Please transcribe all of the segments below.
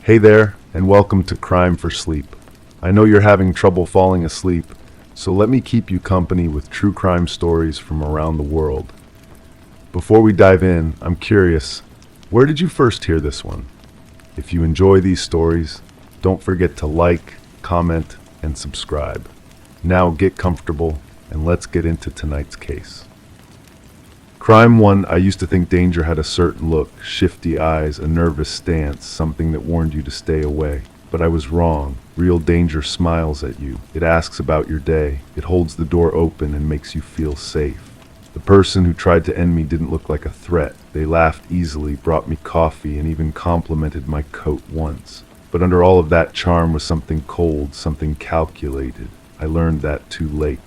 Hey there, and welcome to Crime for Sleep. I know you're having trouble falling asleep, so let me keep you company with true crime stories from around the world. Before we dive in, I'm curious, where did you first hear this one? If you enjoy these stories, don't forget to like, comment, and subscribe. Now get comfortable, and let's get into tonight's case. Crime 1, I used to think danger had a certain look, shifty eyes, a nervous stance, something that warned you to stay away. But I was wrong. Real danger smiles at you. It asks about your day. It holds the door open and makes you feel safe. The person who tried to end me didn't look like a threat. They laughed easily, brought me coffee, and even complimented my coat once. But under all of that charm was something cold, something calculated. I learned that too late.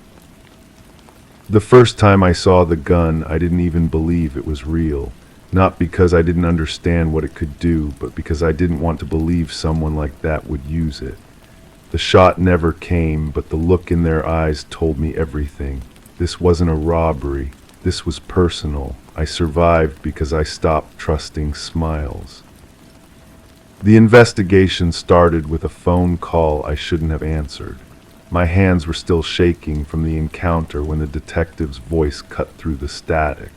The first time I saw the gun, I didn't even believe it was real. Not because I didn't understand what it could do, but because I didn't want to believe someone like that would use it. The shot never came, but the look in their eyes told me everything. This wasn't a robbery. This was personal. I survived because I stopped trusting smiles. The investigation started with a phone call I shouldn't have answered. My hands were still shaking from the encounter when the detective's voice cut through the static.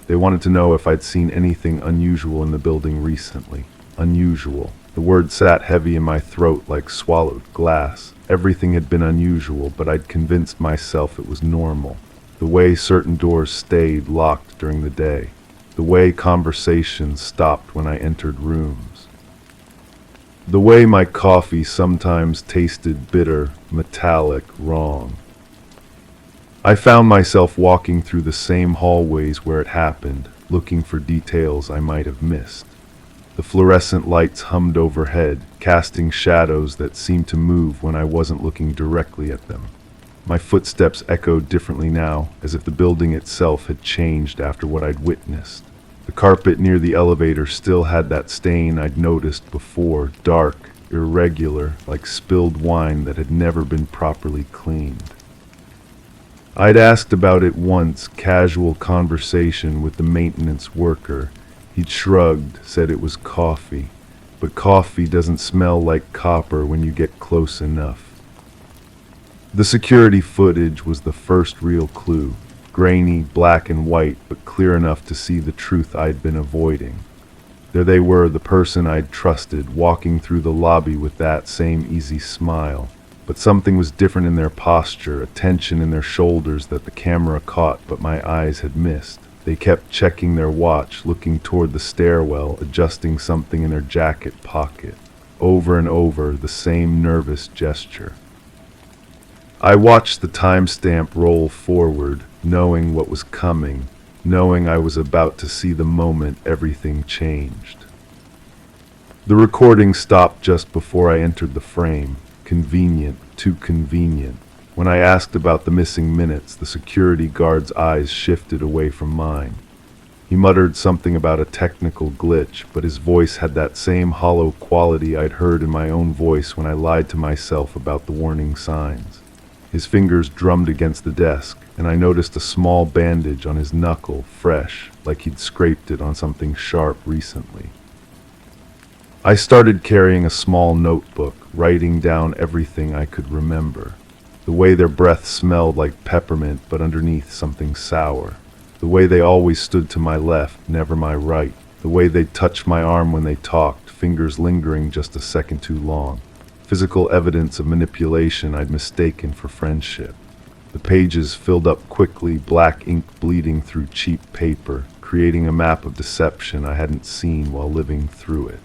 They wanted to know if I'd seen anything unusual in the building recently. Unusual. The word sat heavy in my throat like swallowed glass. Everything had been unusual, but I'd convinced myself it was normal. The way certain doors stayed locked during the day. The way conversations stopped when I entered rooms. The way my coffee sometimes tasted bitter, metallic, wrong. I found myself walking through the same hallways where it happened, looking for details I might have missed. The fluorescent lights hummed overhead, casting shadows that seemed to move when I wasn't looking directly at them. My footsteps echoed differently now, as if the building itself had changed after what I'd witnessed. The carpet near the elevator still had that stain I'd noticed before, dark, irregular, like spilled wine that had never been properly cleaned. I'd asked about it once, casual conversation with the maintenance worker. He'd shrugged, said it was coffee. But coffee doesn't smell like copper when you get close enough. The security footage was the first real clue. Grainy, black and white, but clear enough to see the truth I'd been avoiding. There they were, the person I'd trusted, walking through the lobby with that same easy smile. But something was different in their posture, a tension in their shoulders that the camera caught but my eyes had missed. They kept checking their watch, looking toward the stairwell, adjusting something in their jacket pocket. Over and over, the same nervous gesture. I watched the timestamp roll forward, knowing what was coming, knowing I was about to see the moment everything changed. The recording stopped just before I entered the frame. Convenient, too convenient. When I asked about the missing minutes, the security guard's eyes shifted away from mine. He muttered something about a technical glitch, but his voice had that same hollow quality I'd heard in my own voice when I lied to myself about the warning signs. His fingers drummed against the desk, and I noticed a small bandage on his knuckle, fresh, like he'd scraped it on something sharp recently. I started carrying a small notebook, writing down everything I could remember. The way their breath smelled like peppermint, but underneath something sour. The way they always stood to my left, never my right. The way they'd touch my arm when they talked, fingers lingering just a second too long. Physical evidence of manipulation I'd mistaken for friendship. The pages filled up quickly, black ink bleeding through cheap paper, creating a map of deception I hadn't seen while living through it.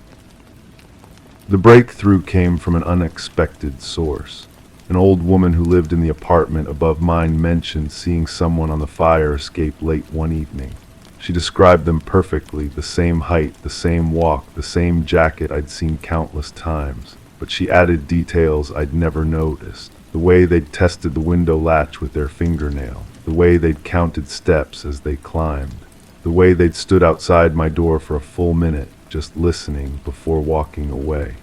The breakthrough came from an unexpected source. An old woman who lived in the apartment above mine mentioned seeing someone on the fire escape late one evening. She described them perfectly, the same height, the same walk, the same jacket I'd seen countless times. But she added details I'd never noticed. The way they'd tested the window latch with their fingernail. The way they'd counted steps as they climbed. The way they'd stood outside my door for a full minute, just listening before walking away.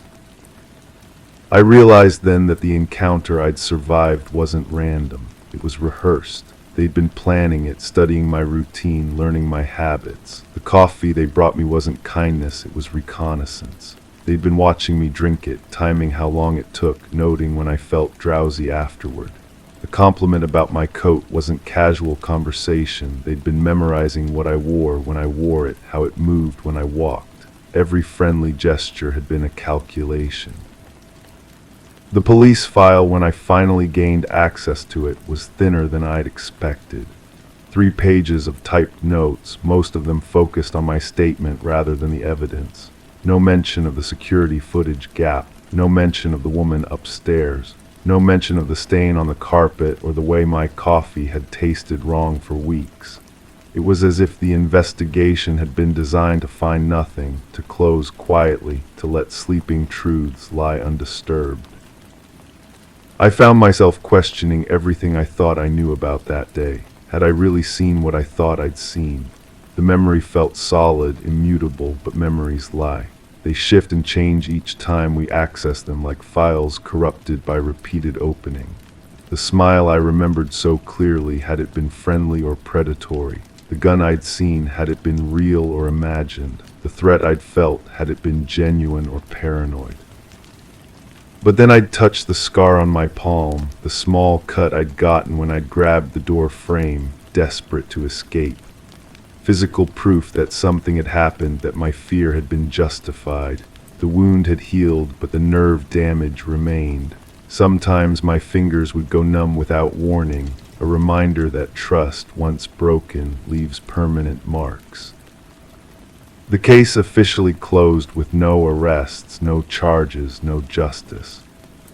I realized then that the encounter I'd survived wasn't random. It was rehearsed. They'd been planning it, studying my routine, learning my habits. The coffee they brought me wasn't kindness, it was reconnaissance. They'd been watching me drink it, timing how long it took, noting when I felt drowsy afterward. The compliment about my coat wasn't casual conversation. They'd been memorizing what I wore when I wore it, how it moved when I walked. Every friendly gesture had been a calculation. The police file, when I finally gained access to it, was thinner than I'd expected. 3 pages of typed notes, most of them focused on my statement rather than the evidence. No mention of the security footage gap, no mention of the woman upstairs, no mention of the stain on the carpet or the way my coffee had tasted wrong for weeks. It was as if the investigation had been designed to find nothing, to close quietly, to let sleeping truths lie undisturbed. I found myself questioning everything I thought I knew about that day. Had I really seen what I thought I'd seen? The memory felt solid, immutable, but memories lie. They shift and change each time we access them, like files corrupted by repeated opening. The smile I remembered so clearly, had it been friendly or predatory? The gun I'd seen, had it been real or imagined? The threat I'd felt, had it been genuine or paranoid? But then I'd touch the scar on my palm, the small cut I'd gotten when I'd grabbed the door frame, desperate to escape. Physical proof that something had happened, that my fear had been justified. The wound had healed, but the nerve damage remained. Sometimes my fingers would go numb without warning, a reminder that trust, once broken, leaves permanent marks. The case officially closed with no arrests, no charges, no justice.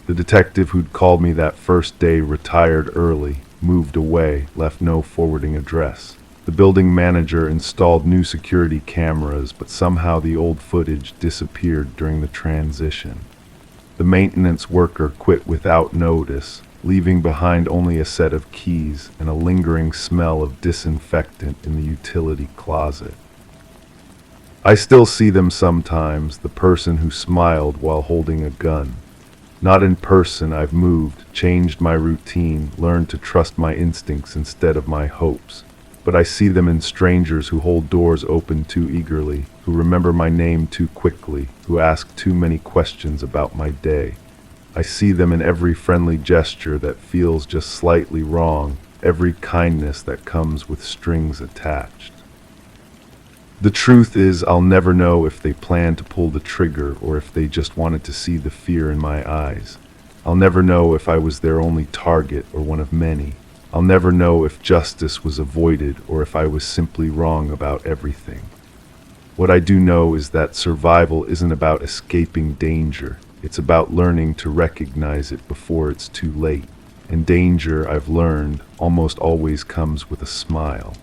The detective who'd called me that first day retired early, moved away, left no forwarding address. The building manager installed new security cameras, but somehow the old footage disappeared during the transition. The maintenance worker quit without notice, leaving behind only a set of keys and a lingering smell of disinfectant in the utility closet. I still see them sometimes, the person who smiled while holding a gun. Not in person. I've moved, changed my routine, learned to trust my instincts instead of my hopes. But I see them in strangers who hold doors open too eagerly, who remember my name too quickly, who ask too many questions about my day. I see them in every friendly gesture that feels just slightly wrong, every kindness that comes with strings attached. The truth is, I'll never know if they planned to pull the trigger or if they just wanted to see the fear in my eyes. I'll never know if I was their only target or one of many. I'll never know if justice was avoided or if I was simply wrong about everything. What I do know is that survival isn't about escaping danger. It's about learning to recognize it before it's too late. And danger, I've learned, almost always comes with a smile.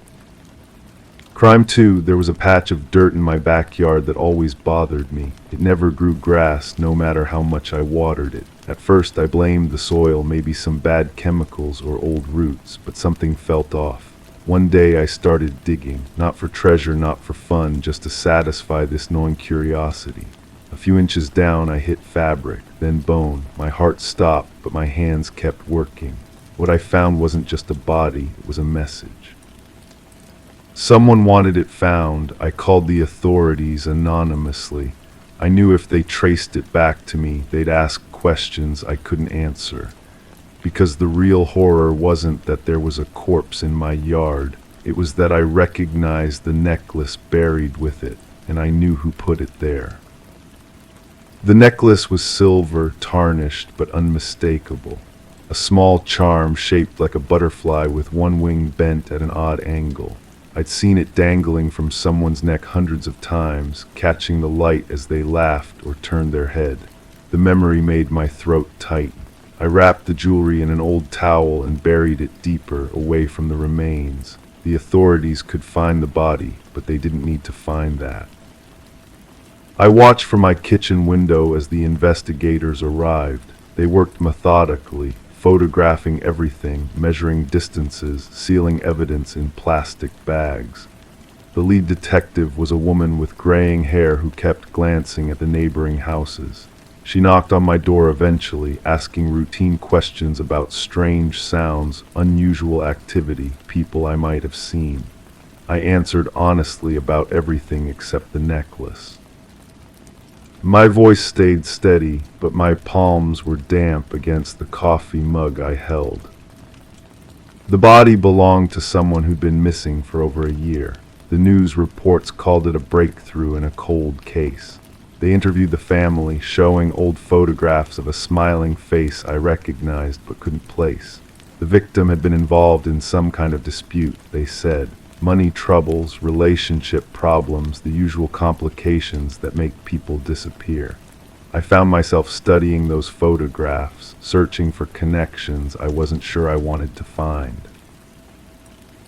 Crime 2, there was a patch of dirt in my backyard that always bothered me. It never grew grass, no matter how much I watered it. At first I blamed the soil, maybe some bad chemicals or old roots, but something felt off. One day I started digging, not for treasure, not for fun, just to satisfy this gnawing curiosity. A few inches down I hit fabric, then bone. My heart stopped, but my hands kept working. What I found wasn't just a body, it was a message. Someone wanted it found. I called the authorities anonymously. I knew if they traced it back to me, they'd ask questions I couldn't answer. Because the real horror wasn't that there was a corpse in my yard. It was that I recognized the necklace buried with it, and I knew who put it there. The necklace was silver, tarnished, but unmistakable. A small charm shaped like a butterfly with one wing bent at an odd angle. I'd seen it dangling from someone's neck hundreds of times, catching the light as they laughed or turned their head. The memory made my throat tighten. I wrapped the jewelry in an old towel and buried it deeper, away from the remains. The authorities could find the body, but they didn't need to find that. I watched from my kitchen window as the investigators arrived. They worked methodically, photographing everything, measuring distances, sealing evidence in plastic bags. The lead detective was a woman with graying hair who kept glancing at the neighboring houses. She knocked on my door eventually, asking routine questions about strange sounds, unusual activity, people I might have seen. I answered honestly about everything except the necklace. My voice stayed steady, but my palms were damp against the coffee mug I held. The body belonged to someone who'd been missing for over a year. The news reports called it a breakthrough in a cold case. They interviewed the family, showing old photographs of a smiling face I recognized but couldn't place. The victim had been involved in some kind of dispute, they said. Money troubles, relationship problems, the usual complications that make people disappear. I found myself studying those photographs, searching for connections I wasn't sure I wanted to find.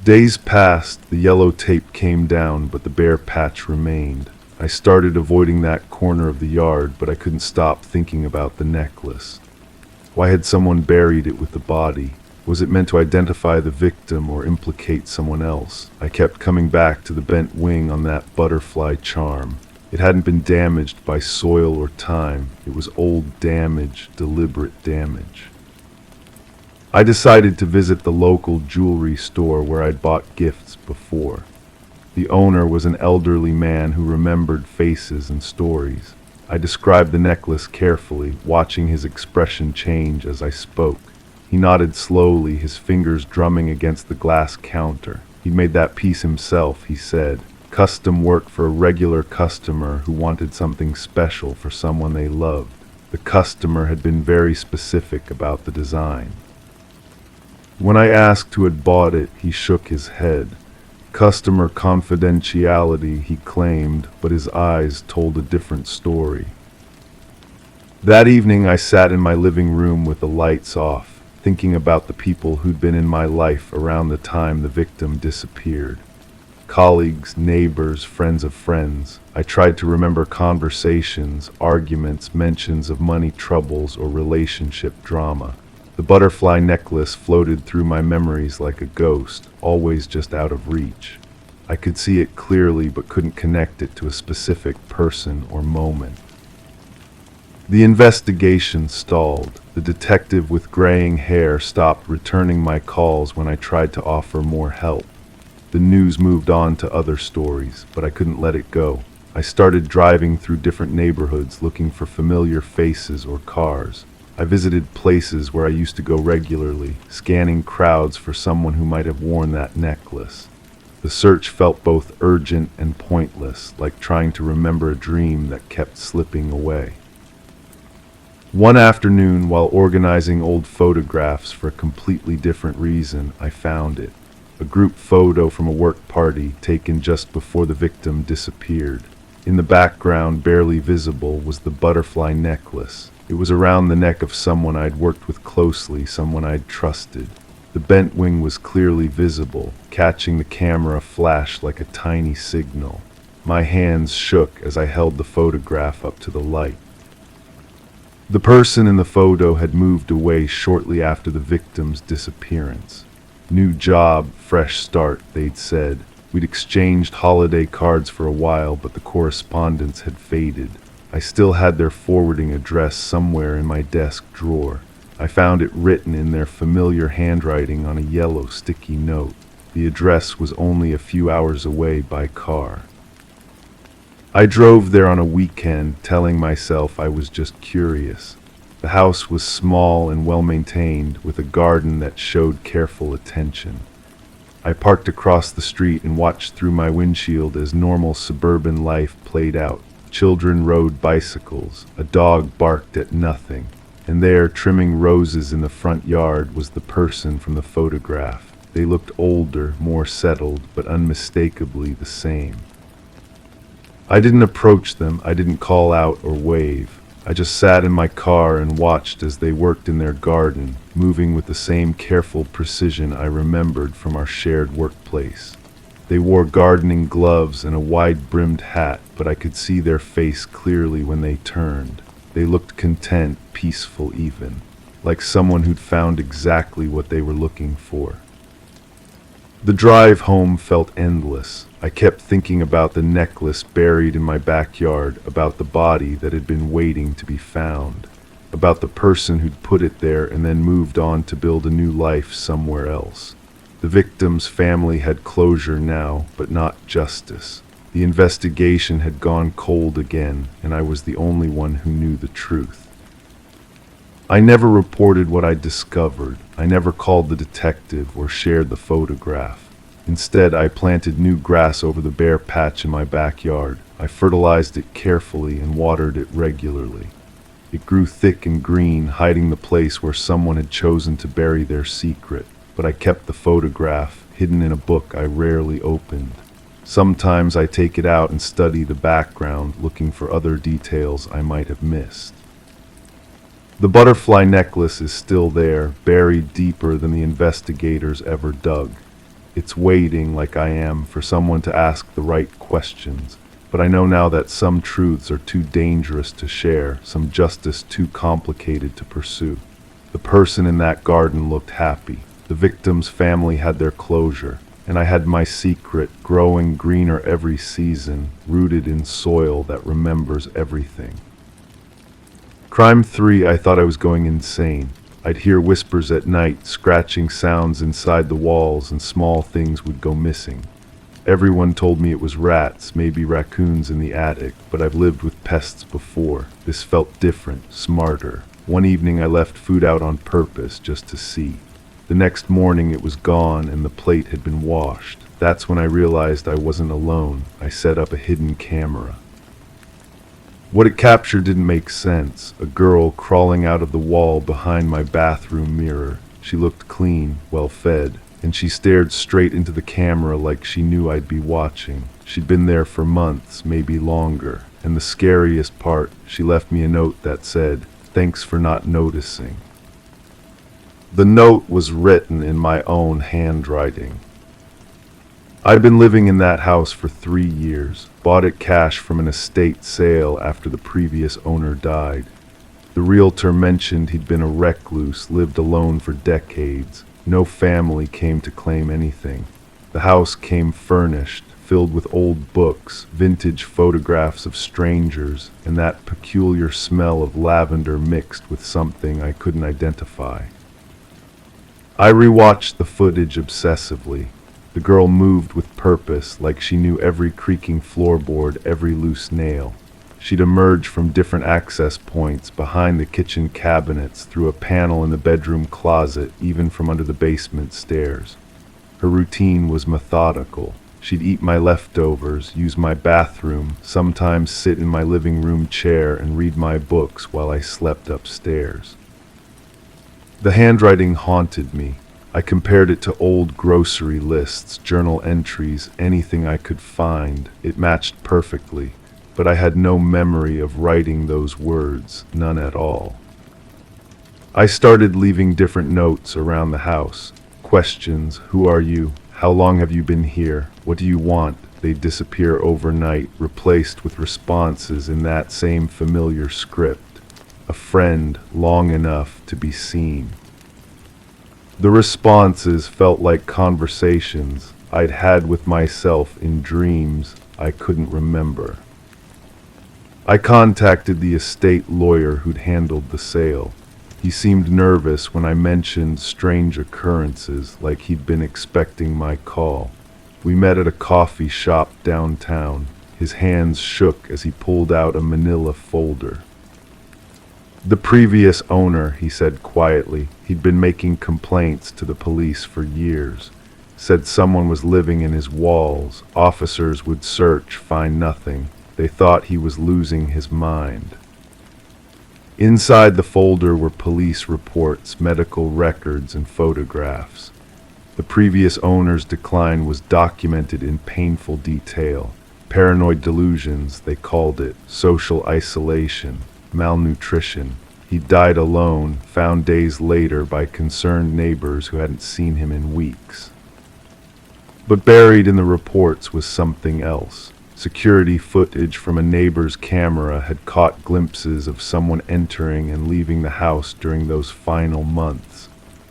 Days passed, the yellow tape came down, but the bare patch remained. I started avoiding that corner of the yard, but I couldn't stop thinking about the necklace. Why had someone buried it with the body? Was it meant to identify the victim or implicate someone else? I kept coming back to the bent wing on that butterfly charm. It hadn't been damaged by soil or time. It was old damage, deliberate damage. I decided to visit the local jewelry store where I'd bought gifts before. The owner was an elderly man who remembered faces and stories. I described the necklace carefully, watching his expression change as I spoke. He nodded slowly, his fingers drumming against the glass counter. He'd made that piece himself, he said. Custom work for a regular customer who wanted something special for someone they loved. The customer had been very specific about the design. When I asked who had bought it, he shook his head. Customer confidentiality, he claimed, but his eyes told a different story. That evening I sat in my living room with the lights off, thinking about the people who'd been in my life around the time the victim disappeared. Colleagues, neighbors, friends of friends. I tried to remember conversations, arguments, mentions of money troubles or relationship drama. The butterfly necklace floated through my memories like a ghost, always just out of reach. I could see it clearly but couldn't connect it to a specific person or moment. The investigation stalled. The detective with graying hair stopped returning my calls when I tried to offer more help. The news moved on to other stories, but I couldn't let it go. I started driving through different neighborhoods looking for familiar faces or cars. I visited places where I used to go regularly, scanning crowds for someone who might have worn that necklace. The search felt both urgent and pointless, like trying to remember a dream that kept slipping away. One afternoon, while organizing old photographs for a completely different reason, I found it. A group photo from a work party taken just before the victim disappeared. In the background, barely visible, was the butterfly necklace. It was around the neck of someone I'd worked with closely, someone I'd trusted. The bent wing was clearly visible, catching the camera flash like a tiny signal. My hands shook as I held the photograph up to the light. The person in the photo had moved away shortly after the victim's disappearance. New job, fresh start, they'd said. We'd exchanged holiday cards for a while, but the correspondence had faded. I still had their forwarding address somewhere in my desk drawer. I found it written in their familiar handwriting on a yellow sticky note. The address was only a few hours away by car. I drove there on a weekend, telling myself I was just curious. The house was small and well-maintained, with a garden that showed careful attention. I parked across the street and watched through my windshield as normal suburban life played out. Children rode bicycles, a dog barked at nothing, and there, trimming roses in the front yard, was the person from the photograph. They looked older, more settled, but unmistakably the same. I didn't approach them, I didn't call out or wave. I just sat in my car and watched as they worked in their garden, moving with the same careful precision I remembered from our shared workplace. They wore gardening gloves and a wide-brimmed hat, but I could see their face clearly when they turned. They looked content, peaceful even, like someone who'd found exactly what they were looking for. The drive home felt endless. I kept thinking about the necklace buried in my backyard, about the body that had been waiting to be found, about the person who'd put it there and then moved on to build a new life somewhere else. The victim's family had closure now, but not justice. The investigation had gone cold again, and I was the only one who knew the truth. I never reported what I discovered. I never called the detective or shared the photograph. Instead, I planted new grass over the bare patch in my backyard. I fertilized it carefully and watered it regularly. It grew thick and green, hiding the place where someone had chosen to bury their secret. But I kept the photograph, hidden in a book I rarely opened. Sometimes I take it out and study the background, looking for other details I might have missed. The butterfly necklace is still there, buried deeper than the investigators ever dug. It's waiting, like I am, for someone to ask the right questions. But I know now that some truths are too dangerous to share, some justice too complicated to pursue. The person in that garden looked happy. The victim's family had their closure, and I had my secret, growing greener every season, rooted in soil that remembers everything. Crime 3, I thought I was going insane. I'd hear whispers at night, scratching sounds inside the walls, and small things would go missing. Everyone told me it was rats, maybe raccoons in the attic, but I've lived with pests before. This felt different, smarter. One evening I left food out on purpose just to see. The next morning it was gone and the plate had been washed. That's when I realized I wasn't alone. I set up a hidden camera. What it captured didn't make sense. A girl crawling out of the wall behind my bathroom mirror. She looked clean, well fed, and she stared straight into the camera like she knew I'd be watching. She'd been there for months, maybe longer. And the scariest part, she left me a note that said, "Thanks for not noticing." The note was written in my own handwriting. I'd been living in that house for 3 years, bought it cash from an estate sale after the previous owner died. The realtor mentioned he'd been a recluse, lived alone for decades. No family came to claim anything. The house came furnished, filled with old books, vintage photographs of strangers, and that peculiar smell of lavender mixed with something I couldn't identify. I rewatched the footage obsessively. The girl moved with purpose, like she knew every creaking floorboard, every loose nail. She'd emerge from different access points, behind the kitchen cabinets, through a panel in the bedroom closet, even from under the basement stairs. Her routine was methodical. She'd eat my leftovers, use my bathroom, sometimes sit in my living room chair and read my books while I slept upstairs. The handwriting haunted me. I compared it to old grocery lists, journal entries, anything I could find. It matched perfectly, but I had no memory of writing those words, none at all. I started leaving different notes around the house. Questions: who are you? How long have you been here? What do you want? They'd disappear overnight, replaced with responses in that same familiar script. A friend long enough to be seen. The responses felt like conversations I'd had with myself in dreams I couldn't remember. I contacted the estate lawyer who'd handled the sale. He seemed nervous when I mentioned strange occurrences, like he'd been expecting my call. We met at a coffee shop downtown. His hands shook as he pulled out a manila folder. The previous owner, he said quietly, he'd been making complaints to the police for years. Said someone was living in his walls. Officers would search, find nothing. They thought he was losing his mind. Inside the folder were police reports, medical records, and photographs. The previous owner's decline was documented in painful detail. Paranoid delusions, they called it, social isolation, malnutrition. He died alone, found days later by concerned neighbors who hadn't seen him in weeks. But buried in the reports was something else. Security footage from a neighbor's camera had caught glimpses of someone entering and leaving the house during those final months.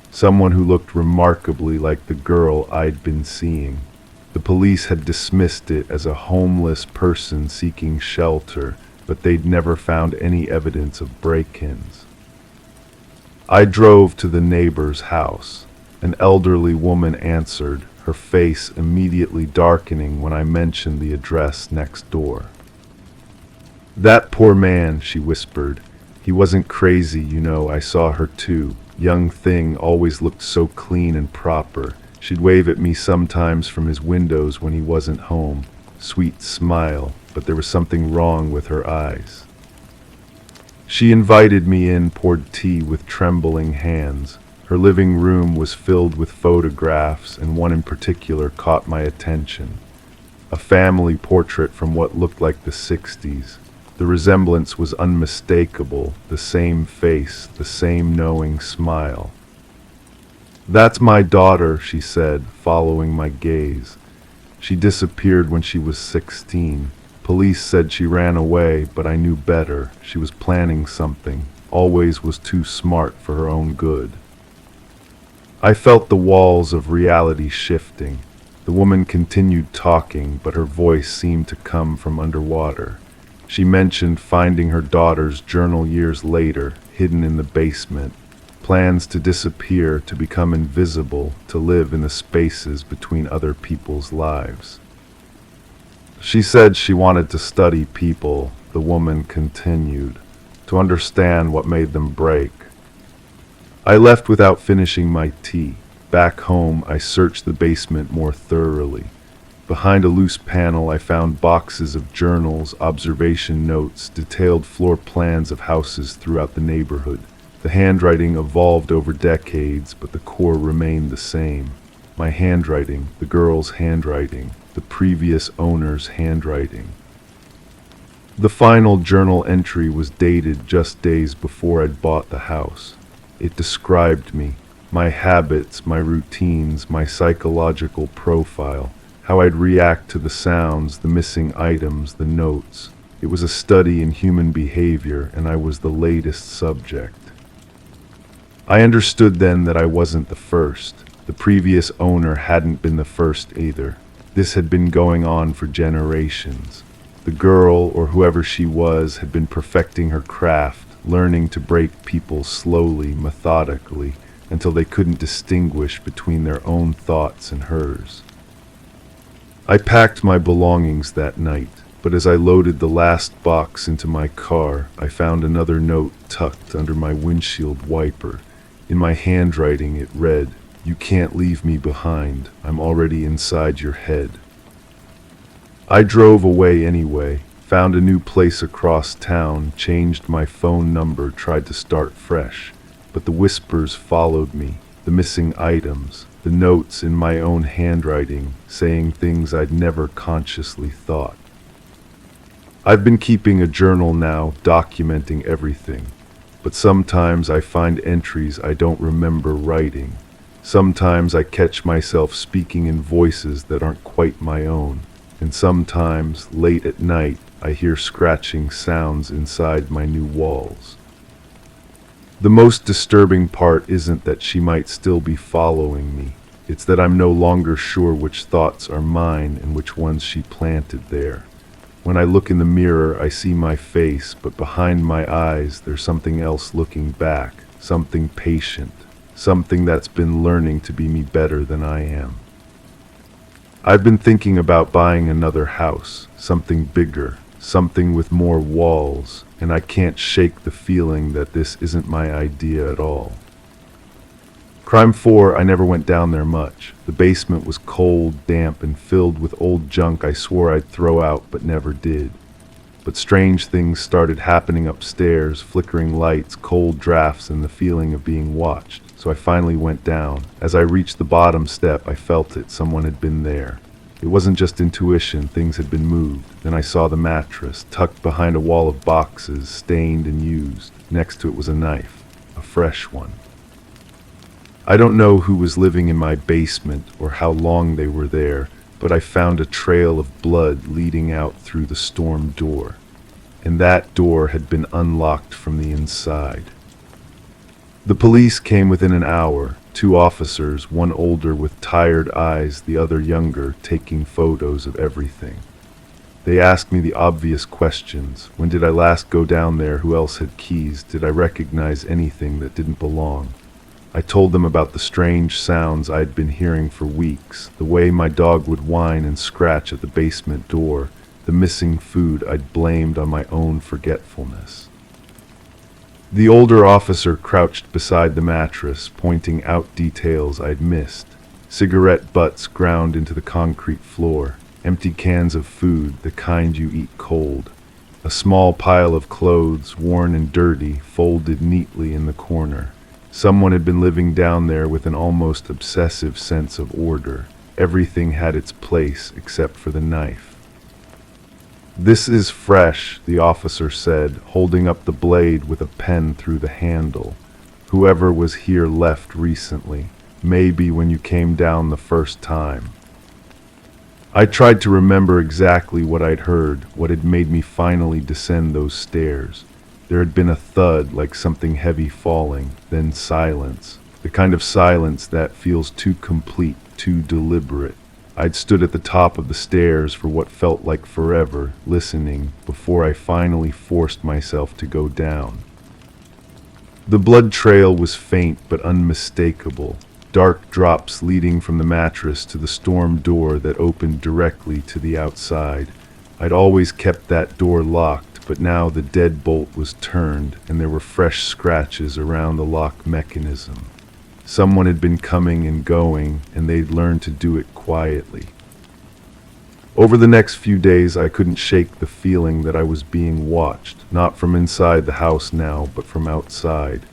Someone who looked remarkably like the girl I'd been seeing. The police had dismissed it as a homeless person seeking shelter, but they'd never found any evidence of break-ins. I drove to the neighbor's house. An elderly woman answered, her face immediately darkening when I mentioned the address next door. "That poor man," she whispered. "He wasn't crazy, you know, I saw her too. Young thing always looked so clean and proper. She'd wave at me sometimes from his windows when he wasn't home. Sweet smile, but there was something wrong with her eyes." She invited me in, poured tea with trembling hands. Her living room was filled with photographs, and one in particular caught my attention. A family portrait from what looked like the 60s. The resemblance was unmistakable, the same face, the same knowing smile. "That's my daughter," she said, following my gaze. "She disappeared when she was 16. Police said she ran away, but I knew better. She was planning something, always was too smart for her own good." I felt the walls of reality shifting. The woman continued talking, but her voice seemed to come from underwater. She mentioned finding her daughter's journal years later, hidden in the basement. Plans to disappear, to become invisible, to live in the spaces between other people's lives. She said she wanted to study people, the woman continued, to understand what made them break. I left without finishing my tea. Back home, I searched the basement more thoroughly. Behind a loose panel, I found boxes of journals, observation notes, detailed floor plans of houses throughout the neighborhood. The handwriting evolved over decades, but the core remained the same. My handwriting, the girl's handwriting, the previous owner's handwriting. The final journal entry was dated just days before I'd bought the house. It described me, my habits, my routines, my psychological profile, how I'd react to the sounds, the missing items, the notes. It was a study in human behavior, and I was the latest subject. I understood then that I wasn't the first. The previous owner hadn't been the first either. This had been going on for generations. The girl, or whoever she was, had been perfecting her craft, learning to break people slowly, methodically, until they couldn't distinguish between their own thoughts and hers. I packed my belongings that night, but as I loaded the last box into my car, I found another note tucked under my windshield wiper. In my handwriting it read, "You can't leave me behind. I'm already inside your head." I drove away anyway, found a new place across town, changed my phone number, tried to start fresh. But the whispers followed me, the missing items, the notes in my own handwriting, saying things I'd never consciously thought. I've been keeping a journal now, documenting everything. But sometimes I find entries I don't remember writing. Sometimes I catch myself speaking in voices that aren't quite my own. And sometimes, late at night, I hear scratching sounds inside my new walls. The most disturbing part isn't that she might still be following me. It's that I'm no longer sure which thoughts are mine and which ones she planted there. When I look in the mirror, I see my face, but behind my eyes, there's something else looking back, something patient, something that's been learning to be me better than I am. I've been thinking about buying another house, something bigger, something with more walls, and I can't shake the feeling that this isn't my idea at all. Crime 4, I never went down there much. The basement was cold, damp, and filled with old junk I swore I'd throw out but never did. But strange things started happening upstairs, flickering lights, cold drafts, and the feeling of being watched. So I finally went down. As I reached the bottom step, I felt it. Someone had been there. It wasn't just intuition, things had been moved. Then I saw the mattress, tucked behind a wall of boxes, stained and used. Next to it was a knife, a fresh one. I don't know who was living in my basement or how long they were there, but I found a trail of blood leading out through the storm door. And that door had been unlocked from the inside. The police came within an hour, 2 officers, one older with tired eyes, the other younger, taking photos of everything. They asked me the obvious questions. When did I last go down there? Who else had keys? Did I recognize anything that didn't belong? I told them about the strange sounds I'd been hearing for weeks, the way my dog would whine and scratch at the basement door, the missing food I'd blamed on my own forgetfulness. The older officer crouched beside the mattress, pointing out details I'd missed. Cigarette butts ground into the concrete floor, empty cans of food, the kind you eat cold. A small pile of clothes, worn and dirty, folded neatly in the corner. Someone had been living down there with an almost obsessive sense of order. Everything had its place except for the knife. "This is fresh," the officer said, holding up the blade with a pen through the handle. "Whoever was here left recently, maybe when you came down the first time." I tried to remember exactly what I'd heard, what had made me finally descend those stairs. There had been a thud like something heavy falling, then silence. The kind of silence that feels too complete, too deliberate. I'd stood at the top of the stairs for what felt like forever, listening, before I finally forced myself to go down. The blood trail was faint but unmistakable. Dark drops leading from the mattress to the storm door that opened directly to the outside. I'd always kept that door locked, but now the deadbolt was turned and there were fresh scratches around the lock mechanism. Someone had been coming and going, and they'd learned to do it quietly. Over the next few days, I couldn't shake the feeling that I was being watched, not from inside the house now, but from outside.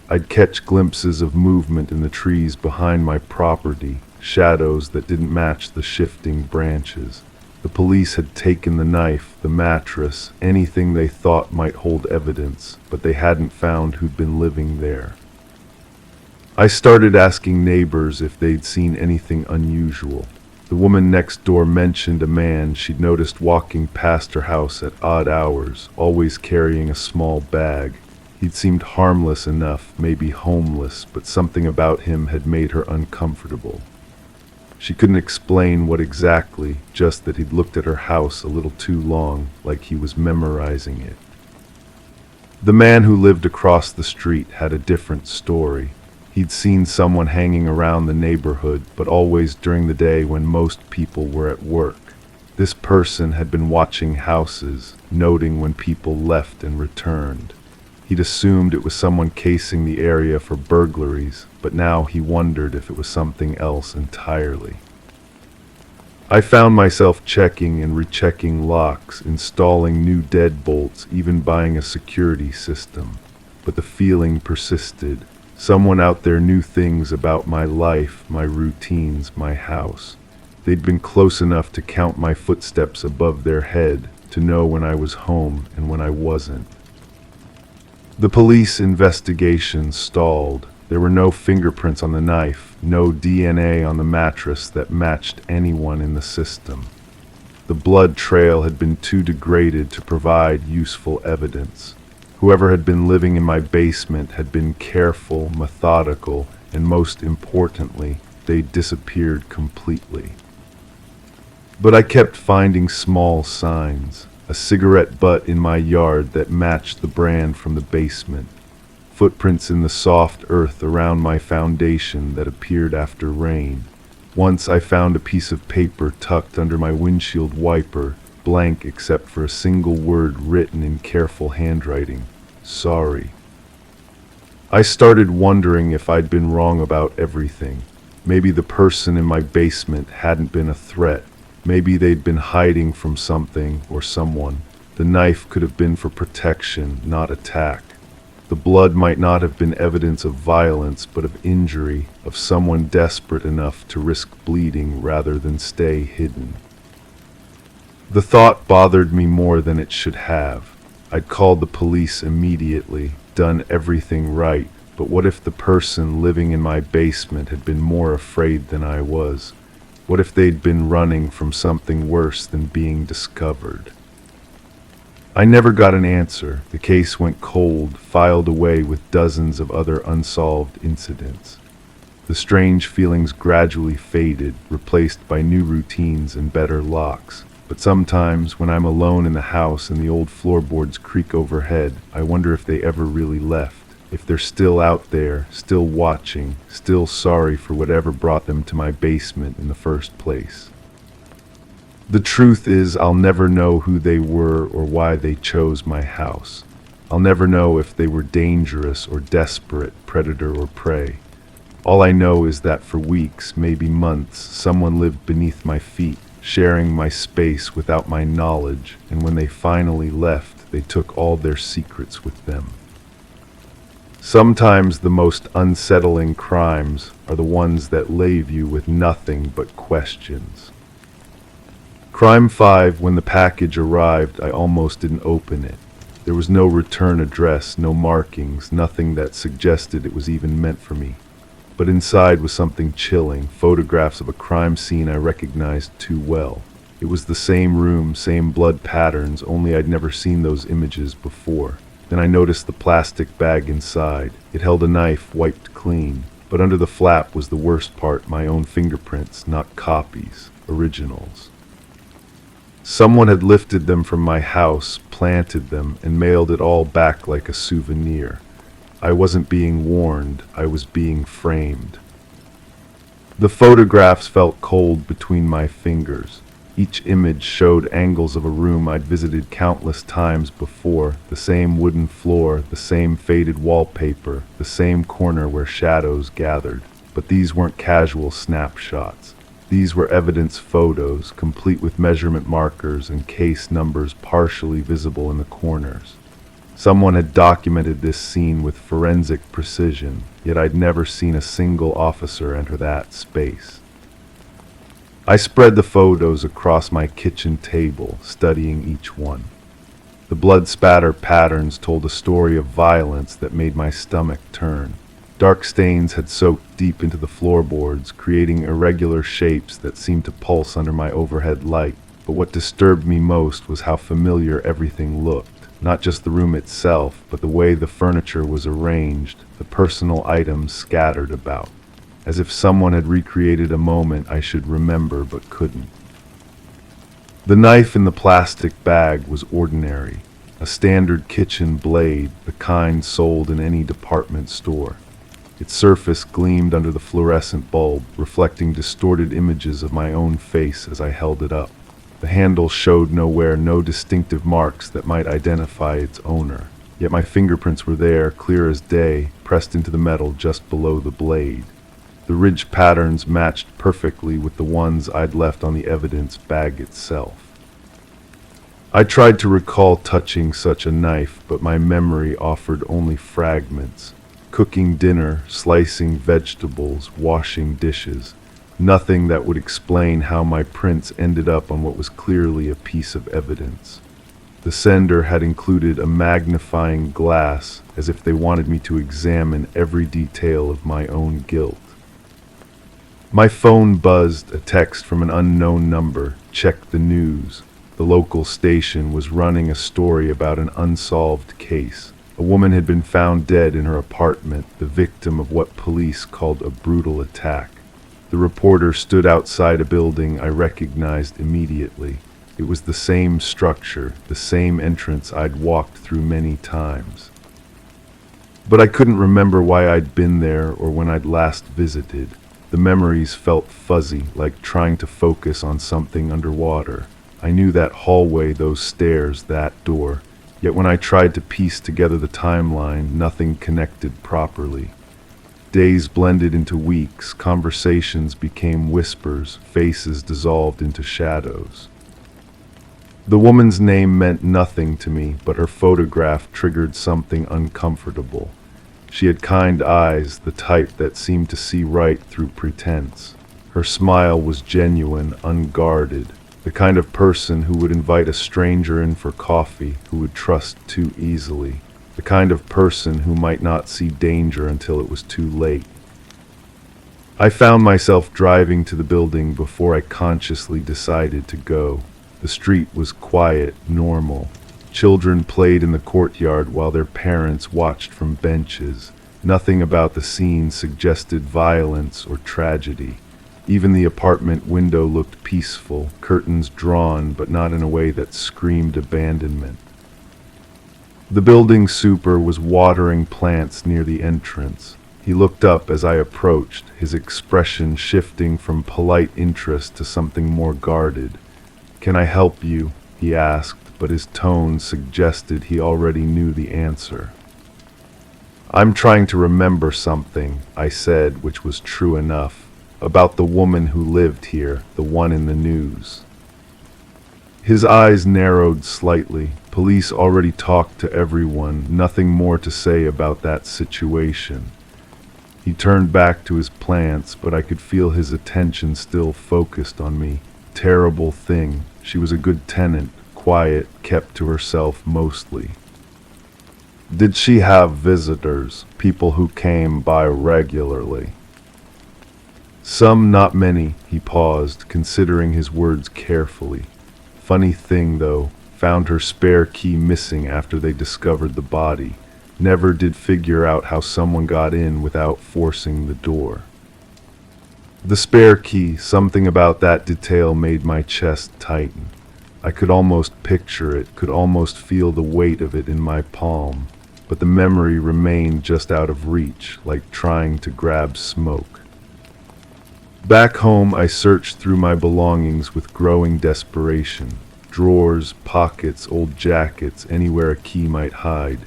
I'd catch glimpses of movement in the trees behind my property, shadows that didn't match the shifting branches. The police had taken the knife, the mattress, anything they thought might hold evidence, but they hadn't found who'd been living there. I started asking neighbors if they'd seen anything unusual. The woman next door mentioned a man she'd noticed walking past her house at odd hours, always carrying a small bag. He'd seemed harmless enough, maybe homeless, but something about him had made her uncomfortable. She couldn't explain what exactly, just that he'd looked at her house a little too long, like he was memorizing it. The man who lived across the street had a different story. He'd seen someone hanging around the neighborhood, but always during the day when most people were at work. This person had been watching houses, noting when people left and returned. He'd assumed it was someone casing the area for burglaries, but now he wondered if it was something else entirely. I found myself checking and rechecking locks, installing new deadbolts, even buying a security system. But the feeling persisted. Someone out there knew things about my life, my routines, my house. They'd been close enough to count my footsteps above their head, to know when I was home and when I wasn't. The police investigation stalled. There were no fingerprints on the knife, no DNA on the mattress that matched anyone in the system. The blood trail had been too degraded to provide useful evidence. Whoever had been living in my basement had been careful, methodical, and most importantly, they disappeared completely. But I kept finding small signs. A cigarette butt in my yard that matched the brand from the basement. Footprints in the soft earth around my foundation that appeared after rain. Once I found a piece of paper tucked under my windshield wiper, blank except for a single word written in careful handwriting. Sorry. I started wondering if I'd been wrong about everything. Maybe the person in my basement hadn't been a threat. Maybe they'd been hiding from something or someone. The knife could have been for protection, not attack. The blood might not have been evidence of violence, but of injury, of someone desperate enough to risk bleeding rather than stay hidden. The thought bothered me more than it should have. I'd called the police immediately, done everything right, but what if the person living in my basement had been more afraid than I was? What if they'd been running from something worse than being discovered? I never got an answer. The case went cold, filed away with dozens of other unsolved incidents. The strange feelings gradually faded, replaced by new routines and better locks. But sometimes, when I'm alone in the house and the old floorboards creak overhead, I wonder if they ever really left. if they're still out there, still watching, still sorry for whatever brought them to my basement in the first place. The truth is, I'll never know who they were or why they chose my house. I'll never know if they were dangerous or desperate, predator or prey. All I know is that for weeks, maybe months, someone lived beneath my feet, sharing my space without my knowledge, and when they finally left, they took all their secrets with them. Sometimes the most unsettling crimes are the ones that leave you with nothing but questions. Crime 5, when the package arrived, I almost didn't open it. There was no return address, no markings, nothing that suggested it was even meant for me. But inside was something chilling, photographs of a crime scene I recognized too well. It was the same room, same blood patterns, only I'd never seen those images before. Then I noticed the plastic bag inside. It held a knife wiped clean, but under the flap was the worst part, my own fingerprints, not copies, originals. Someone had lifted them from my house, planted them, and mailed it all back like a souvenir. I wasn't being warned, I was being framed. The photographs felt cold between my fingers. Each image showed angles of a room I'd visited countless times before, the same wooden floor, the same faded wallpaper, the same corner where shadows gathered. But these weren't casual snapshots. These were evidence photos, complete with measurement markers and case numbers partially visible in the corners. Someone had documented this scene with forensic precision, yet I'd never seen a single officer enter that space. I spread the photos across my kitchen table, studying each one. The blood spatter patterns told a story of violence that made my stomach turn. Dark stains had soaked deep into the floorboards, creating irregular shapes that seemed to pulse under my overhead light. But what disturbed me most was how familiar everything looked. Not just the room itself, but the way the furniture was arranged, the personal items scattered about, as if someone had recreated a moment I should remember but couldn't. The knife in the plastic bag was ordinary, a standard kitchen blade, the kind sold in any department store. Its surface gleamed under the fluorescent bulb, reflecting distorted images of my own face as I held it up. The handle showed nowhere, no distinctive marks that might identify its owner. Yet my fingerprints were there, clear as day, pressed into the metal just below the blade. The ridge patterns matched perfectly with the ones I'd left on the evidence bag itself. I tried to recall touching such a knife, but my memory offered only fragments. Cooking dinner, slicing vegetables, washing dishes. Nothing that would explain how my prints ended up on what was clearly a piece of evidence. The sender had included a magnifying glass, as if they wanted me to examine every detail of my own guilt. My phone buzzed, a text from an unknown number. Check the news. The local station was running a story about an unsolved case. A woman had been found dead in her apartment, the victim of what police called a brutal attack. The reporter stood outside a building I recognized immediately. It was the same structure, the same entrance I'd walked through many times. But I couldn't remember why I'd been there or when I'd last visited. The memories felt fuzzy, like trying to focus on something underwater. I knew that hallway, those stairs, that door. Yet when I tried to piece together the timeline, nothing connected properly. Days blended into weeks, conversations became whispers, faces dissolved into shadows. The woman's name meant nothing to me, but her photograph triggered something uncomfortable. She had kind eyes, the type that seemed to see right through pretense. Her smile was genuine, unguarded, the kind of person who would invite a stranger in for coffee, who would trust too easily. The kind of person who might not see danger until it was too late. I found myself driving to the building before I consciously decided to go. The street was quiet, normal. Children played in the courtyard while their parents watched from benches. Nothing about the scene suggested violence or tragedy. Even the apartment window looked peaceful, curtains drawn, but not in a way that screamed abandonment. The building super was watering plants near the entrance. He looked up as I approached, his expression shifting from polite interest to something more guarded. "Can I help you?" he asked, but his tone suggested he already knew the answer. "I'm trying to remember something," I said, which was true enough, "about the woman who lived here, the one in the news." His eyes narrowed slightly. Police already talked to everyone, nothing more to say about that situation. He turned back to his plants, but I could feel his attention still focused on me. Terrible thing. She was a good tenant, quiet, kept to herself mostly. "Did she have visitors, people who came by regularly?" "Some, not many," he paused, considering his words carefully. "Funny thing, though, found her spare key missing after they discovered the body. Never did figure out how someone got in without forcing the door." The spare key, something about that detail made my chest tighten. I could almost picture it, could almost feel the weight of it in my palm, but the memory remained just out of reach, like trying to grab smoke. Back home, I searched through my belongings with growing desperation. Drawers, pockets, old jackets, anywhere a key might hide.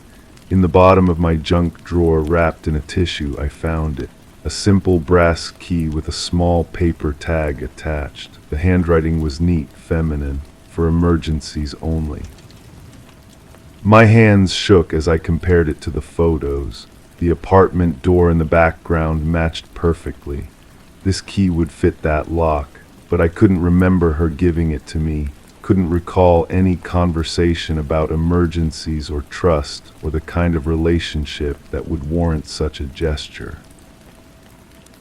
In the bottom of my junk drawer, wrapped in a tissue, I found it. A simple brass key with a small paper tag attached. The handwriting was neat, feminine, for emergencies only. My hands shook as I compared it to the photos. The apartment door in the background matched perfectly. This key would fit that lock, but I couldn't remember her giving it to me. Couldn't recall any conversation about emergencies or trust or the kind of relationship that would warrant such a gesture.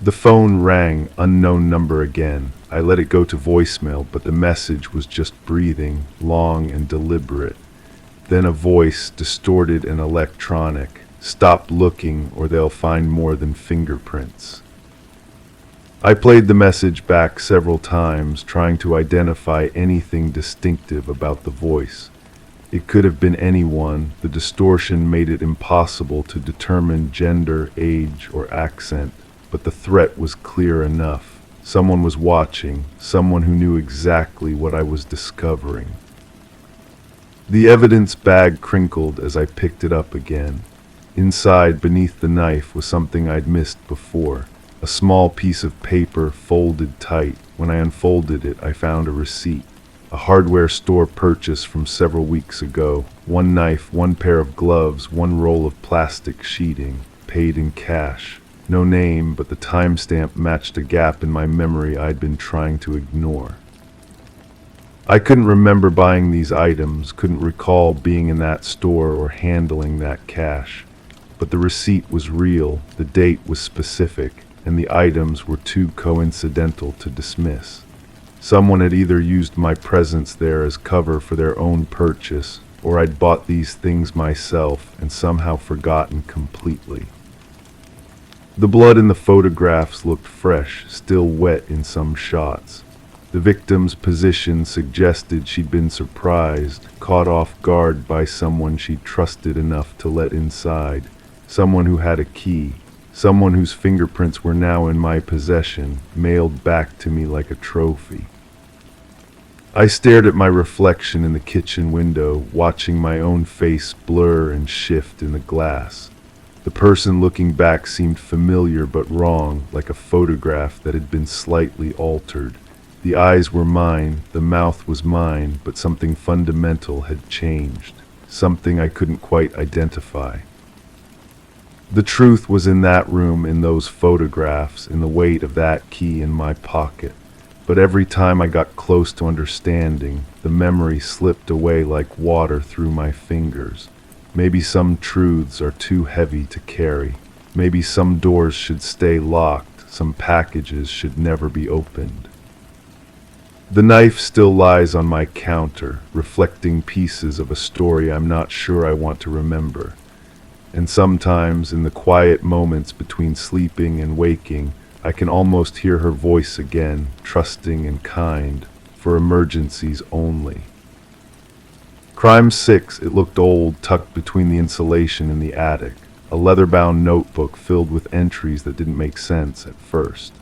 The phone rang, unknown number again. I let it go to voicemail, but the message was just breathing, long and deliberate. Then a voice, distorted and electronic. "Stop looking or they'll find more than fingerprints." I played the message back several times, trying to identify anything distinctive about the voice. It could have been anyone. The distortion made it impossible to determine gender, age, or accent, but the threat was clear enough. Someone was watching, someone who knew exactly what I was discovering. The evidence bag crinkled as I picked it up again. Inside, beneath the knife, was something I'd missed before. A small piece of paper folded tight. When I unfolded it, I found a receipt. A hardware store purchase from several weeks ago. One knife, one pair of gloves, one roll of plastic sheeting. Paid in cash. No name, but the timestamp matched a gap in my memory I'd been trying to ignore. I couldn't remember buying these items, couldn't recall being in that store or handling that cash. But the receipt was real, the date was specific, and the items were too coincidental to dismiss. Someone had either used my presence there as cover for their own purchase, or I'd bought these things myself and somehow forgotten completely. The blood in the photographs looked fresh, still wet in some shots. The victim's position suggested she'd been surprised, caught off guard by someone she trusted enough to let inside, someone who had a key, someone whose fingerprints were now in my possession, mailed back to me like a trophy. I stared at my reflection in the kitchen window, watching my own face blur and shift in the glass. The person looking back seemed familiar but wrong, like a photograph that had been slightly altered. The eyes were mine, the mouth was mine, but something fundamental had changed, something I couldn't quite identify. The truth was in that room, in those photographs, in the weight of that key in my pocket. But every time I got close to understanding, the memory slipped away like water through my fingers. Maybe some truths are too heavy to carry. Maybe some doors should stay locked, some packages should never be opened. The knife still lies on my counter, reflecting pieces of a story I'm not sure I want to remember. And sometimes, in the quiet moments between sleeping and waking, I can almost hear her voice again, trusting and kind, for emergencies only. Crime 6, it looked old, tucked between the insulation in the attic. A leather-bound notebook filled with entries that didn't make sense at first.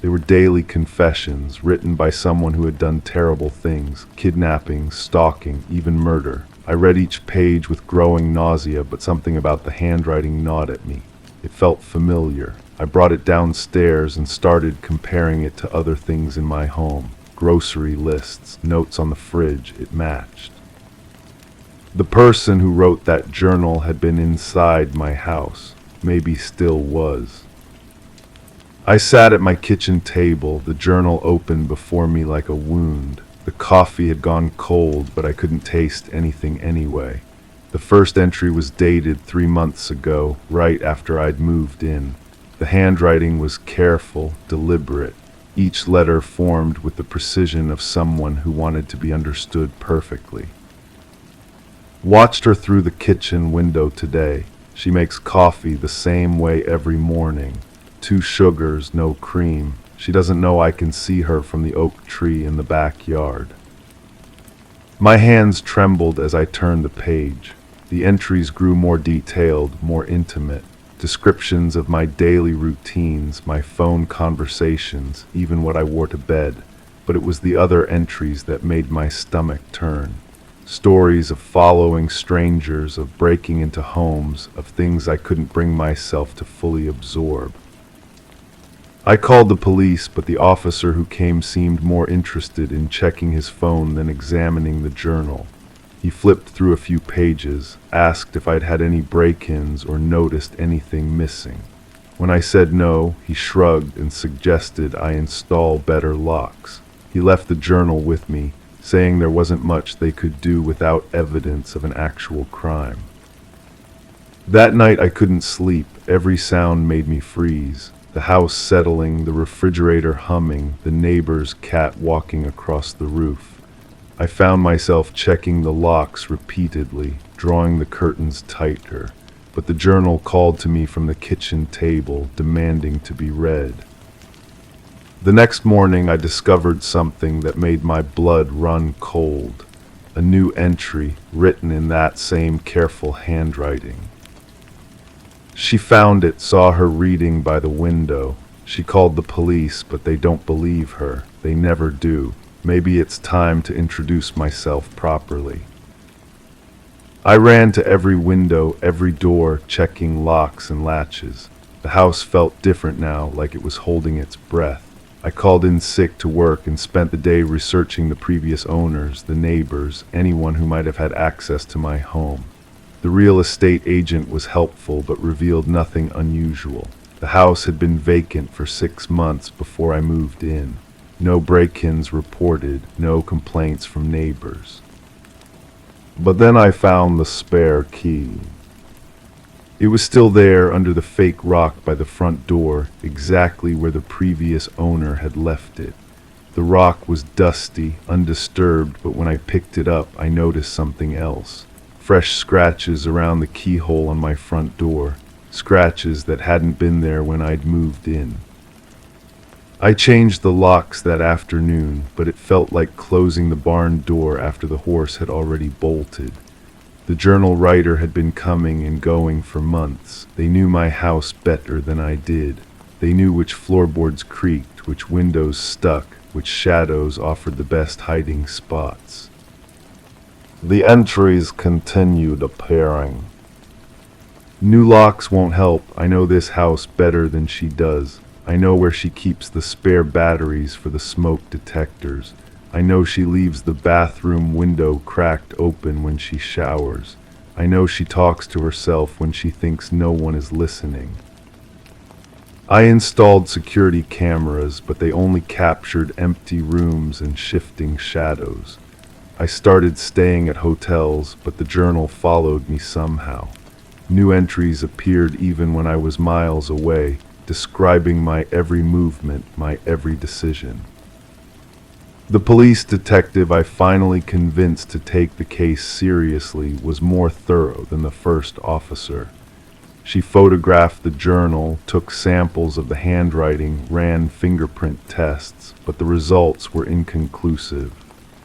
They were daily confessions, written by someone who had done terrible things, kidnapping, stalking, even murder. I read each page with growing nausea, but something about the handwriting gnawed at me. It felt familiar. I brought it downstairs and started comparing it to other things in my home. Grocery lists, notes on the fridge, it matched. The person who wrote that journal had been inside my house, maybe still was. I sat at my kitchen table, the journal open before me like a wound. The coffee had gone cold, but I couldn't taste anything anyway. The first entry was dated 3 months ago, right after I'd moved in. The handwriting was careful, deliberate, each letter formed with the precision of someone who wanted to be understood perfectly. Watched her through the kitchen window today. She makes coffee the same way every morning. 2 sugars, no cream. She doesn't know I can see her from the oak tree in the backyard. My hands trembled as I turned the page. The entries grew more detailed, more intimate. Descriptions of my daily routines, my phone conversations, even what I wore to bed. But it was the other entries that made my stomach turn. Stories of following strangers, of breaking into homes, of things I couldn't bring myself to fully absorb. I called the police, but the officer who came seemed more interested in checking his phone than examining the journal. He flipped through a few pages, asked if I'd had any break-ins or noticed anything missing. When I said no, he shrugged and suggested I install better locks. He left the journal with me, saying there wasn't much they could do without evidence of an actual crime. That night I couldn't sleep. Every sound made me freeze. The house settling, the refrigerator humming, the neighbor's cat walking across the roof. I found myself checking the locks repeatedly, drawing the curtains tighter, but the journal called to me from the kitchen table, demanding to be read. The next morning I discovered something that made my blood run cold. A new entry, written in that same careful handwriting. She found it, saw her reading by the window. She called the police, but they don't believe her. They never do. Maybe it's time to introduce myself properly. I ran to every window, every door, checking locks and latches. The house felt different now, like it was holding its breath. I called in sick to work and spent the day researching the previous owners, the neighbors, anyone who might have had access to my home. The real estate agent was helpful but revealed nothing unusual. The house had been vacant for 6 months before I moved in. No break-ins reported, no complaints from neighbors. But then I found the spare key. It was still there under the fake rock by the front door, exactly where the previous owner had left it. The rock was dusty, undisturbed, but when I picked it up, I noticed something else. Fresh scratches around the keyhole on my front door, scratches that hadn't been there when I'd moved in. I changed the locks that afternoon, but it felt like closing the barn door after the horse had already bolted. The journal writer had been coming and going for months. They knew my house better than I did. They knew which floorboards creaked, which windows stuck, which shadows offered the best hiding spots. The entries continued appearing. New locks won't help. I know this house better than she does. I know where she keeps the spare batteries for the smoke detectors. I know she leaves the bathroom window cracked open when she showers. I know she talks to herself when she thinks no one is listening. I installed security cameras, but they only captured empty rooms and shifting shadows. I started staying at hotels, but the journal followed me somehow. New entries appeared even when I was miles away, describing my every movement, my every decision. The police detective I finally convinced to take the case seriously was more thorough than the first officer. She photographed the journal, took samples of the handwriting, ran fingerprint tests, but the results were inconclusive.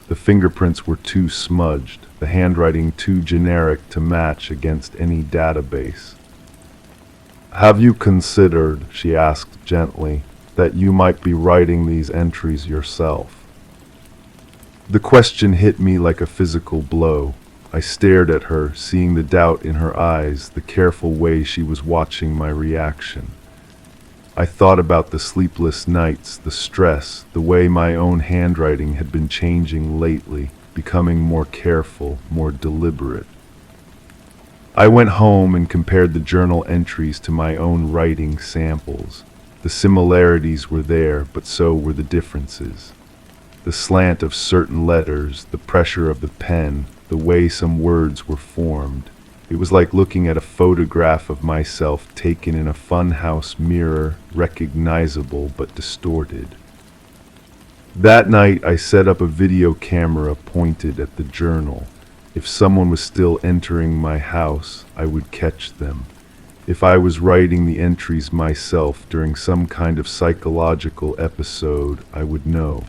The fingerprints were too smudged. the handwriting too generic to match against any database. "Have you considered," she asked gently, "that you might be writing these entries yourself?" The question hit me like a physical blow. I stared at her, seeing the doubt in her eyes, the careful way she was watching my reaction. I thought about the sleepless nights, the stress, the way my own handwriting had been changing lately, becoming more careful, more deliberate. I went home and compared the journal entries to my own writing samples. The similarities were there, but so were the differences. The slant of certain letters, the pressure of the pen, the way some words were formed. It was like looking at a photograph of myself taken in a funhouse mirror, recognizable but distorted. That night I set up a video camera pointed at the journal. If someone was still entering my house, I would catch them. If I was writing the entries myself during some kind of psychological episode, I would know.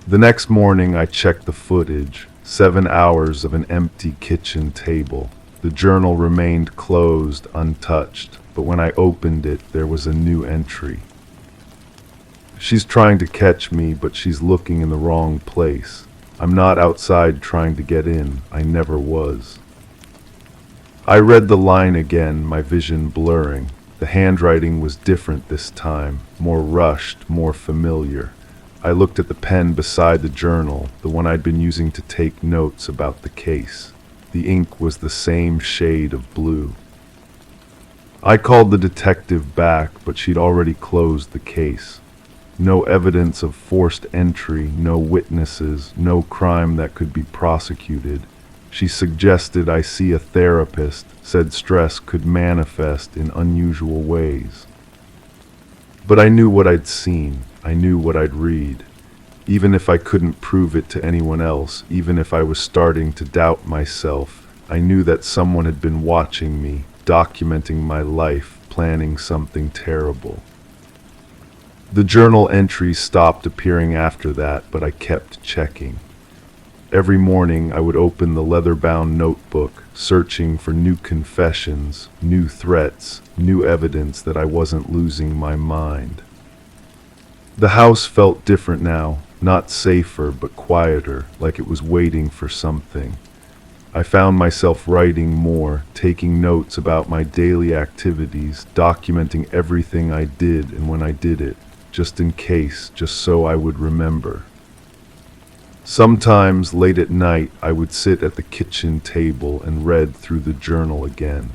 The next morning I checked the footage. 7 hours of an empty kitchen table. The journal remained closed, untouched, but when I opened it, there was a new entry. "She's trying to catch me, but she's looking in the wrong place. I'm not outside trying to get in. I never was." I read the line again, my vision blurring. The handwriting was different this time, more rushed, more familiar. I looked at the pen beside the journal, the one I'd been using to take notes about the case. The ink was the same shade of blue. I called the detective back, but she'd already closed the case. No evidence of forced entry, no witnesses, no crime that could be prosecuted. She suggested I see a therapist, said stress could manifest in unusual ways. But I knew what I'd seen. I knew what I'd read. Even if I couldn't prove it to anyone else, even if I was starting to doubt myself, I knew that someone had been watching me, documenting my life, planning something terrible. The journal entries stopped appearing after that, but I kept checking. Every morning I would open the leather-bound notebook, searching for new confessions, new threats, new evidence that I wasn't losing my mind. The house felt different now, not safer but quieter, like it was waiting for something. I found myself writing more, taking notes about my daily activities, documenting everything I did and when I did it, just in case, just so I would remember. Sometimes, late at night, I would sit at the kitchen table and read through the journal again.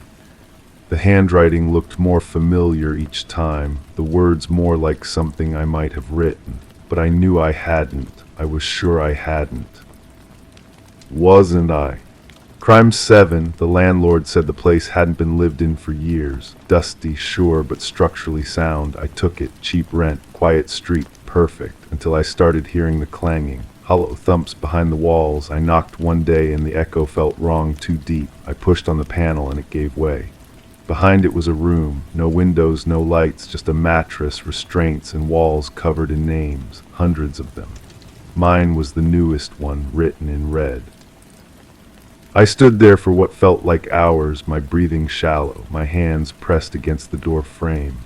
The handwriting looked more familiar each time, the words more like something I might have written, but I knew I hadn't. I was sure I hadn't. Wasn't I? Crime 7, the landlord said the place hadn't been lived in for years. Dusty, sure, but structurally sound. I took it. Cheap rent, quiet street, perfect, until I started hearing the clanging. Hollow thumps behind the walls. I knocked one day and the echo felt wrong, too deep. I pushed on the panel and it gave way. Behind it was a room, no windows, no lights, just a mattress, restraints, and walls covered in names, hundreds of them. Mine was the newest one, written in red. I stood there for what felt like hours, my breathing shallow, my hands pressed against the door frame.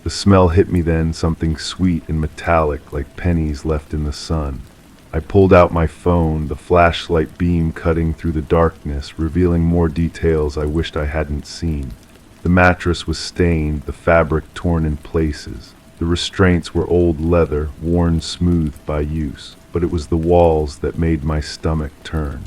The smell hit me then, something sweet and metallic, like pennies left in the sun. I pulled out my phone, the flashlight beam cutting through the darkness, revealing more details I wished I hadn't seen. The mattress was stained, the fabric torn in places. The restraints were old leather, worn smooth by use, but it was the walls that made my stomach turn.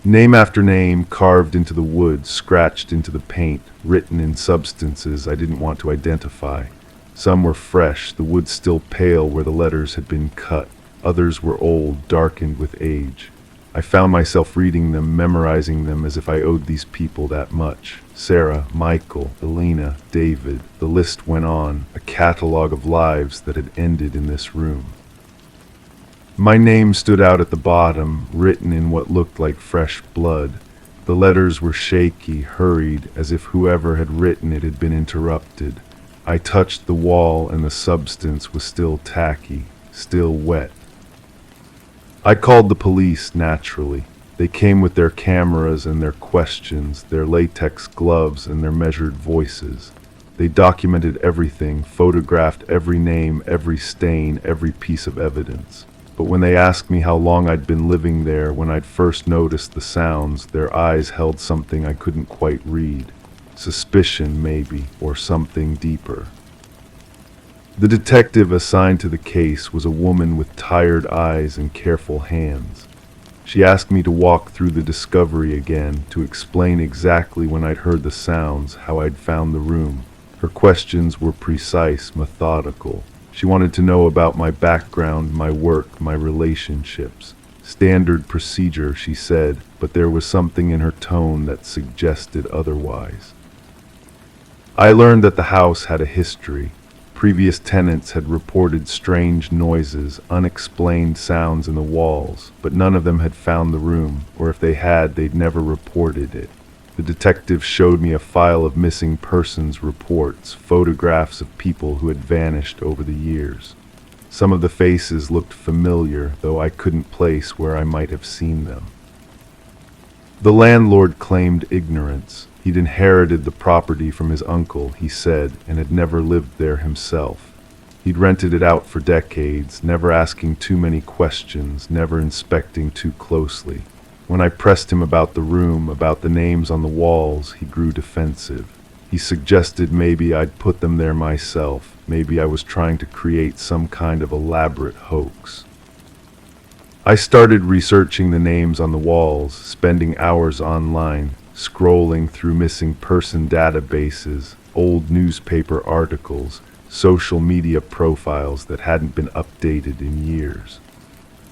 Name after name carved into the wood, scratched into the paint, written in substances I didn't want to identify. Some were fresh, the wood still pale where the letters had been cut. Others were old, darkened with age. I found myself reading them, memorizing them as if I owed these people that much. Sarah, Michael, Elena, David. The list went on, a catalog of lives that had ended in this room. My name stood out at the bottom, written in what looked like fresh blood. The letters were shaky, hurried, as if whoever had written it had been interrupted. I touched the wall and the substance was still tacky, still wet. I called the police, naturally. They came with their cameras and their questions, their latex gloves and their measured voices. They documented everything, photographed every name, every stain, every piece of evidence. But when they asked me how long I'd been living there, when I'd first noticed the sounds, their eyes held something I couldn't quite read. Suspicion, maybe, or something deeper. The detective assigned to the case was a woman with tired eyes and careful hands. She asked me to walk through the discovery again, to explain exactly when I'd heard the sounds, how I'd found the room. Her questions were precise, methodical. She wanted to know about my background, my work, my relationships. Standard procedure, she said, but there was something in her tone that suggested otherwise. I learned that the house had a history. Previous tenants had reported strange noises, unexplained sounds in the walls, but none of them had found the room, or if they had, they'd never reported it. The detective showed me a file of missing persons reports, photographs of people who had vanished over the years. Some of the faces looked familiar, though I couldn't place where I might have seen them. The landlord claimed ignorance. He'd inherited the property from his uncle, he said, and had never lived there himself. He'd rented it out for decades, never asking too many questions, never inspecting too closely. When I pressed him about the room, about the names on the walls, he grew defensive. He suggested maybe I'd put them there myself, maybe I was trying to create some kind of elaborate hoax. I started researching the names on the walls, spending hours online, scrolling through missing person databases, old newspaper articles, social media profiles that hadn't been updated in years.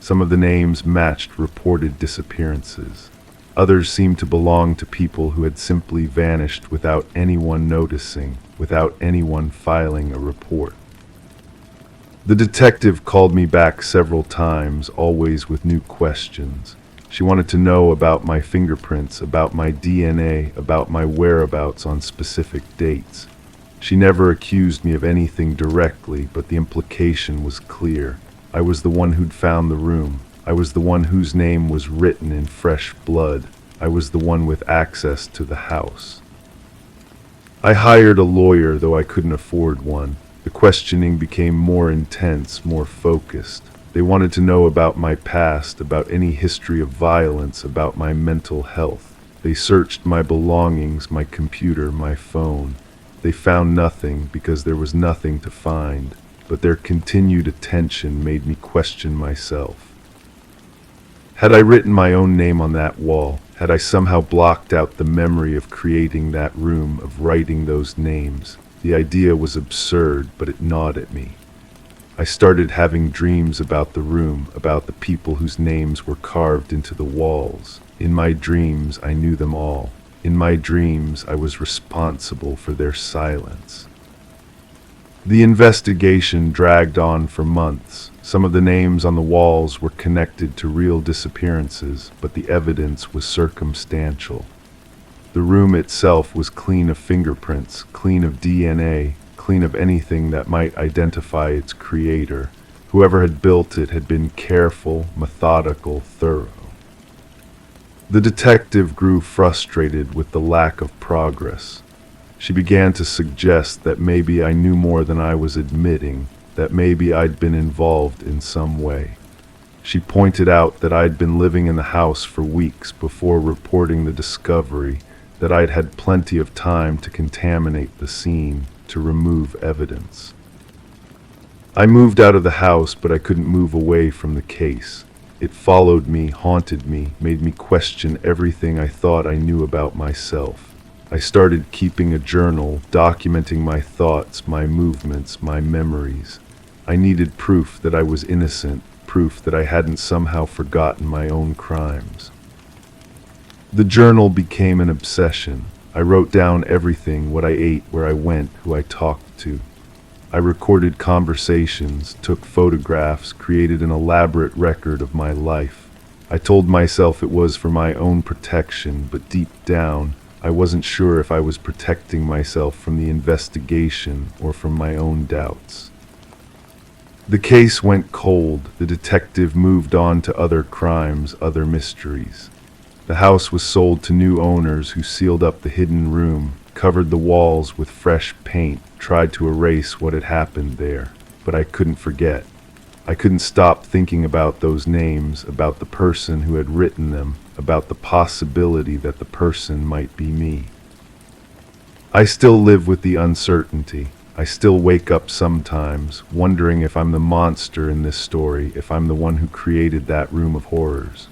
Some of the names matched reported disappearances. Others seemed to belong to people who had simply vanished without anyone noticing, without anyone filing a report. The detective called me back several times, always with new questions. She wanted to know about my fingerprints, about my DNA, about my whereabouts on specific dates. She never accused me of anything directly, but the implication was clear. I was the one who'd found the room. I was the one whose name was written in fresh blood. I was the one with access to the house. I hired a lawyer, though I couldn't afford one. The questioning became more intense, more focused. They wanted to know about my past, about any history of violence, about my mental health. They searched my belongings, my computer, my phone. They found nothing because there was nothing to find, but their continued attention made me question myself. Had I written my own name on that wall? Had I somehow blocked out the memory of creating that room, of writing those names? The idea was absurd, but it gnawed at me. I started having dreams about the room, about the people whose names were carved into the walls. In my dreams, I knew them all. In my dreams, I was responsible for their silence. The investigation dragged on for months. Some of the names on the walls were connected to real disappearances, but the evidence was circumstantial. The room itself was clean of fingerprints, clean of DNA, clean of anything that might identify its creator. Whoever had built it had been careful, methodical, thorough. The detective grew frustrated with the lack of progress. She began to suggest that maybe I knew more than I was admitting, that maybe I'd been involved in some way. She pointed out that I'd been living in the house for weeks before reporting the discovery, that I'd had plenty of time to contaminate the scene, to remove evidence. I moved out of the house, but I couldn't move away from the case. It followed me, haunted me, made me question everything I thought I knew about myself. I started keeping a journal, documenting my thoughts, my movements, my memories. I needed proof that I was innocent, proof that I hadn't somehow forgotten my own crimes. The journal became an obsession. I wrote down everything, what I ate, where I went, who I talked to. I recorded conversations, took photographs, created an elaborate record of my life. I told myself it was for my own protection, but deep down, I wasn't sure if I was protecting myself from the investigation or from my own doubts. The case went cold. The detective moved on to other crimes, other mysteries. The house was sold to new owners who sealed up the hidden room, covered the walls with fresh paint, tried to erase what had happened there. But I couldn't forget. I couldn't stop thinking about those names, about the person who had written them, about the possibility that the person might be me. I still live with the uncertainty. I still wake up sometimes, wondering if I'm the monster in this story, if I'm the one who created that room of horrors.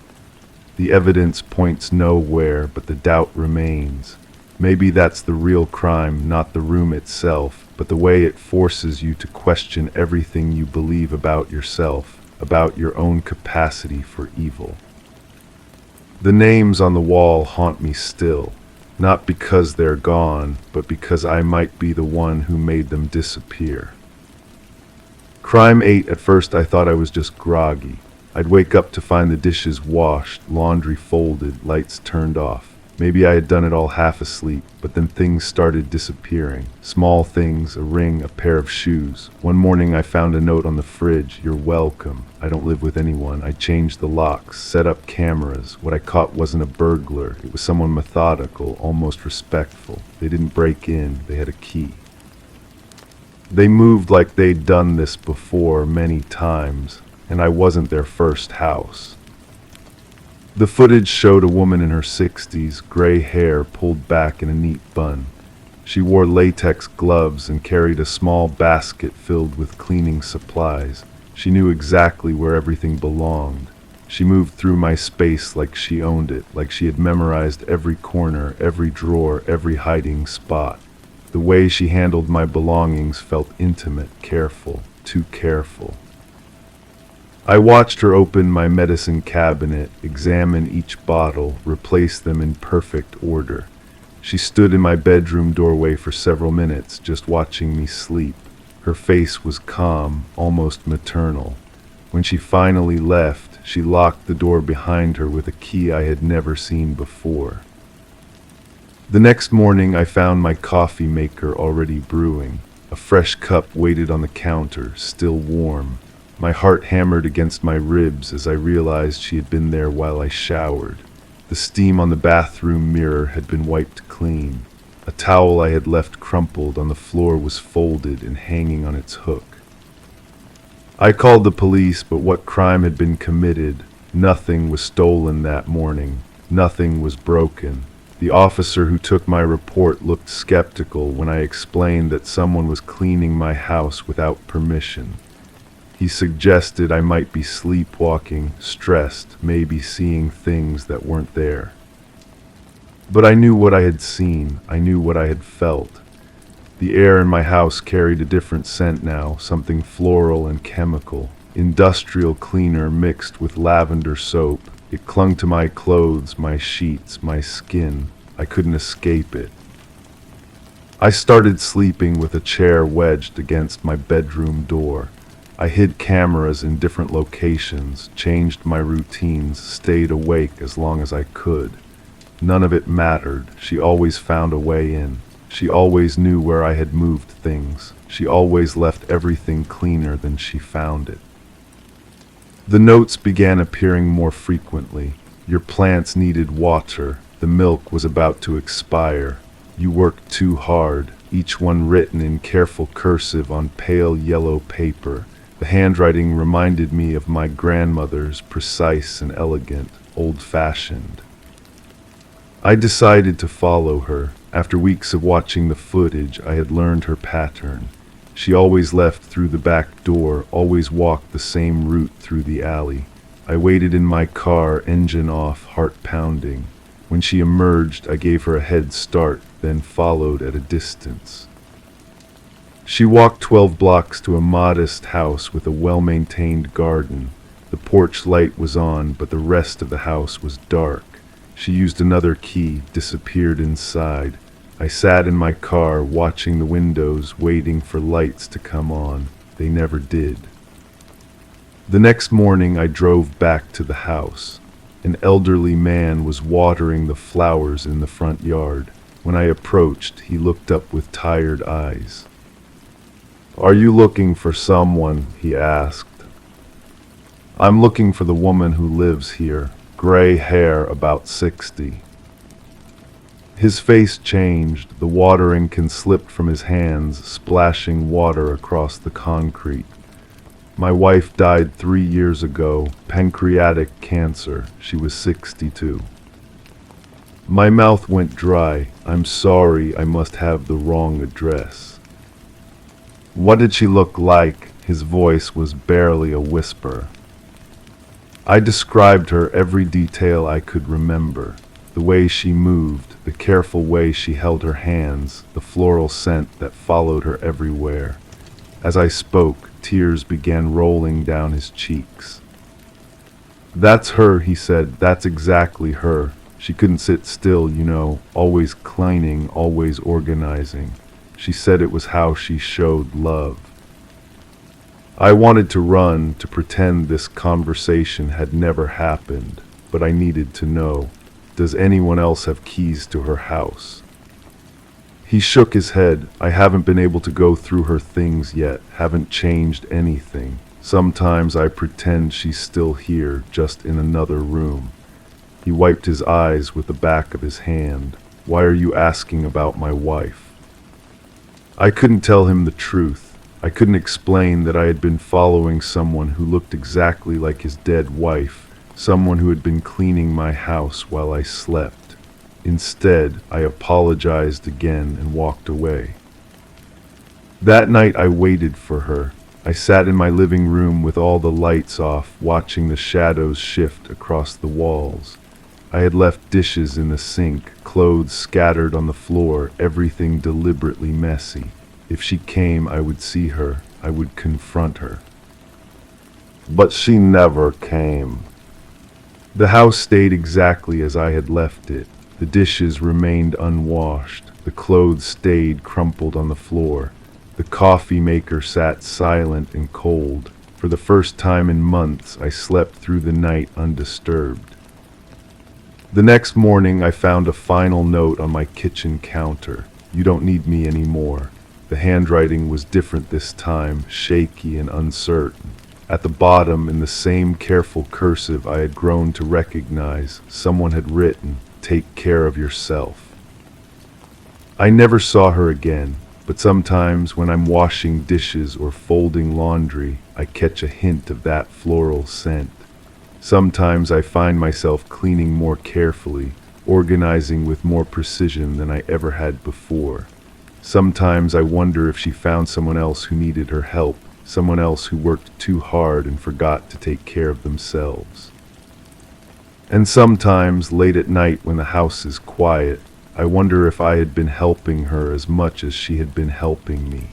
The evidence points nowhere, but the doubt remains. Maybe that's the real crime, not the room itself, but the way it forces you to question everything you believe about yourself, about your own capacity for evil. The names on the wall haunt me still. Not because they're gone, but because I might be the one who made them disappear. Crime 8, at first I thought I was just groggy. I'd wake up to find the dishes washed, laundry folded, lights turned off. Maybe I had done it all half asleep, but then things started disappearing. Small things, a ring, a pair of shoes. One morning I found a note on the fridge, "You're welcome. I don't live with anyone." I changed the locks, set up cameras. What I caught wasn't a burglar. It was someone methodical, almost respectful. They didn't break in, they had a key. They moved like they'd done this before many times, and I wasn't their first house. The footage showed a woman in her 60s, gray hair pulled back in a neat bun. She wore latex gloves and carried a small basket filled with cleaning supplies. She knew exactly where everything belonged. She moved through my space like she owned it, like she had memorized every corner, every drawer, every hiding spot. The way she handled my belongings felt intimate, careful, too careful. I watched her open my medicine cabinet, examine each bottle, replace them in perfect order. She stood in my bedroom doorway for several minutes, just watching me sleep. Her face was calm, almost maternal. When she finally left, she locked the door behind her with a key I had never seen before. The next morning, I found my coffee maker already brewing. A fresh cup waited on the counter, still warm. My heart hammered against my ribs as I realized she had been there while I showered. The steam on the bathroom mirror had been wiped clean. A towel I had left crumpled on the floor was folded and hanging on its hook. I called the police, but what crime had been committed? Nothing was stolen that morning. Nothing was broken. The officer who took my report looked skeptical when I explained that someone was cleaning my house without permission. He suggested I might be sleepwalking, stressed, maybe seeing things that weren't there. But I knew what I had seen. I knew what I had felt. The air in my house carried a different scent now, something floral and chemical. Industrial cleaner mixed with lavender soap. It clung to my clothes, my sheets, my skin. I couldn't escape it. I started sleeping with a chair wedged against my bedroom door. I hid cameras in different locations, changed my routines, stayed awake as long as I could. None of it mattered. She always found a way in. She always knew where I had moved things. She always left everything cleaner than she found it. The notes began appearing more frequently. Your plants needed water. The milk was about to expire. You worked too hard, each one written in careful cursive on pale yellow paper. The handwriting reminded me of my grandmother's, precise and elegant, old-fashioned. I decided to follow her. After weeks of watching the footage, I had learned her pattern. She always left through the back door, always walked the same route through the alley. I waited in my car, engine off, heart pounding. When she emerged, I gave her a head start, then followed at a distance. She walked 12 blocks to a modest house with a well-maintained garden. The porch light was on, but the rest of the house was dark. She used another key, disappeared inside. I sat in my car, watching the windows, waiting for lights to come on. They never did. The next morning, I drove back to the house. An elderly man was watering the flowers in the front yard. When I approached, he looked up with tired eyes. "Are you looking for someone?" he asked. "I'm looking for the woman who lives here, gray hair, about 60. His face changed. The watering can slipped from his hands, splashing water across the concrete. "My wife died 3 years ago, pancreatic cancer. She was 62. My mouth went dry. "I'm sorry, I must have the wrong address." "What did she look like?" His voice was barely a whisper. I described her, every detail I could remember. The way she moved, the careful way she held her hands, the floral scent that followed her everywhere. As I spoke, tears began rolling down his cheeks. "That's her," he said. "That's exactly her. She couldn't sit still, always cleaning, always organizing. She said it was how she showed love." I wanted to run, to pretend this conversation had never happened, but I needed to know, does anyone else have keys to her house? He shook his head. "I haven't been able to go through her things yet, haven't changed anything. Sometimes I pretend she's still here, just in another room." He wiped his eyes with the back of his hand. "Why are you asking about my wife?" I couldn't tell him the truth. I couldn't explain that I had been following someone who looked exactly like his dead wife, someone who had been cleaning my house while I slept. Instead, I apologized again and walked away. That night I waited for her. I sat in my living room with all the lights off, watching the shadows shift across the walls. I had left dishes in the sink, clothes scattered on the floor, everything deliberately messy. If she came, I would see her. I would confront her. But she never came. The house stayed exactly as I had left it. The dishes remained unwashed. The clothes stayed crumpled on the floor. The coffee maker sat silent and cold. For the first time in months, I slept through the night undisturbed. The next morning, I found a final note on my kitchen counter. "You don't need me anymore." The handwriting was different this time, shaky and uncertain. At the bottom, in the same careful cursive I had grown to recognize, someone had written, "Take care of yourself." I never saw her again, but sometimes when I'm washing dishes or folding laundry, I catch a hint of that floral scent. Sometimes I find myself cleaning more carefully, organizing with more precision than I ever had before. Sometimes I wonder if she found someone else who needed her help, someone else who worked too hard and forgot to take care of themselves. And sometimes, late at night when the house is quiet, I wonder if I had been helping her as much as she had been helping me.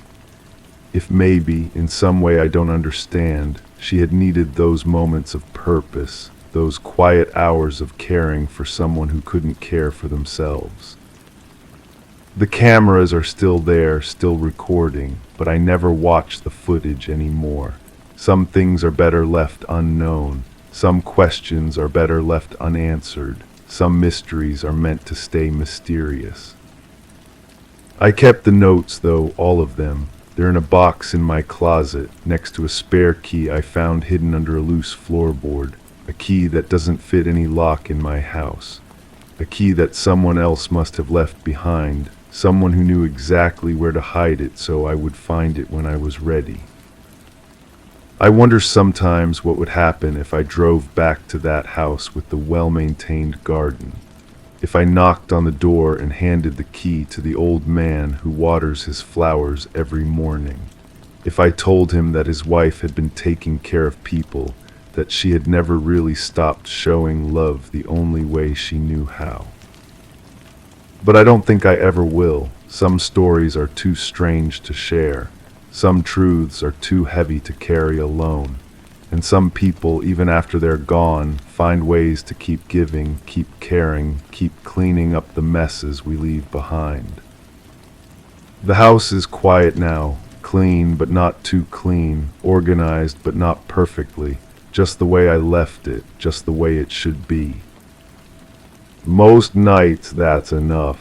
If maybe, in some way I don't understand, she had needed those moments of purpose, those quiet hours of caring for someone who couldn't care for themselves. The cameras are still there, still recording, but I never watch the footage anymore. Some things are better left unknown. Some questions are better left unanswered. Some mysteries are meant to stay mysterious. I kept the notes, though, all of them. They're in a box in my closet, next to a spare key I found hidden under a loose floorboard. A key that doesn't fit any lock in my house. A key that someone else must have left behind. Someone who knew exactly where to hide it so I would find it when I was ready. I wonder sometimes what would happen if I drove back to that house with the well-maintained garden. If I knocked on the door and handed the key to the old man who waters his flowers every morning. If I told him that his wife had been taking care of people, that she had never really stopped showing love the only way she knew how. But I don't think I ever will. Some stories are too strange to share. Some truths are too heavy to carry alone. And some people, even after they're gone, find ways to keep giving, keep caring, keep cleaning up the messes we leave behind. The house is quiet now, clean but not too clean, organized but not perfectly, just the way I left it, just the way it should be. Most nights that's enough.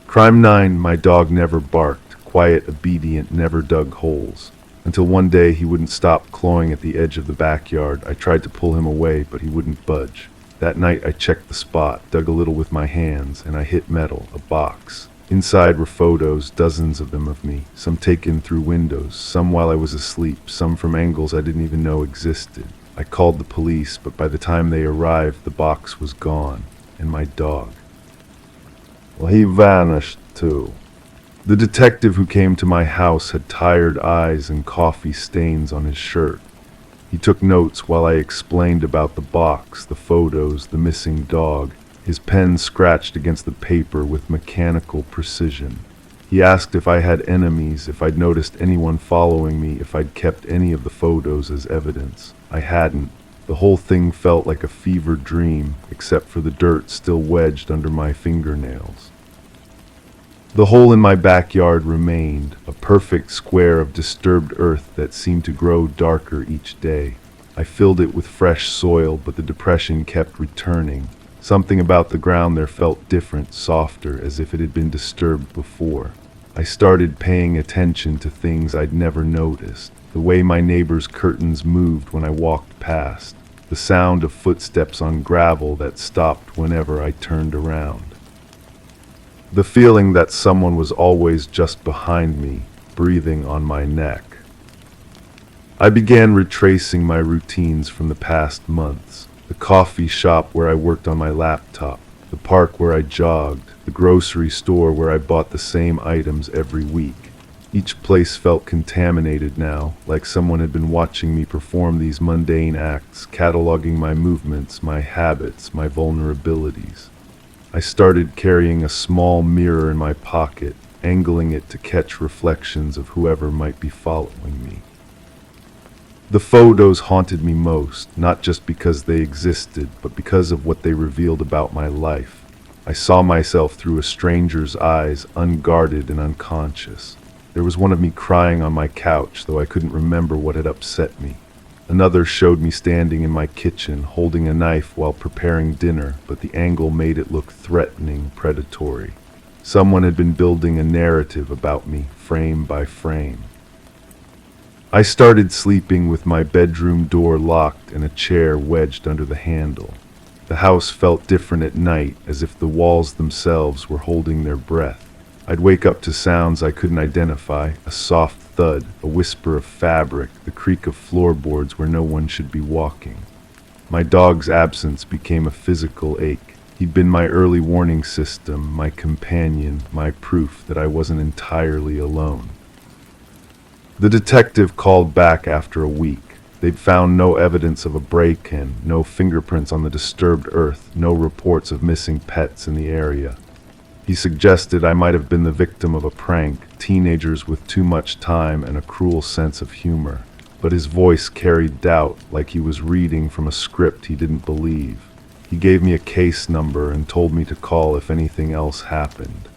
Crime 9, my dog never barked, quiet, obedient, never dug holes. Until one day he wouldn't stop clawing at the edge of the backyard. I tried to pull him away, but he wouldn't budge. That night I checked the spot, dug a little with my hands, and I hit metal, a box. Inside were photos, dozens of them of me, some taken through windows, some while I was asleep, some from angles I didn't even know existed. I called the police, but by the time they arrived, the box was gone, and my dog. Well, he vanished too. The detective who came to my house had tired eyes and coffee stains on his shirt. He took notes while I explained about the box, the photos, the missing dog. His pen scratched against the paper with mechanical precision. He asked if I had enemies, if I'd noticed anyone following me, if I'd kept any of the photos as evidence. I hadn't. The whole thing felt like a fever dream, except for the dirt still wedged under my fingernails. The hole in my backyard remained, a perfect square of disturbed earth that seemed to grow darker each day. I filled it with fresh soil, but the depression kept returning. Something about the ground there felt different, softer, as if it had been disturbed before. I started paying attention to things I'd never noticed. The way my neighbor's curtains moved when I walked past. The sound of footsteps on gravel that stopped whenever I turned around. The feeling that someone was always just behind me, breathing on my neck. I began retracing my routines from the past months. The coffee shop where I worked on my laptop, the park where I jogged, the grocery store where I bought the same items every week. Each place felt contaminated now, like someone had been watching me perform these mundane acts, cataloging my movements, my habits, my vulnerabilities. I started carrying a small mirror in my pocket, angling it to catch reflections of whoever might be following me. The photos haunted me most, not just because they existed, but because of what they revealed about my life. I saw myself through a stranger's eyes, unguarded and unconscious. There was one of me crying on my couch, though I couldn't remember what had upset me. Another showed me standing in my kitchen, holding a knife while preparing dinner, but the angle made it look threatening, predatory. Someone had been building a narrative about me, frame by frame. I started sleeping with my bedroom door locked and a chair wedged under the handle. The house felt different at night, as if the walls themselves were holding their breath. I'd wake up to sounds I couldn't identify, a soft thud, a whisper of fabric, the creak of floorboards where no one should be walking. My dog's absence became a physical ache. He'd been my early warning system, my companion, my proof that I wasn't entirely alone. The detective called back after a week. They'd found no evidence of a break-in, no fingerprints on the disturbed earth, no reports of missing pets in the area. He suggested I might have been the victim of a prank, teenagers with too much time and a cruel sense of humor. But his voice carried doubt, like he was reading from a script he didn't believe. He gave me a case number and told me to call if anything else happened.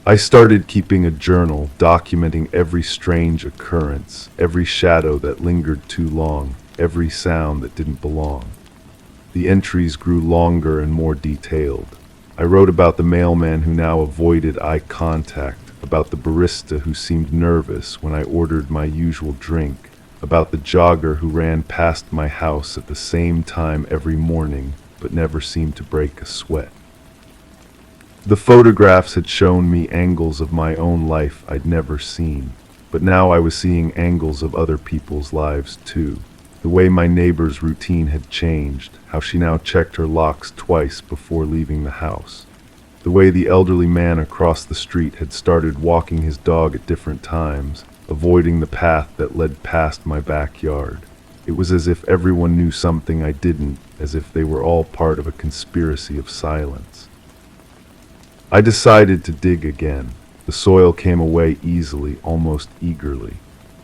I started keeping a journal, documenting every strange occurrence, every shadow that lingered too long, every sound that didn't belong. The entries grew longer and more detailed. I wrote about the mailman who now avoided eye contact, about the barista who seemed nervous when I ordered my usual drink, about the jogger who ran past my house at the same time every morning but never seemed to break a sweat. The photographs had shown me angles of my own life I'd never seen, but now I was seeing angles of other people's lives too. The way my neighbor's routine had changed, how she now checked her locks twice before leaving the house. The way the elderly man across the street had started walking his dog at different times, avoiding the path that led past my backyard. It was as if everyone knew something I didn't, as if they were all part of a conspiracy of silence. I decided to dig again. The soil came away easily, almost eagerly.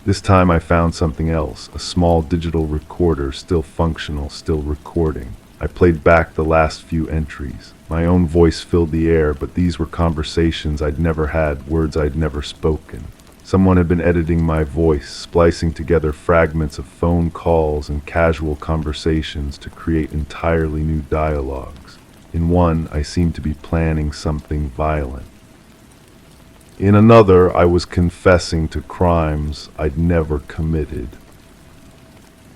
This time I found something else, a small digital recorder, still functional, still recording. I played back the last few entries. My own voice filled the air, but these were conversations I'd never had, words I'd never spoken. Someone had been editing my voice, splicing together fragments of phone calls and casual conversations to create entirely new dialogues. In one, I seemed to be planning something violent. In another, I was confessing to crimes I'd never committed.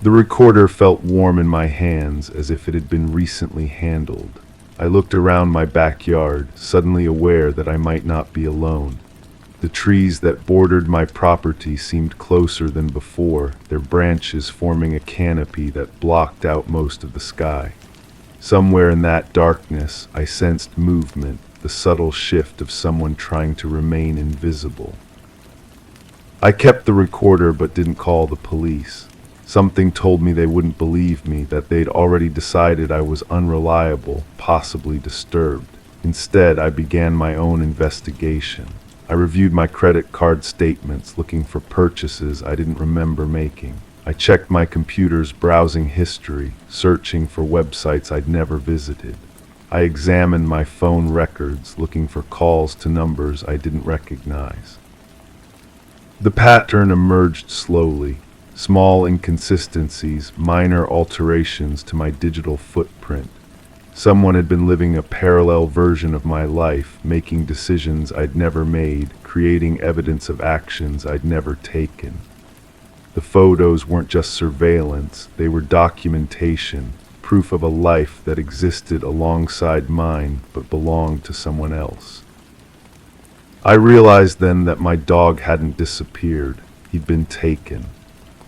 The recorder felt warm in my hands, as if it had been recently handled. I looked around my backyard, suddenly aware that I might not be alone. The trees that bordered my property seemed closer than before, their branches forming a canopy that blocked out most of the sky. Somewhere in that darkness, I sensed movement, the subtle shift of someone trying to remain invisible. I kept the recorder but didn't call the police. Something told me they wouldn't believe me, that they'd already decided I was unreliable, possibly disturbed. Instead, I began my own investigation. I reviewed my credit card statements, looking for purchases I didn't remember making. I checked my computer's browsing history, searching for websites I'd never visited. I examined my phone records, looking for calls to numbers I didn't recognize. The pattern emerged slowly. Small inconsistencies, minor alterations to my digital footprint. Someone had been living a parallel version of my life, making decisions I'd never made, creating evidence of actions I'd never taken. The photos weren't just surveillance, they were documentation, proof of a life that existed alongside mine but belonged to someone else. I realized then that my dog hadn't disappeared, he'd been taken.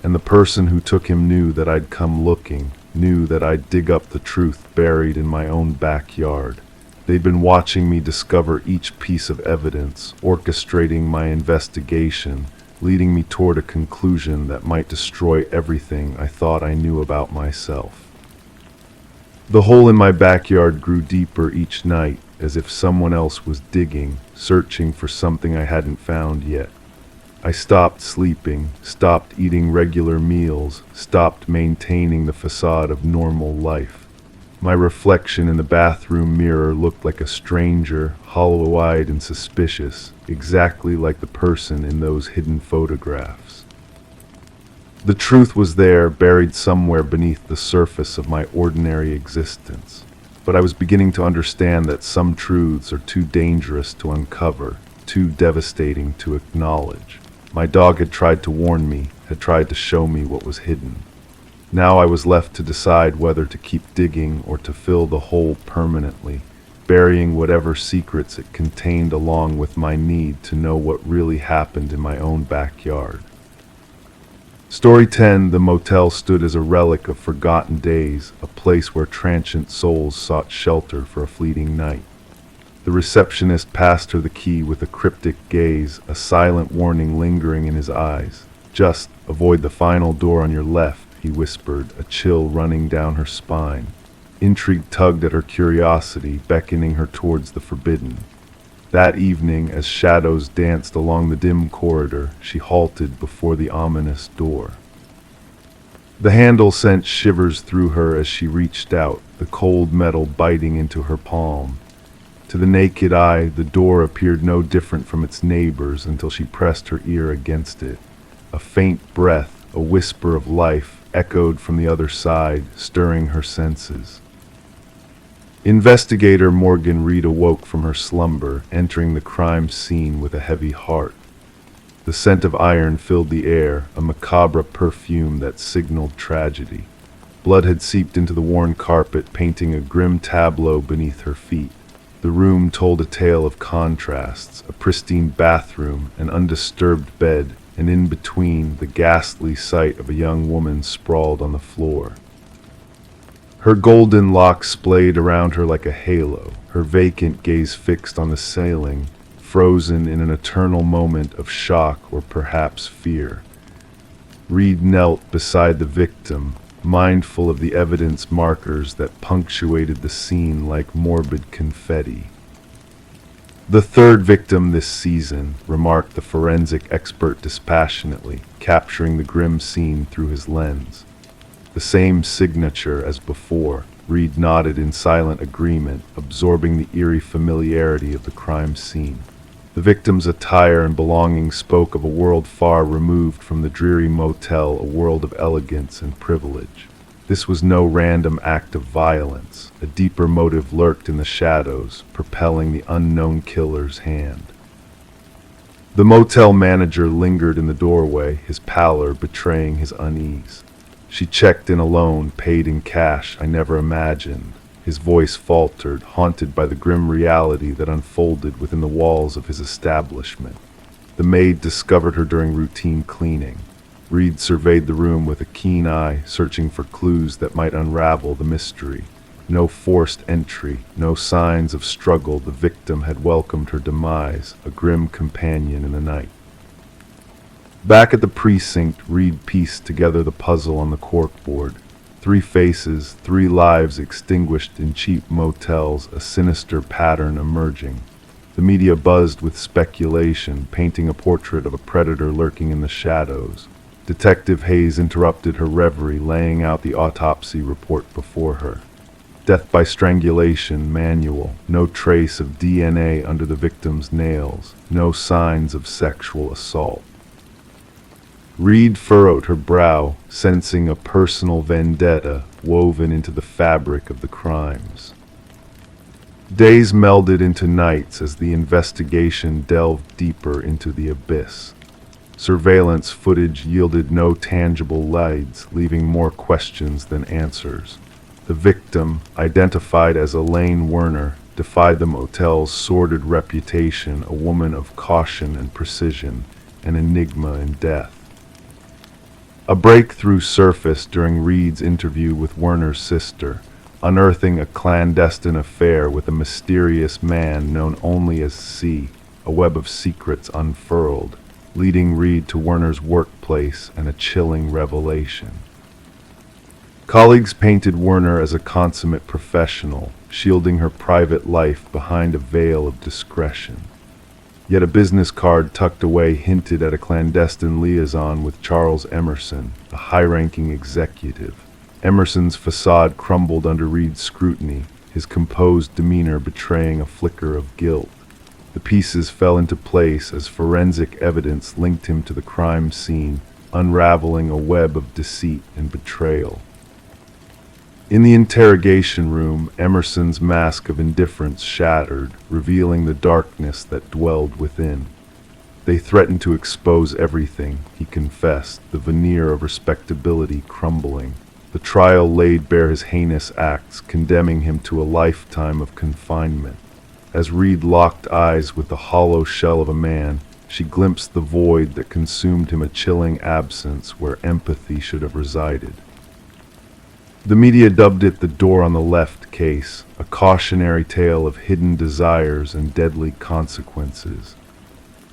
And the person who took him knew that I'd come looking, knew that I'd dig up the truth buried in my own backyard. They'd been watching me discover each piece of evidence, orchestrating my investigation, leading me toward a conclusion that might destroy everything I thought I knew about myself. The hole in my backyard grew deeper each night, as if someone else was digging, searching for something I hadn't found yet. I stopped sleeping, stopped eating regular meals, stopped maintaining the facade of normal life. My reflection in the bathroom mirror looked like a stranger, hollow-eyed and suspicious, exactly like the person in those hidden photographs. The truth was there, buried somewhere beneath the surface of my ordinary existence. But I was beginning to understand that some truths are too dangerous to uncover, too devastating to acknowledge. My dog had tried to warn me, had tried to show me what was hidden. Now I was left to decide whether to keep digging or to fill the hole permanently, burying whatever secrets it contained along with my need to know what really happened in my own backyard. Story 10, the motel stood as a relic of forgotten days, a place where transient souls sought shelter for a fleeting night. The receptionist passed her the key with a cryptic gaze, a silent warning lingering in his eyes. "Just avoid the final door on your left," he whispered, a chill running down her spine. Intrigue tugged at her curiosity, beckoning her towards the forbidden. That evening, as shadows danced along the dim corridor, she halted before the ominous door. The handle sent shivers through her as she reached out, the cold metal biting into her palm. To the naked eye, the door appeared no different from its neighbors until she pressed her ear against it. A faint breath, a whisper of life, echoed from the other side, stirring her senses. Investigator Morgan Reed awoke from her slumber, entering the crime scene with a heavy heart. The scent of iron filled the air, a macabre perfume that signaled tragedy. Blood had seeped into the worn carpet, painting a grim tableau beneath her feet. The room told a tale of contrasts, a pristine bathroom, an undisturbed bed, and in between, the ghastly sight of a young woman sprawled on the floor. Her golden locks splayed around her like a halo, her vacant gaze fixed on the ceiling, frozen in an eternal moment of shock or perhaps fear. Reed knelt beside the victim, mindful of the evidence markers that punctuated the scene like morbid confetti. "The third victim this season," remarked the forensic expert dispassionately, capturing the grim scene through his lens. "The same signature as before." Reed nodded in silent agreement, absorbing the eerie familiarity of the crime scene. The victim's attire and belongings spoke of a world far removed from the dreary motel, a world of elegance and privilege. This was no random act of violence. A deeper motive lurked in the shadows, propelling the unknown killer's hand. The motel manager lingered in the doorway, his pallor betraying his unease. She checked in alone, paid in cash I never imagined. His voice faltered, haunted by the grim reality that unfolded within the walls of his establishment. The maid discovered her during routine cleaning. Reed surveyed the room with a keen eye, searching for clues that might unravel the mystery. No forced entry, no signs of struggle. The victim had welcomed her demise, a grim companion in the night. Back at the precinct, Reed pieced together the puzzle on the corkboard. 3 faces, 3 lives extinguished in cheap motels, a sinister pattern emerging. The media buzzed with speculation, painting a portrait of a predator lurking in the shadows. Detective Hayes interrupted her reverie, laying out the autopsy report before her. Death by strangulation, manual, no trace of DNA under the victim's nails, no signs of sexual assault. Reed furrowed her brow, sensing a personal vendetta woven into the fabric of the crimes. Days melded into nights as the investigation delved deeper into the abyss. Surveillance footage yielded no tangible leads, leaving more questions than answers. The victim, identified as Elaine Werner, defied the motel's sordid reputation, a woman of caution and precision, an enigma in death. A breakthrough surfaced during Reed's interview with Werner's sister, unearthing a clandestine affair with a mysterious man known only as C, a web of secrets unfurled, leading Reed to Werner's workplace and a chilling revelation. Colleagues painted Werner as a consummate professional, shielding her private life behind a veil of discretion. Yet a business card tucked away hinted at a clandestine liaison with Charles Emerson, a high-ranking executive. Emerson's facade crumbled under Reed's scrutiny, his composed demeanor betraying a flicker of guilt. The pieces fell into place as forensic evidence linked him to the crime scene, unraveling a web of deceit and betrayal. In the interrogation room, Emerson's mask of indifference shattered, revealing the darkness that dwelled within. They threatened to expose everything, he confessed, the veneer of respectability crumbling. The trial laid bare his heinous acts, condemning him to a lifetime of confinement. As Reed locked eyes with the hollow shell of a man, she glimpsed the void that consumed him, a chilling absence where empathy should have resided. The media dubbed it the door on the left case, a cautionary tale of hidden desires and deadly consequences.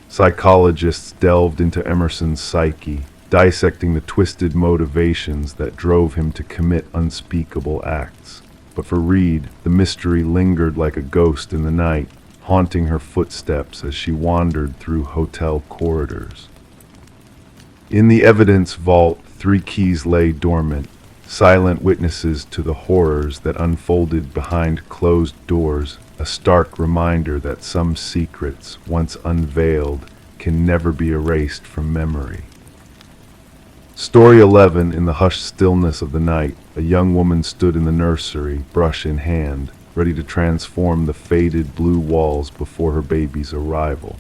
Psychologists delved into Emerson's psyche, dissecting the twisted motivations that drove him to commit unspeakable acts. But for Reed, the mystery lingered like a ghost in the night, haunting her footsteps as she wandered through hotel corridors. In the evidence vault, 3 keys lay dormant, silent witnesses to the horrors that unfolded behind closed doors, a stark reminder that some secrets, once unveiled, can never be erased from memory. Story 11. In the hushed stillness of the night, a young woman stood in the nursery, brush in hand, ready to transform the faded blue walls before her baby's arrival.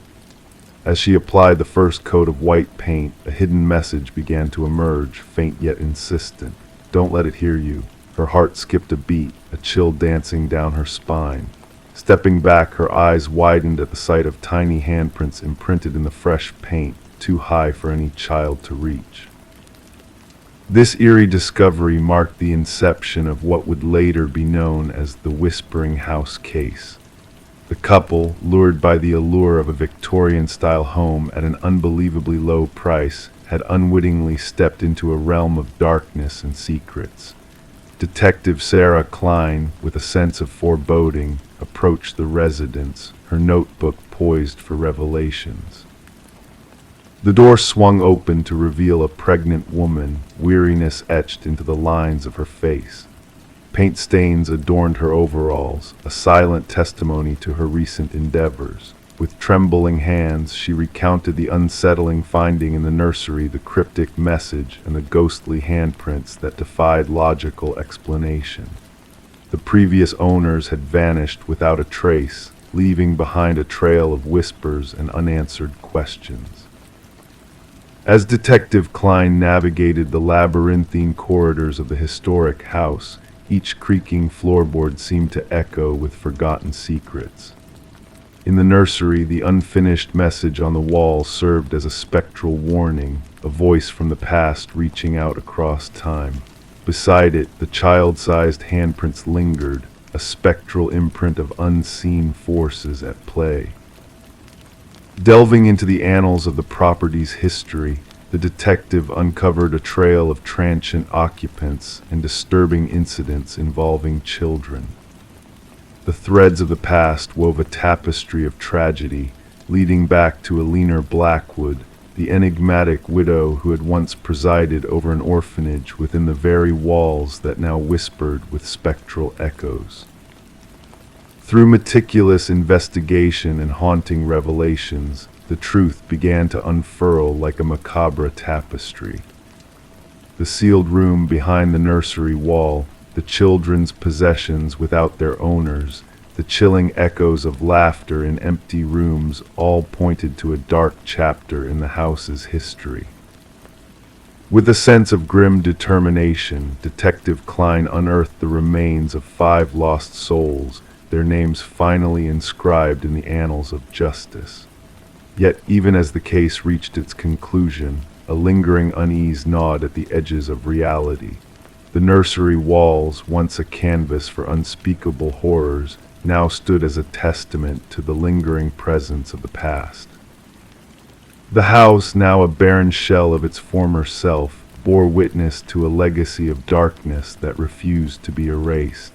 As she applied the first coat of white paint, a hidden message began to emerge, faint yet insistent. Don't let it hear you. Her heart skipped a beat, a chill dancing down her spine. Stepping back, her eyes widened at the sight of tiny handprints imprinted in the fresh paint, too high for any child to reach. This eerie discovery marked the inception of what would later be known as the Whispering House case. The couple, lured by the allure of a Victorian-style home at an unbelievably low price, had unwittingly stepped into a realm of darkness and secrets. Detective Sarah Klein, with a sense of foreboding, approached the residence, her notebook poised for revelations. The door swung open to reveal a pregnant woman, weariness etched into the lines of her face. Paint stains adorned her overalls, a silent testimony to her recent endeavors. With trembling hands, she recounted the unsettling finding in the nursery, the cryptic message, and the ghostly handprints that defied logical explanation. The previous owners had vanished without a trace, leaving behind a trail of whispers and unanswered questions. As Detective Klein navigated the labyrinthine corridors of the historic house, each creaking floorboard seemed to echo with forgotten secrets. In the nursery, the unfinished message on the wall served as a spectral warning, a voice from the past reaching out across time. Beside it, the child-sized handprints lingered, a spectral imprint of unseen forces at play. Delving into the annals of the property's history, the detective uncovered a trail of transient occupants and disturbing incidents involving children. The threads of the past wove a tapestry of tragedy, leading back to Alina Blackwood, the enigmatic widow who had once presided over an orphanage within the very walls that now whispered with spectral echoes. Through meticulous investigation and haunting revelations, the truth began to unfurl like a macabre tapestry. The sealed room behind the nursery wall, the children's possessions without their owners, the chilling echoes of laughter in empty rooms all pointed to a dark chapter in the house's history. With a sense of grim determination, Detective Klein unearthed the remains of 5 lost souls, their names finally inscribed in the annals of justice. Yet even as the case reached its conclusion, a lingering unease gnawed at the edges of reality. The nursery walls, once a canvas for unspeakable horrors, now stood as a testament to the lingering presence of the past. The house, now a barren shell of its former self, bore witness to a legacy of darkness that refused to be erased.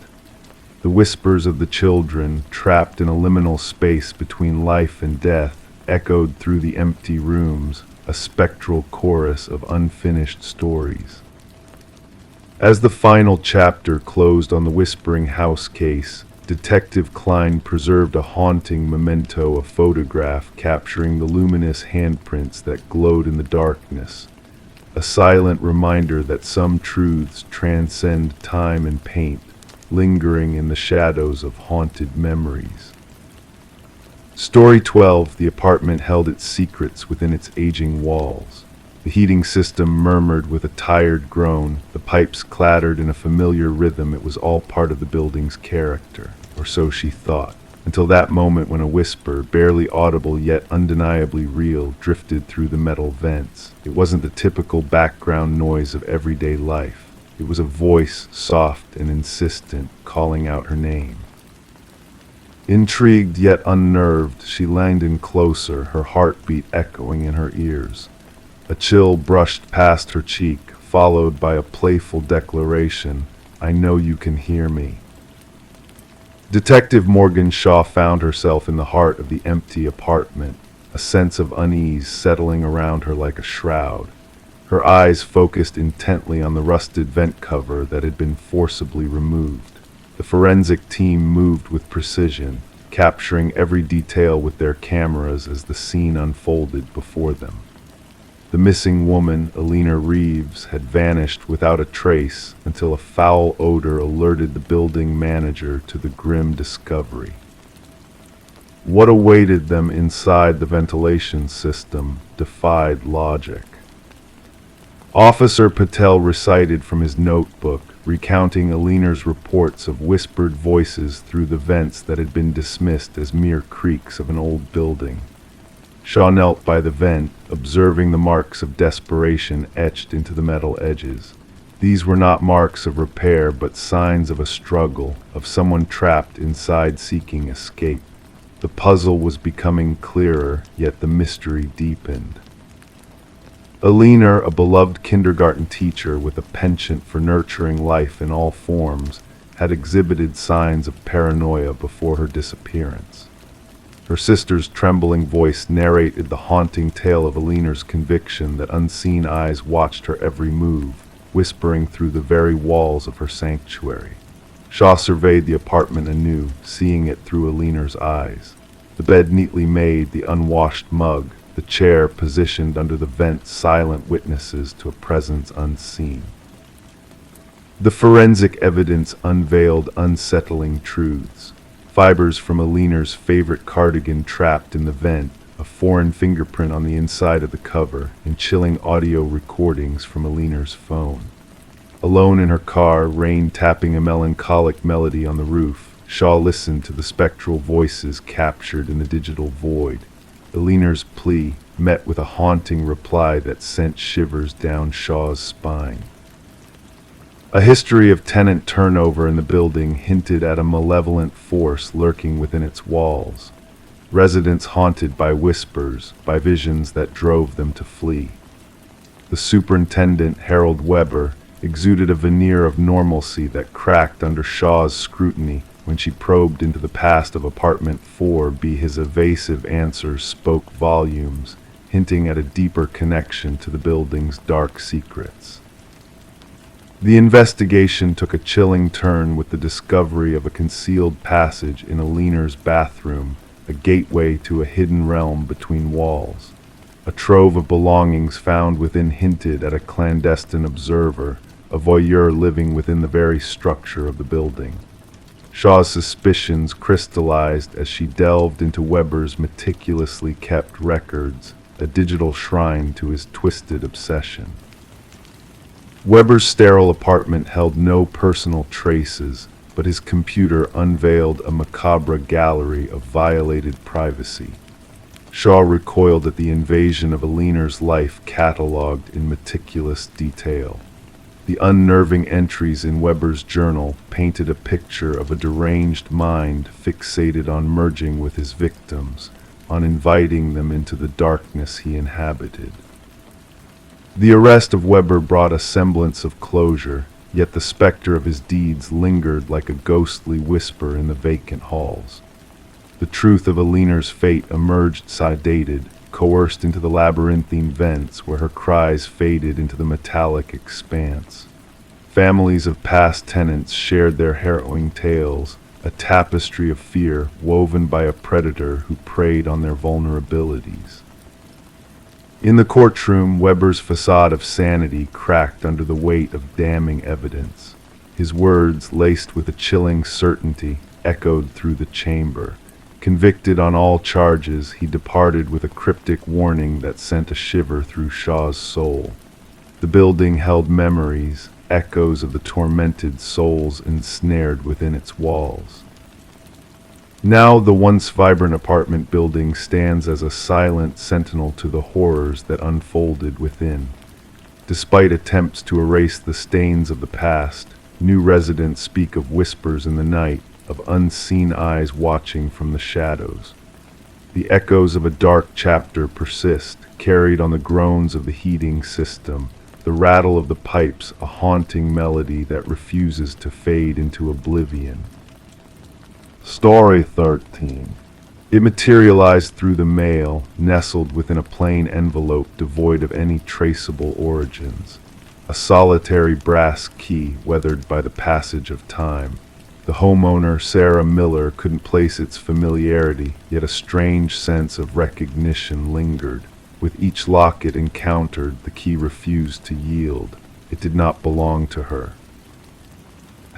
The whispers of the children, trapped in a liminal space between life and death, echoed through the empty rooms, a spectral chorus of unfinished stories. As the final chapter closed on the Whispering House case, Detective Klein preserved a haunting memento, a photograph capturing the luminous handprints that glowed in the darkness, a silent reminder that some truths transcend time and paint, lingering in the shadows of haunted memories. Story 12, the apartment held its secrets within its aging walls. The heating system murmured with a tired groan, the pipes clattered in a familiar rhythm. It was all part of the building's character, or so she thought, until that moment when a whisper, barely audible yet undeniably real, drifted through the metal vents. It wasn't the typical background noise of everyday life. It was a voice, soft and insistent, calling out her name. Intrigued yet unnerved, she leaned in closer, her heartbeat echoing in her ears. A chill brushed past her cheek, followed by a playful declaration, "I know you can hear me." Detective Morgan Shaw found herself in the heart of the empty apartment, a sense of unease settling around her like a shroud. Her eyes focused intently on the rusted vent cover that had been forcibly removed. The forensic team moved with precision, capturing every detail with their cameras as the scene unfolded before them. The missing woman, Alina Reeves, had vanished without a trace until a foul odor alerted the building manager to the grim discovery. What awaited them inside the ventilation system defied logic. Officer Patel recited from his notebook, recounting Alina's reports of whispered voices through the vents that had been dismissed as mere creaks of an old building. Shaw knelt by the vent, observing the marks of desperation etched into the metal edges. These were not marks of repair, but signs of a struggle, of someone trapped inside seeking escape. The puzzle was becoming clearer, yet the mystery deepened. Alina, a beloved kindergarten teacher with a penchant for nurturing life in all forms, had exhibited signs of paranoia before her disappearance. Her sister's trembling voice narrated the haunting tale of Alina's conviction that unseen eyes watched her every move, whispering through the very walls of her sanctuary. Shaw surveyed the apartment anew, seeing it through Alina's eyes. The bed neatly made, the unwashed mug, the chair positioned under the vent, silent witnesses to a presence unseen. The forensic evidence unveiled unsettling truths. fibers from Aliner's favorite cardigan trapped in the vent, a foreign fingerprint on the inside of the cover, and chilling audio recordings from Aliner's phone. Alone in her car, rain tapping a melancholic melody on the roof, Shaw listened to the spectral voices captured in the digital void. Aliner's plea met with a haunting reply that sent shivers down Shaw's spine. A history of tenant turnover in the building hinted at a malevolent force lurking within its walls. Residents haunted by whispers, by visions that drove them to flee. The superintendent, Harold Weber, exuded a veneer of normalcy that cracked under Shaw's scrutiny when she probed into the past of apartment 4B. His evasive answers spoke volumes, hinting at a deeper connection to the building's dark secrets. The investigation took a chilling turn with the discovery of a concealed passage in Aliner's bathroom, a gateway to a hidden realm between walls. A trove of belongings found within hinted at a clandestine observer, a voyeur living within the very structure of the building. Shaw's suspicions crystallized as she delved into Weber's meticulously kept records, a digital shrine to his twisted obsession. Weber's sterile apartment held no personal traces, but his computer unveiled a macabre gallery of violated privacy. Shaw recoiled at the invasion of Aliner's life catalogued in meticulous detail. The unnerving entries in Weber's journal painted a picture of a deranged mind fixated on merging with his victims, on inviting them into the darkness he inhabited. The arrest of Weber brought a semblance of closure, yet the specter of his deeds lingered like a ghostly whisper in the vacant halls. The truth of Aliner's fate emerged sedated, coerced into the labyrinthine vents where her cries faded into the metallic expanse. Families of past tenants shared their harrowing tales, a tapestry of fear woven by a predator who preyed on their vulnerabilities. In the courtroom, Weber's facade of sanity cracked under the weight of damning evidence. His words, laced with a chilling certainty, echoed through the chamber. Convicted on all charges, he departed with a cryptic warning that sent a shiver through Shaw's soul. The building held memories, echoes of the tormented souls ensnared within its walls. Now the once vibrant apartment building stands as a silent sentinel to the horrors that unfolded within. Despite attempts to erase the stains of the past, new residents speak of whispers in the night, of unseen eyes watching from the shadows. The echoes of a dark chapter persist, carried on the groans of the heating system, the rattle of the pipes, a haunting melody that refuses to fade into oblivion. Story 13. It materialized through the mail, nestled within a plain envelope devoid of any traceable origins. A solitary brass key weathered by the passage of time. The homeowner, Sarah Miller, couldn't place its familiarity, yet a strange sense of recognition lingered. With each lock it encountered, the key refused to yield. It did not belong to her.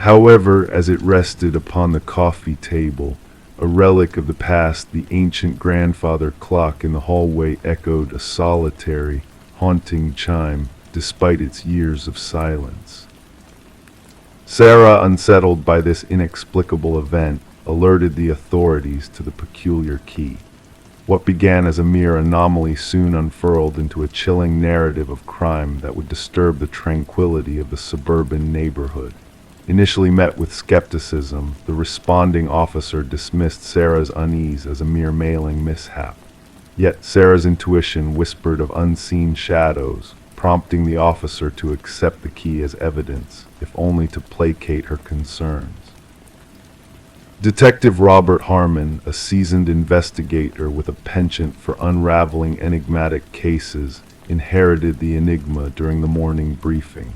However, as it rested upon the coffee table, a relic of the past, the ancient grandfather clock in the hallway echoed a solitary, haunting chime despite its years of silence. Sarah, unsettled by this inexplicable event, alerted the authorities to the peculiar key. What began as a mere anomaly soon unfurled into a chilling narrative of crime that would disturb the tranquility of the suburban neighborhood. Initially met with skepticism, the responding officer dismissed Sarah's unease as a mere mailing mishap. Yet Sarah's intuition whispered of unseen shadows, prompting the officer to accept the key as evidence, if only to placate her concerns. Detective Robert Harmon, a seasoned investigator with a penchant for unraveling enigmatic cases, inherited the enigma during the morning briefing.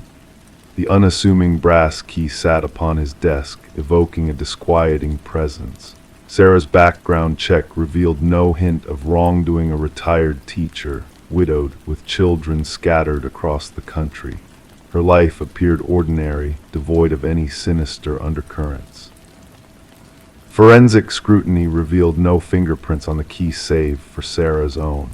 The unassuming brass key sat upon his desk, evoking a disquieting presence. Sarah's background check revealed no hint of wrongdoing. A retired teacher, widowed, with children scattered across the country. Her life appeared ordinary, devoid of any sinister undercurrents. Forensic scrutiny revealed no fingerprints on the key save for Sarah's own.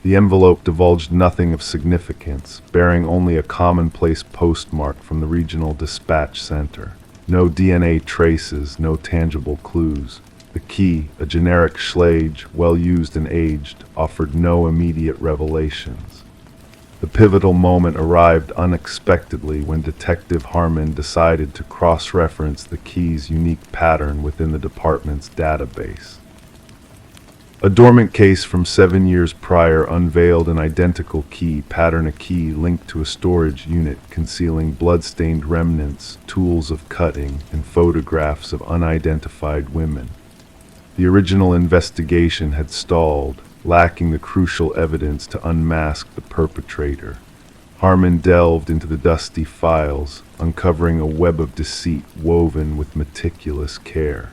The envelope divulged nothing of significance, bearing only a commonplace postmark from the regional dispatch center. No DNA traces, no tangible clues. The key, a generic schlage, well used and aged, offered no immediate revelations. The pivotal moment arrived unexpectedly when Detective Harmon decided to cross-reference the key's unique pattern within the department's database. A dormant case from 7 years prior unveiled an identical key pattern, a key linked to a storage unit concealing blood-stained remnants, tools of cutting, and photographs of unidentified women. The original investigation had stalled, lacking the crucial evidence to unmask the perpetrator. Harmon delved into the dusty files, uncovering a web of deceit woven with meticulous care.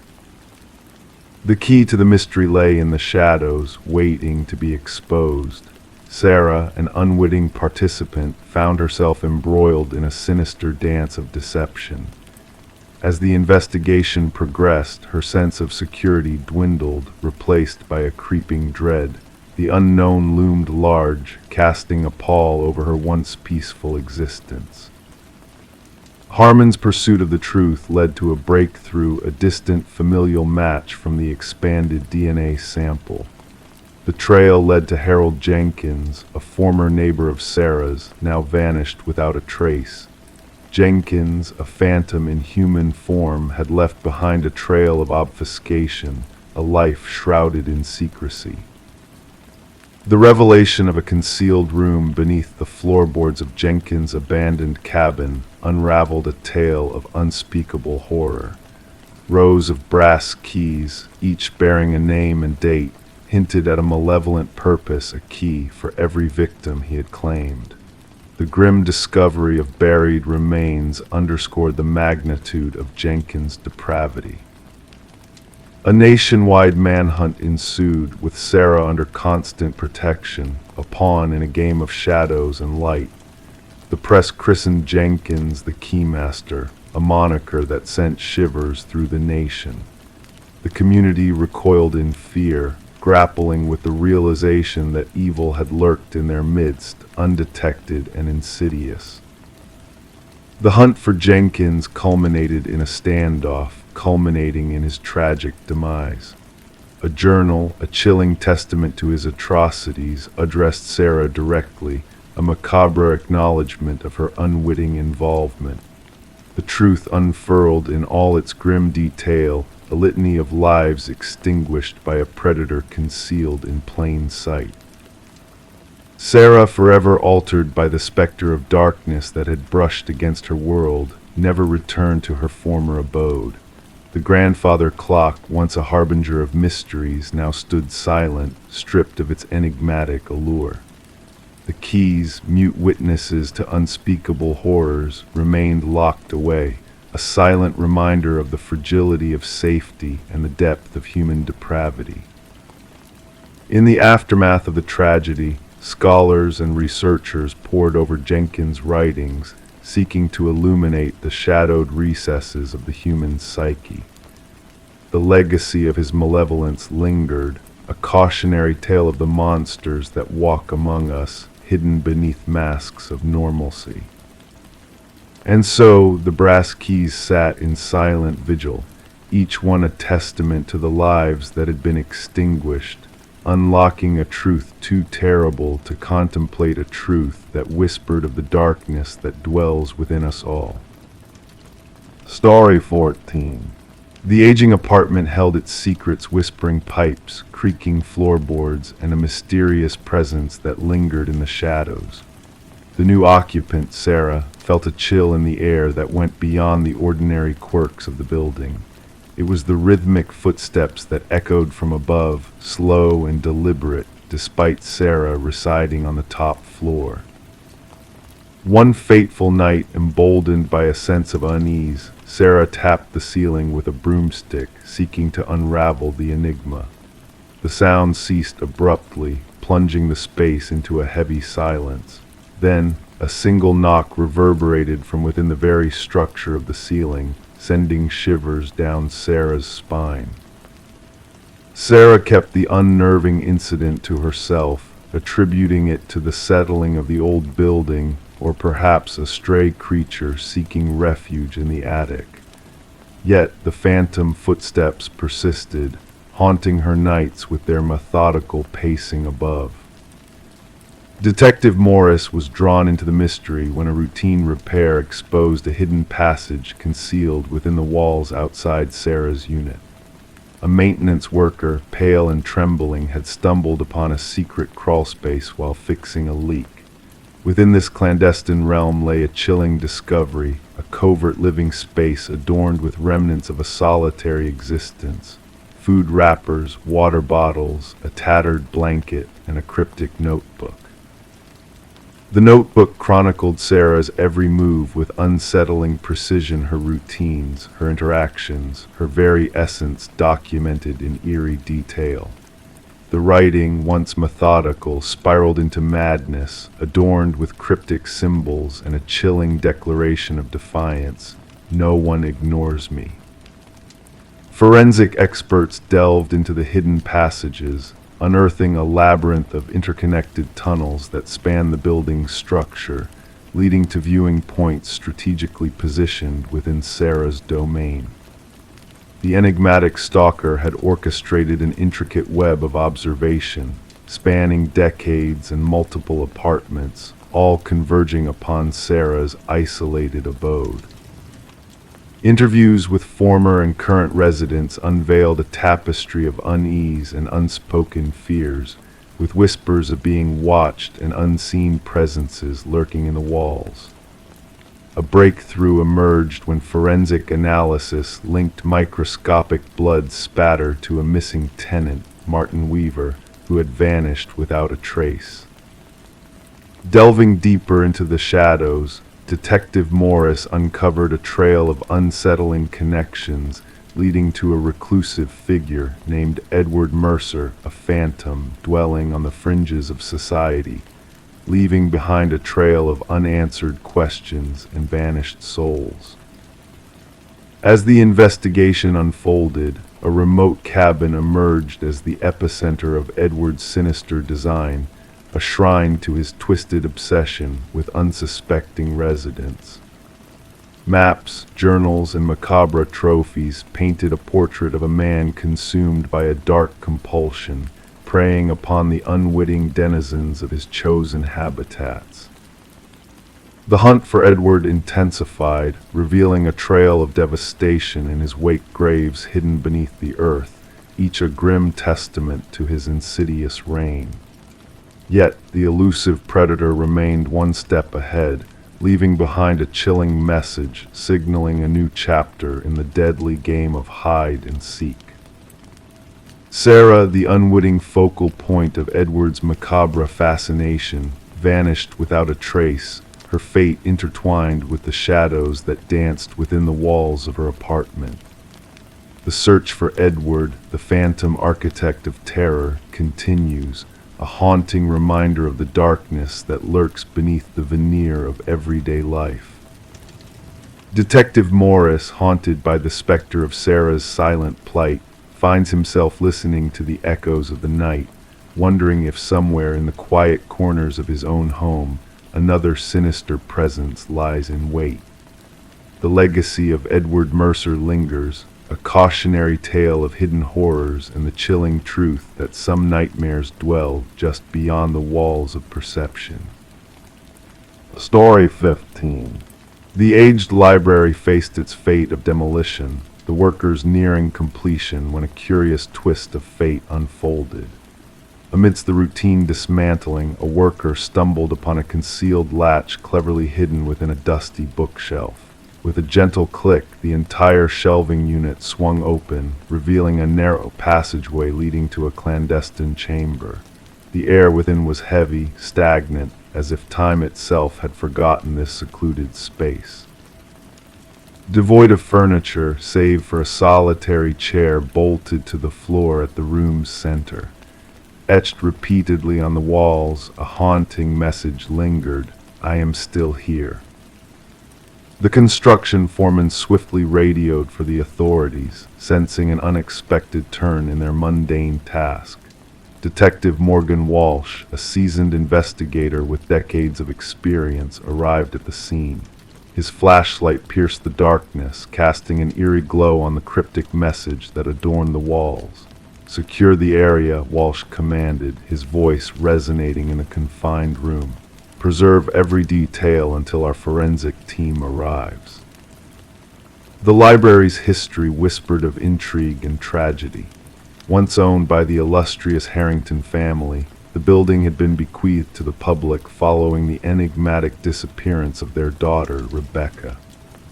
The key to the mystery lay in the shadows, waiting to be exposed. Sarah, an unwitting participant, found herself embroiled in a sinister dance of deception. As the investigation progressed, her sense of security dwindled, replaced by a creeping dread. The unknown loomed large, casting a pall over her once peaceful existence. Harmon's pursuit of the truth led to a breakthrough, a distant familial match from the expanded DNA sample. The trail led to Harold Jenkins, a former neighbor of Sarah's, now vanished without a trace. Jenkins, a phantom in human form, had left behind a trail of obfuscation, a life shrouded in secrecy. The revelation of a concealed room beneath the floorboards of Jenkins' abandoned cabin unraveled a tale of unspeakable horror. Rows of brass keys, each bearing a name and date, hinted at a malevolent purpose, a key for every victim he had claimed. The grim discovery of buried remains underscored the magnitude of Jenkins' depravity. A nationwide manhunt ensued, with Sarah under constant protection, a pawn in a game of shadows and light. The press christened Jenkins the Keymaster, a moniker that sent shivers through the nation. The community recoiled in fear, grappling with the realization that evil had lurked in their midst, undetected and insidious. The hunt for Jenkins culminated in a standoff, culminating in his tragic demise. A journal, a chilling testament to his atrocities, addressed Sarah directly, a macabre acknowledgement of her unwitting involvement. The truth unfurled in all its grim detail, a litany of lives extinguished by a predator concealed in plain sight. Sarah, forever altered by the specter of darkness that had brushed against her world, never returned to her former abode. The grandfather clock, once a harbinger of mysteries, now stood silent, stripped of its enigmatic allure. The keys, mute witnesses to unspeakable horrors, remained locked away, a silent reminder of the fragility of safety and the depth of human depravity. In the aftermath of the tragedy, scholars and researchers pored over Jenkins' writings, seeking to illuminate the shadowed recesses of the human psyche. The legacy of his malevolence lingered, a cautionary tale of the monsters that walk among us, hidden beneath masks of normalcy. And so the brass keys sat in silent vigil, each one a testament to the lives that had been extinguished, unlocking a truth too terrible to contemplate, a truth that whispered of the darkness that dwells within us all. Story 14. The aging apartment held its secrets, whispering pipes, creaking floorboards, and a mysterious presence that lingered in the shadows. The new occupant, Sarah, felt a chill in the air that went beyond the ordinary quirks of the building. It was the rhythmic footsteps that echoed from above, slow and deliberate, despite Sarah residing on the top floor. One fateful night, emboldened by a sense of unease, Sarah tapped the ceiling with a broomstick, seeking to unravel the enigma. The sound ceased abruptly, plunging the space into a heavy silence. Then, a single knock reverberated from within the very structure of the ceiling, sending shivers down Sarah's spine. Sarah kept the unnerving incident to herself, attributing it to the settling of the old building or perhaps a stray creature seeking refuge in the attic. Yet the phantom footsteps persisted, haunting her nights with their methodical pacing above. Detective Morris was drawn into the mystery when a routine repair exposed a hidden passage concealed within the walls outside Sarah's unit. A maintenance worker, pale and trembling, had stumbled upon a secret crawlspace while fixing a leak. Within this clandestine realm lay a chilling discovery, a covert living space adorned with remnants of a solitary existence. Food wrappers, water bottles, a tattered blanket, and a cryptic notebook. The notebook chronicled Sarah's every move with unsettling precision, her routines, her interactions, her very essence documented in eerie detail. The writing, once methodical, spiraled into madness, adorned with cryptic symbols and a chilling declaration of defiance. No one ignores me. Forensic experts delved into the hidden passages, unearthing a labyrinth of interconnected tunnels that span the building's structure, leading to viewing points strategically positioned within Sarah's domain. The enigmatic stalker had orchestrated an intricate web of observation, spanning decades and multiple apartments, all converging upon Sarah's isolated abode. Interviews with former and current residents unveiled a tapestry of unease and unspoken fears, with whispers of being watched and unseen presences lurking in the walls. A breakthrough emerged when forensic analysis linked microscopic blood spatter to a missing tenant, Martin Weaver, who had vanished without a trace. Delving deeper into the shadows, Detective Morris uncovered a trail of unsettling connections leading to a reclusive figure named Edward Mercer, a phantom dwelling on the fringes of society, leaving behind a trail of unanswered questions and vanished souls. As the investigation unfolded, a remote cabin emerged as the epicenter of Edward's sinister design, a shrine to his twisted obsession with unsuspecting residents. Maps, journals, and macabre trophies painted a portrait of a man consumed by a dark compulsion, preying upon the unwitting denizens of his chosen habitats. The hunt for Edward intensified, revealing a trail of devastation in his wake graves hidden beneath the earth, each a grim testament to his insidious reign. Yet the elusive predator remained one step ahead, leaving behind a chilling message signaling a new chapter in the deadly game of hide and seek. Sarah, the unwitting focal point of Edward's macabre fascination, vanished without a trace, her fate intertwined with the shadows that danced within the walls of her apartment. The search for Edward, the phantom architect of terror, continues, a haunting reminder of the darkness that lurks beneath the veneer of everyday life. Detective Morris, haunted by the specter of Sarah's silent plight, finds himself listening to the echoes of the night, wondering if somewhere in the quiet corners of his own home, another sinister presence lies in wait. The legacy of Edward Mercer lingers, a cautionary tale of hidden horrors and the chilling truth that some nightmares dwell just beyond the walls of perception. Story 15. The aged library faced its fate of demolition, the workers nearing completion when a curious twist of fate unfolded. Amidst the routine dismantling, a worker stumbled upon a concealed latch cleverly hidden within a dusty bookshelf. With a gentle click, the entire shelving unit swung open, revealing a narrow passageway leading to a clandestine chamber. The air within was heavy, stagnant, as if time itself had forgotten this secluded space. Devoid of furniture, save for a solitary chair bolted to the floor at the room's center. Etched repeatedly on the walls, a haunting message lingered, "I am still here." The construction foreman swiftly radioed for the authorities, sensing an unexpected turn in their mundane task. Detective Morgan Walsh, a seasoned investigator with decades of experience, arrived at the scene. His flashlight pierced the darkness, casting an eerie glow on the cryptic message that adorned the walls. "Secure the area," Walsh commanded, his voice resonating in a confined room. "Preserve every detail until our forensic team arrives." The library's history whispered of intrigue and tragedy. Once owned by the illustrious Harrington family, the building had been bequeathed to the public following the enigmatic disappearance of their daughter, Rebecca,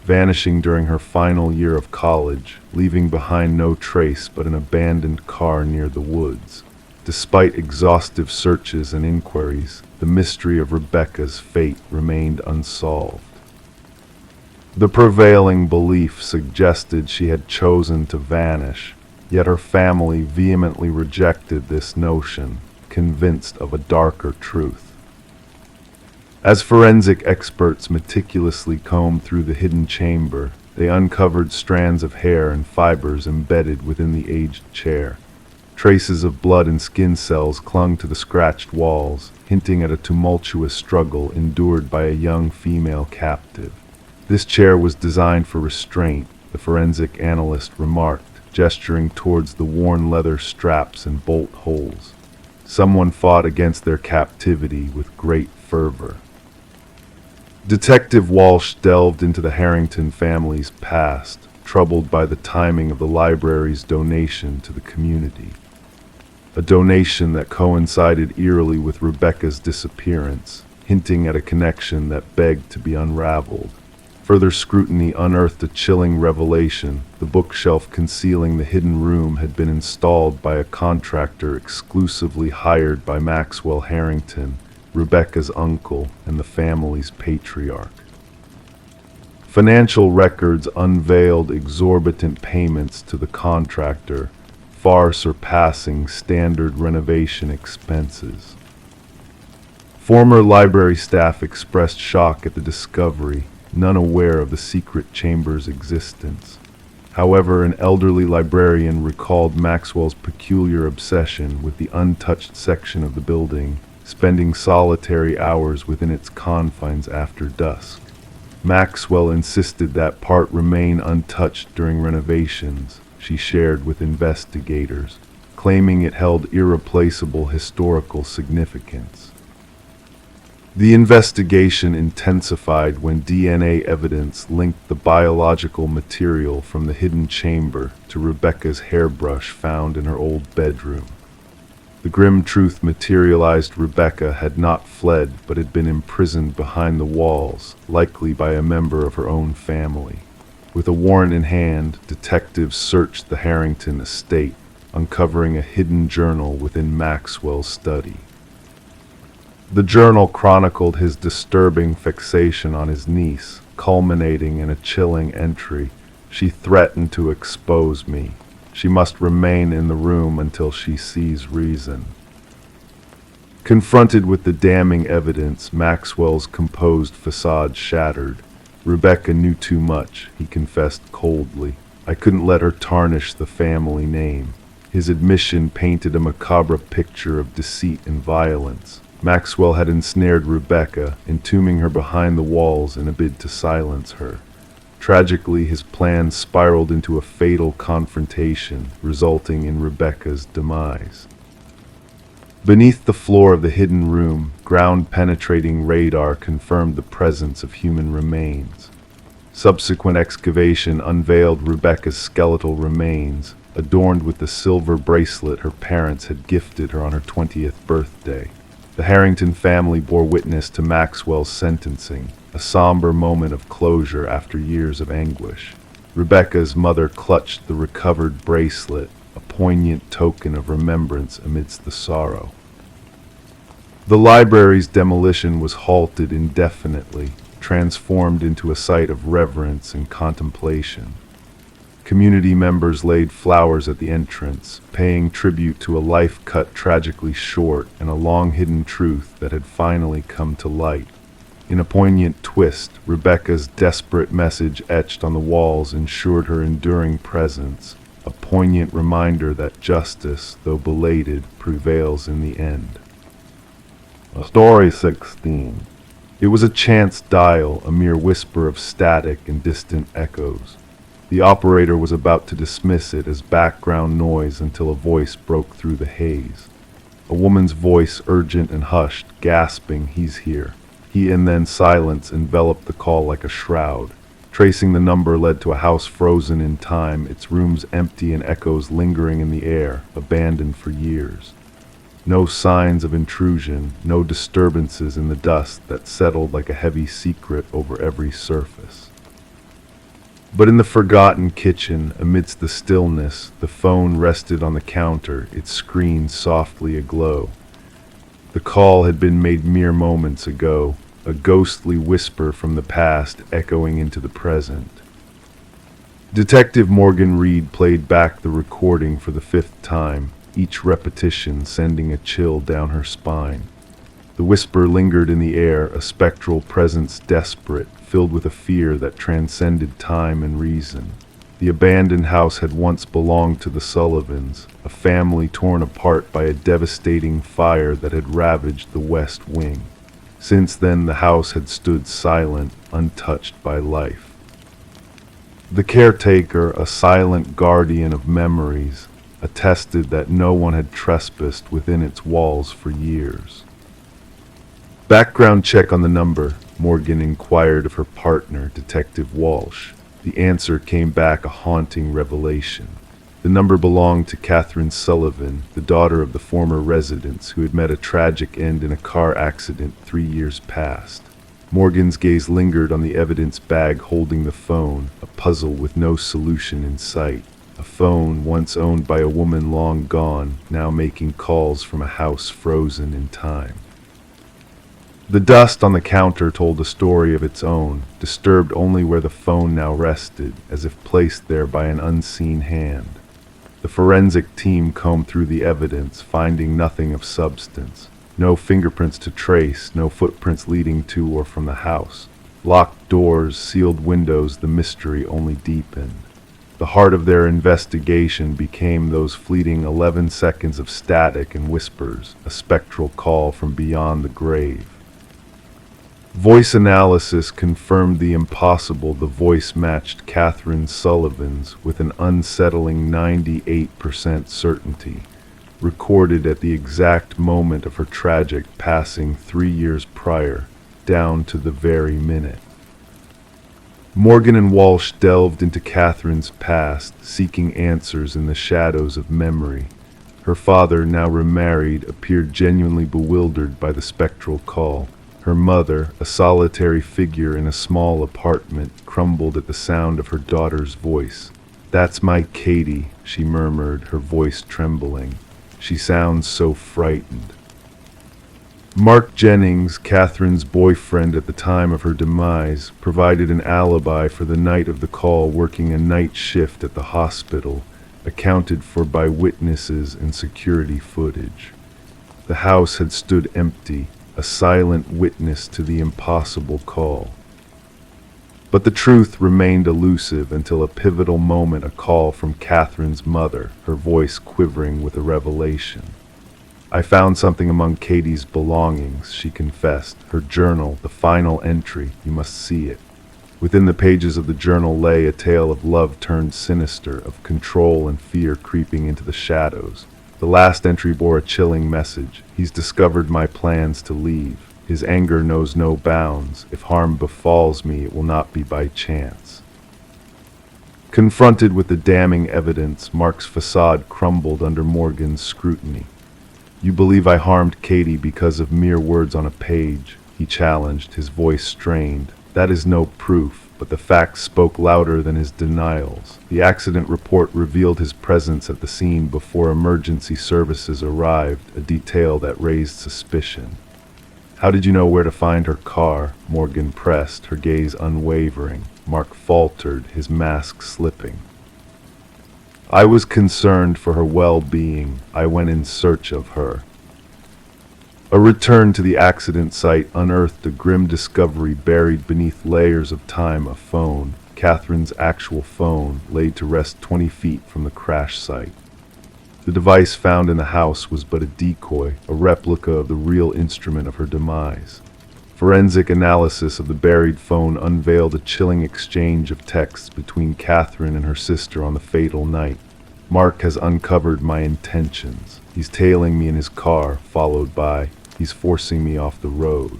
vanishing during her final year of college, leaving behind no trace but an abandoned car near the woods. Despite exhaustive searches and inquiries, the mystery of Rebecca's fate remained unsolved. The prevailing belief suggested she had chosen to vanish, yet her family vehemently rejected this notion, convinced of a darker truth. As forensic experts meticulously combed through the hidden chamber, they uncovered strands of hair and fibers embedded within the aged chair. Traces of blood and skin cells clung to the scratched walls, hinting at a tumultuous struggle endured by a young female captive. "This chair was designed for restraint," the forensic analyst remarked, gesturing towards the worn leather straps and bolt holes. "Someone fought against their captivity with great fervor." Detective Walsh delved into the Harrington family's past, troubled by the timing of the library's donation to the community. A donation that coincided eerily with Rebecca's disappearance, hinting at a connection that begged to be unraveled. Further scrutiny unearthed a chilling revelation. The bookshelf concealing the hidden room had been installed by a contractor exclusively hired by Maxwell Harrington, Rebecca's uncle and the family's patriarch. Financial records unveiled exorbitant payments to the contractor, far surpassing standard renovation expenses. Former library staff expressed shock at the discovery, none aware of the secret chamber's existence. However, an elderly librarian recalled Maxwell's peculiar obsession with the untouched section of the building, spending solitary hours within its confines after dusk. Maxwell insisted that part remain untouched during renovations, she shared with investigators, claiming it held irreplaceable historical significance. The investigation intensified when DNA evidence linked the biological material from the hidden chamber to Rebecca's hairbrush found in her old bedroom. The grim truth materialized: Rebecca had not fled but had been imprisoned behind the walls, likely by a member of her own family. With a warrant in hand, detectives searched the Harrington estate, uncovering a hidden journal within Maxwell's study. The journal chronicled his disturbing fixation on his niece, culminating in a chilling entry. "She threatened to expose me. She must remain in the room until she sees reason." Confronted with the damning evidence, Maxwell's composed facade shattered. "Rebecca knew too much," he confessed coldly. "I couldn't let her tarnish the family name." His admission painted a macabre picture of deceit and violence. Maxwell had ensnared Rebecca, entombing her behind the walls in a bid to silence her. Tragically, his plan spiraled into a fatal confrontation, resulting in Rebecca's demise. Beneath the floor of the hidden room, ground-penetrating radar confirmed the presence of human remains. Subsequent excavation unveiled Rebecca's skeletal remains, adorned with the silver bracelet her parents had gifted her on her 20th birthday. The Harrington family bore witness to Maxwell's sentencing, a somber moment of closure after years of anguish. Rebecca's mother clutched the recovered bracelet, a poignant token of remembrance amidst the sorrow. The library's demolition was halted indefinitely, transformed into a site of reverence and contemplation. Community members laid flowers at the entrance, paying tribute to a life cut tragically short and a long-hidden truth that had finally come to light. In a poignant twist, Rebecca's desperate message etched on the walls ensured her enduring presence, a poignant reminder that justice, though belated, prevails in the end. Story 16. It was a chance dial, a mere whisper of static and distant echoes. The operator was about to dismiss it as background noise until a voice broke through the haze. A woman's voice, urgent and hushed, gasping, "He's here." And then silence enveloped the call like a shroud. Tracing the number led to a house frozen in time, its rooms empty and echoes lingering in the air, abandoned for years. No signs of intrusion, no disturbances in the dust that settled like a heavy secret over every surface. But in the forgotten kitchen, amidst the stillness, the phone rested on the counter, its screen softly aglow. The call had been made mere moments ago, a ghostly whisper from the past echoing into the present. Detective Morgan Reed played back the recording for the 5th time, each repetition sending a chill down her spine. The whisper lingered in the air, a spectral presence desperate, filled with a fear that transcended time and reason. The abandoned house had once belonged to the Sullivans, a family torn apart by a devastating fire that had ravaged the West Wing. Since then, the house had stood silent, untouched by life. The caretaker, a silent guardian of memories, attested that no one had trespassed within its walls for years. "Background check on the number," Morgan inquired of her partner, Detective Walsh. The answer came back a haunting revelation. The number belonged to Catherine Sullivan, the daughter of the former residents who had met a tragic end in a car accident 3 years past. Morgan's gaze lingered on the evidence bag holding the phone, a puzzle with no solution in sight. A phone once owned by a woman long gone, now making calls from a house frozen in time. The dust on the counter told a story of its own, disturbed only where the phone now rested, as if placed there by an unseen hand. The forensic team combed through the evidence, finding nothing of substance. No fingerprints to trace, no footprints leading to or from the house. Locked doors, sealed windows, the mystery only deepened. The heart of their investigation became those fleeting 11 seconds of static and whispers, a spectral call from beyond the grave. Voice analysis confirmed the impossible. The voice matched Catherine Sullivan's with an unsettling 98% certainty, recorded at the exact moment of her tragic passing 3 years prior, down to the very minute. Morgan and Walsh delved into Catherine's past, seeking answers in the shadows of memory. Her father, now remarried, appeared genuinely bewildered by the spectral call. Her mother, a solitary figure in a small apartment, crumbled at the sound of her daughter's voice. "That's my Katie," she murmured, her voice trembling. "She sounds so frightened." Mark Jennings, Catherine's boyfriend at the time of her demise, provided an alibi for the night of the call, working a night shift at the hospital, accounted for by witnesses and security footage. The house had stood empty, a silent witness to the impossible call. But the truth remained elusive until a pivotal moment, a call from Catherine's mother, her voice quivering with a revelation. "I found something among Katie's belongings," she confessed. "Her journal, the final entry. You must see it." Within the pages of the journal lay a tale of love turned sinister, of control and fear creeping into the shadows. The last entry bore a chilling message. "He's discovered my plans to leave. His anger knows no bounds. If harm befalls me, it will not be by chance." Confronted with the damning evidence, Mark's facade crumbled under Morgan's scrutiny. "You believe I harmed Katie because of mere words on a page?" he challenged, his voice strained. "That is no proof, but the facts spoke louder than his denials. The accident report revealed his presence at the scene before emergency services arrived, a detail that raised suspicion." "How did you know where to find her car?" Morgan pressed, her gaze unwavering. Mark faltered, his mask slipping. "I was concerned for her well-being. I went in search of her." A return to the accident site unearthed a grim discovery buried beneath layers of time: a phone, Catherine's actual phone, laid to rest 20 feet from the crash site. The device found in the house was but a decoy, a replica of the real instrument of her demise. Forensic analysis of the buried phone unveiled a chilling exchange of texts between Catherine and her sister on the fatal night. "Mark has uncovered my intentions. He's tailing me in his car," followed by, "He's forcing me off the road."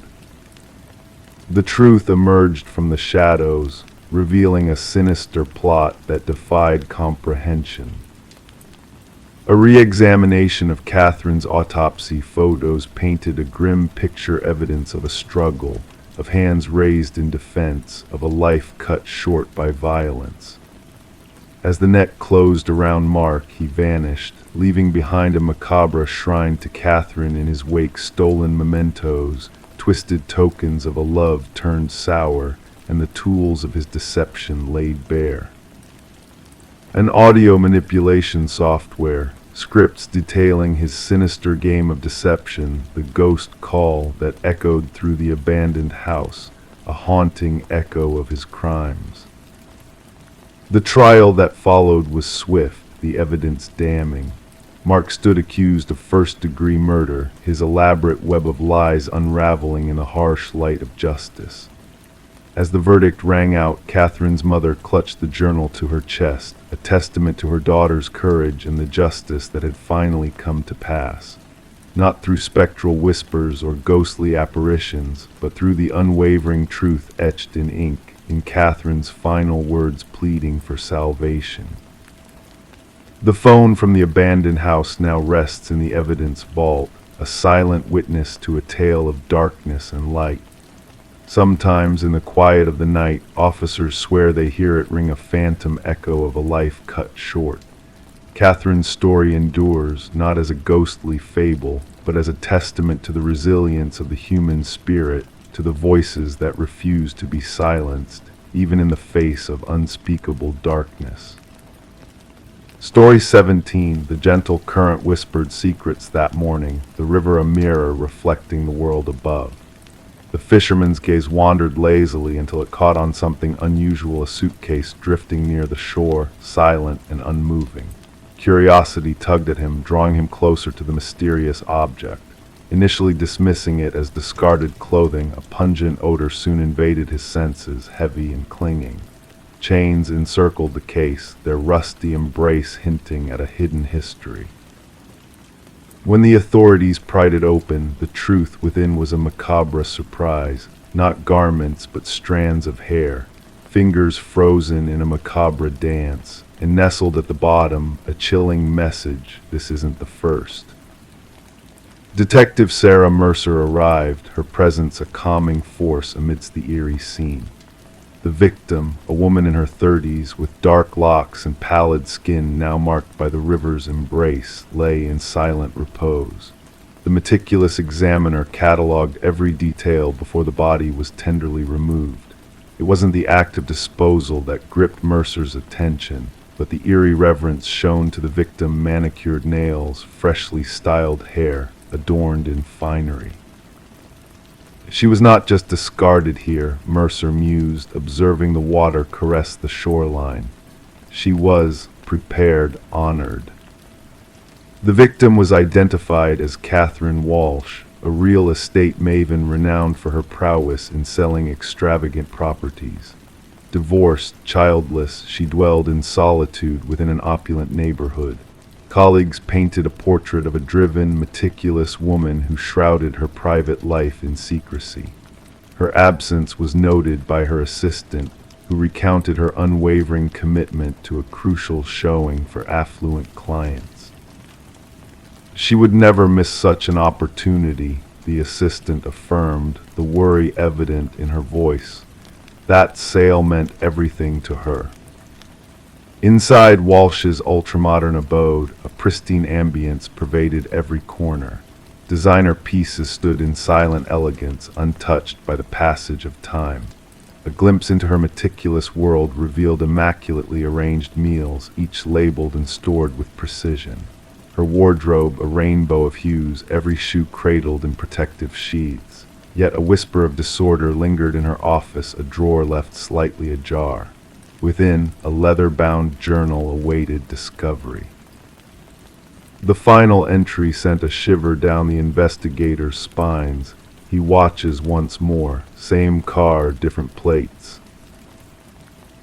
The truth emerged from the shadows, revealing a sinister plot that defied comprehension. A re-examination of Catherine's autopsy photos painted a grim picture, evidence of a struggle, of hands raised in defense, of a life cut short by violence. As the net closed around Mark, he vanished, leaving behind a macabre shrine to Catherine, in his wake stolen mementos, twisted tokens of a love turned sour, and the tools of his deception laid bare. An audio manipulation software, scripts detailing his sinister game of deception, the ghost call that echoed through the abandoned house, a haunting echo of his crimes. The trial that followed was swift, the evidence damning. Mark stood accused of first-degree murder, his elaborate web of lies unraveling in the harsh light of justice. As the verdict rang out, Catherine's mother clutched the journal to her chest, a testament to her daughter's courage and the justice that had finally come to pass. Not through spectral whispers or ghostly apparitions, but through the unwavering truth etched in ink, in Catherine's final words pleading for salvation. The phone from the abandoned house now rests in the evidence vault, a silent witness to a tale of darkness and light. Sometimes, in the quiet of the night, officers swear they hear it ring, a phantom echo of a life cut short. Catherine's story endures, not as a ghostly fable, but as a testament to the resilience of the human spirit, to the voices that refuse to be silenced, even in the face of unspeakable darkness. Story 17, the gentle current whispered secrets that morning, the river a mirror reflecting the world above. The fisherman's gaze wandered lazily until it caught on something unusual, a suitcase drifting near the shore, silent and unmoving. Curiosity tugged at him, drawing him closer to the mysterious object. Initially dismissing it as discarded clothing, a pungent odor soon invaded his senses, heavy and clinging. Chains encircled the case, their rusty embrace hinting at a hidden history. When the authorities pried it open, the truth within was a macabre surprise. Not garments, but strands of hair, fingers frozen in a macabre dance, and nestled at the bottom, a chilling message: this isn't the first. Detective Sarah Mercer arrived, her presence a calming force amidst the eerie scene. The victim, a woman in her 30s with dark locks and pallid skin now marked by the river's embrace, lay in silent repose. The meticulous examiner cataloged every detail before the body was tenderly removed. It wasn't the act of disposal that gripped Mercer's attention, but the eerie reverence shown to the victim's manicured nails, freshly styled hair, adorned in finery. She was not just discarded here, Mercer mused, observing the water caress the shoreline. She was prepared, honored. The victim was identified as Catherine Walsh, a real estate maven renowned for her prowess in selling extravagant properties. Divorced, childless, she dwelled in solitude within an opulent neighborhood. Colleagues painted a portrait of a driven, meticulous woman who shrouded her private life in secrecy. Her absence was noted by her assistant, who recounted her unwavering commitment to a crucial showing for affluent clients. She would never miss such an opportunity, the assistant affirmed, the worry evident in her voice. That sale meant everything to her. Inside Walsh's ultramodern abode, a pristine ambience pervaded every corner. Designer pieces stood in silent elegance, untouched by the passage of time. A glimpse into her meticulous world revealed immaculately arranged meals, each labeled and stored with precision. her wardrobe a rainbow of hues, every shoe cradled in protective sheaths. Yet a whisper of disorder lingered in her office, a drawer left slightly ajar. Within, a leather-bound journal awaited discovery. The final entry sent a shiver down the investigator's spines. He watches once more. Same car, different plates.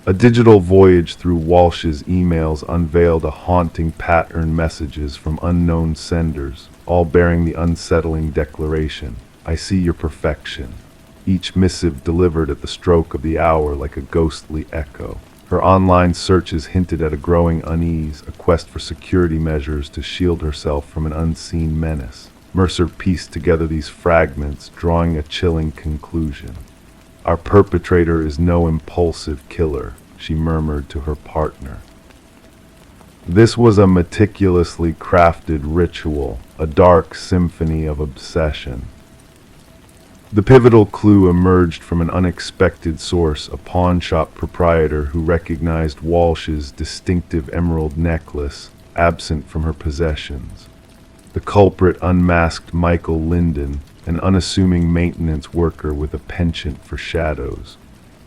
A digital voyage through Walsh's emails unveiled a haunting pattern, messages from unknown senders, all bearing the unsettling declaration, "I see your perfection." Each missive delivered at the stroke of the hour like a ghostly echo. Her online searches hinted at a growing unease, a quest for security measures to shield herself from an unseen menace. Mercer pieced together these fragments, drawing a chilling conclusion. "Our perpetrator is no impulsive killer," she murmured to her partner. This was a meticulously crafted ritual, a dark symphony of obsession. The pivotal clue emerged from an unexpected source, a pawnshop proprietor who recognized Walsh's distinctive emerald necklace, absent from her possessions. The culprit unmasked Michael Linden, an unassuming maintenance worker with a penchant for shadows.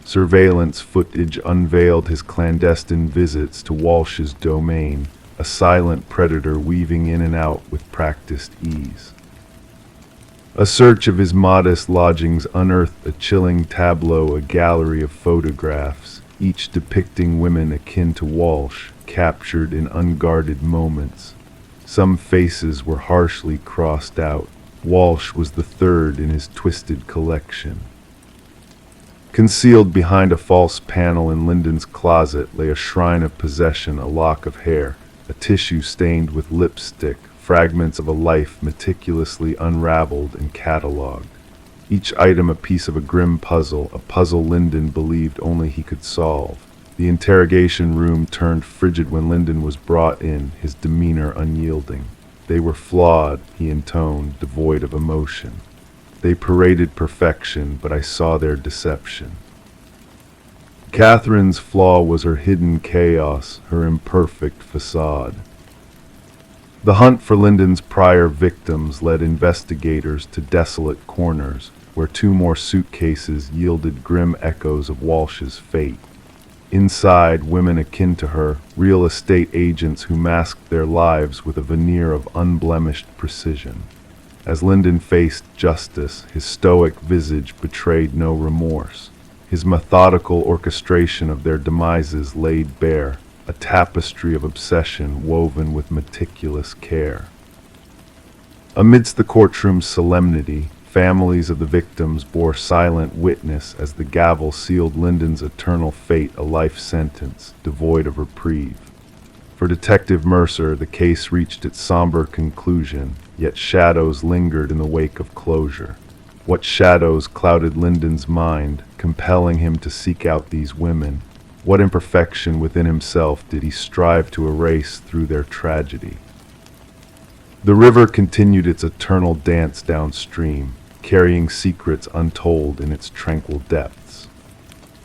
Surveillance footage unveiled his clandestine visits to Walsh's domain, a silent predator weaving in and out with practiced ease. A search of his modest lodgings unearthed a chilling tableau, a gallery of photographs, each depicting women akin to Walsh, captured in unguarded moments. Some faces were harshly crossed out. Walsh was the third in his twisted collection. Concealed behind a false panel in Linden's closet lay a shrine of possession, a lock of hair, a tissue stained with lipstick, fragments of a life meticulously unraveled and catalogued. Each item a piece of a grim puzzle, a puzzle Linden believed only he could solve. The interrogation room turned frigid when Linden was brought in, his demeanor unyielding. "They were flawed," he intoned, devoid of emotion. "They paraded perfection, but I saw their deception." Catherine's flaw was her hidden chaos, her imperfect facade. The hunt for Linden's prior victims led investigators to desolate corners, where two more suitcases yielded grim echoes of Walsh's fate. Inside, women akin to her, real estate agents who masked their lives with a veneer of unblemished precision. As Linden faced justice, his stoic visage betrayed no remorse. His methodical orchestration of their demises laid bare, a tapestry of obsession woven with meticulous care. Amidst the courtroom's solemnity, families of the victims bore silent witness as the gavel sealed Linden's eternal fate, a life sentence devoid of reprieve. For Detective Mercer, the case reached its somber conclusion, yet shadows lingered in the wake of closure. What shadows clouded Linden's mind, compelling him to seek out these women? What imperfection within himself did he strive to erase through their tragedy? The river continued its eternal dance downstream, carrying secrets untold in its tranquil depths.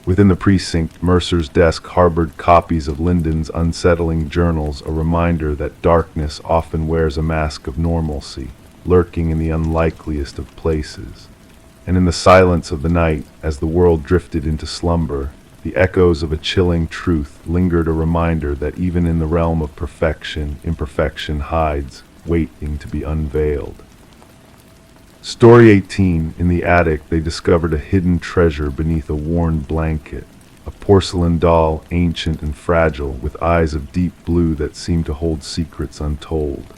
Within the precinct, Mercer's desk harbored copies of Linden's unsettling journals, a reminder that darkness often wears a mask of normalcy, lurking in the unlikeliest of places. And in the silence of the night, as the world drifted into slumber, the echoes of a chilling truth lingered, a reminder that even in the realm of perfection, imperfection hides, waiting to be unveiled. Story 18. In the attic, they discovered a hidden treasure beneath a worn blanket. A porcelain doll, ancient and fragile, with eyes of deep blue that seemed to hold secrets untold.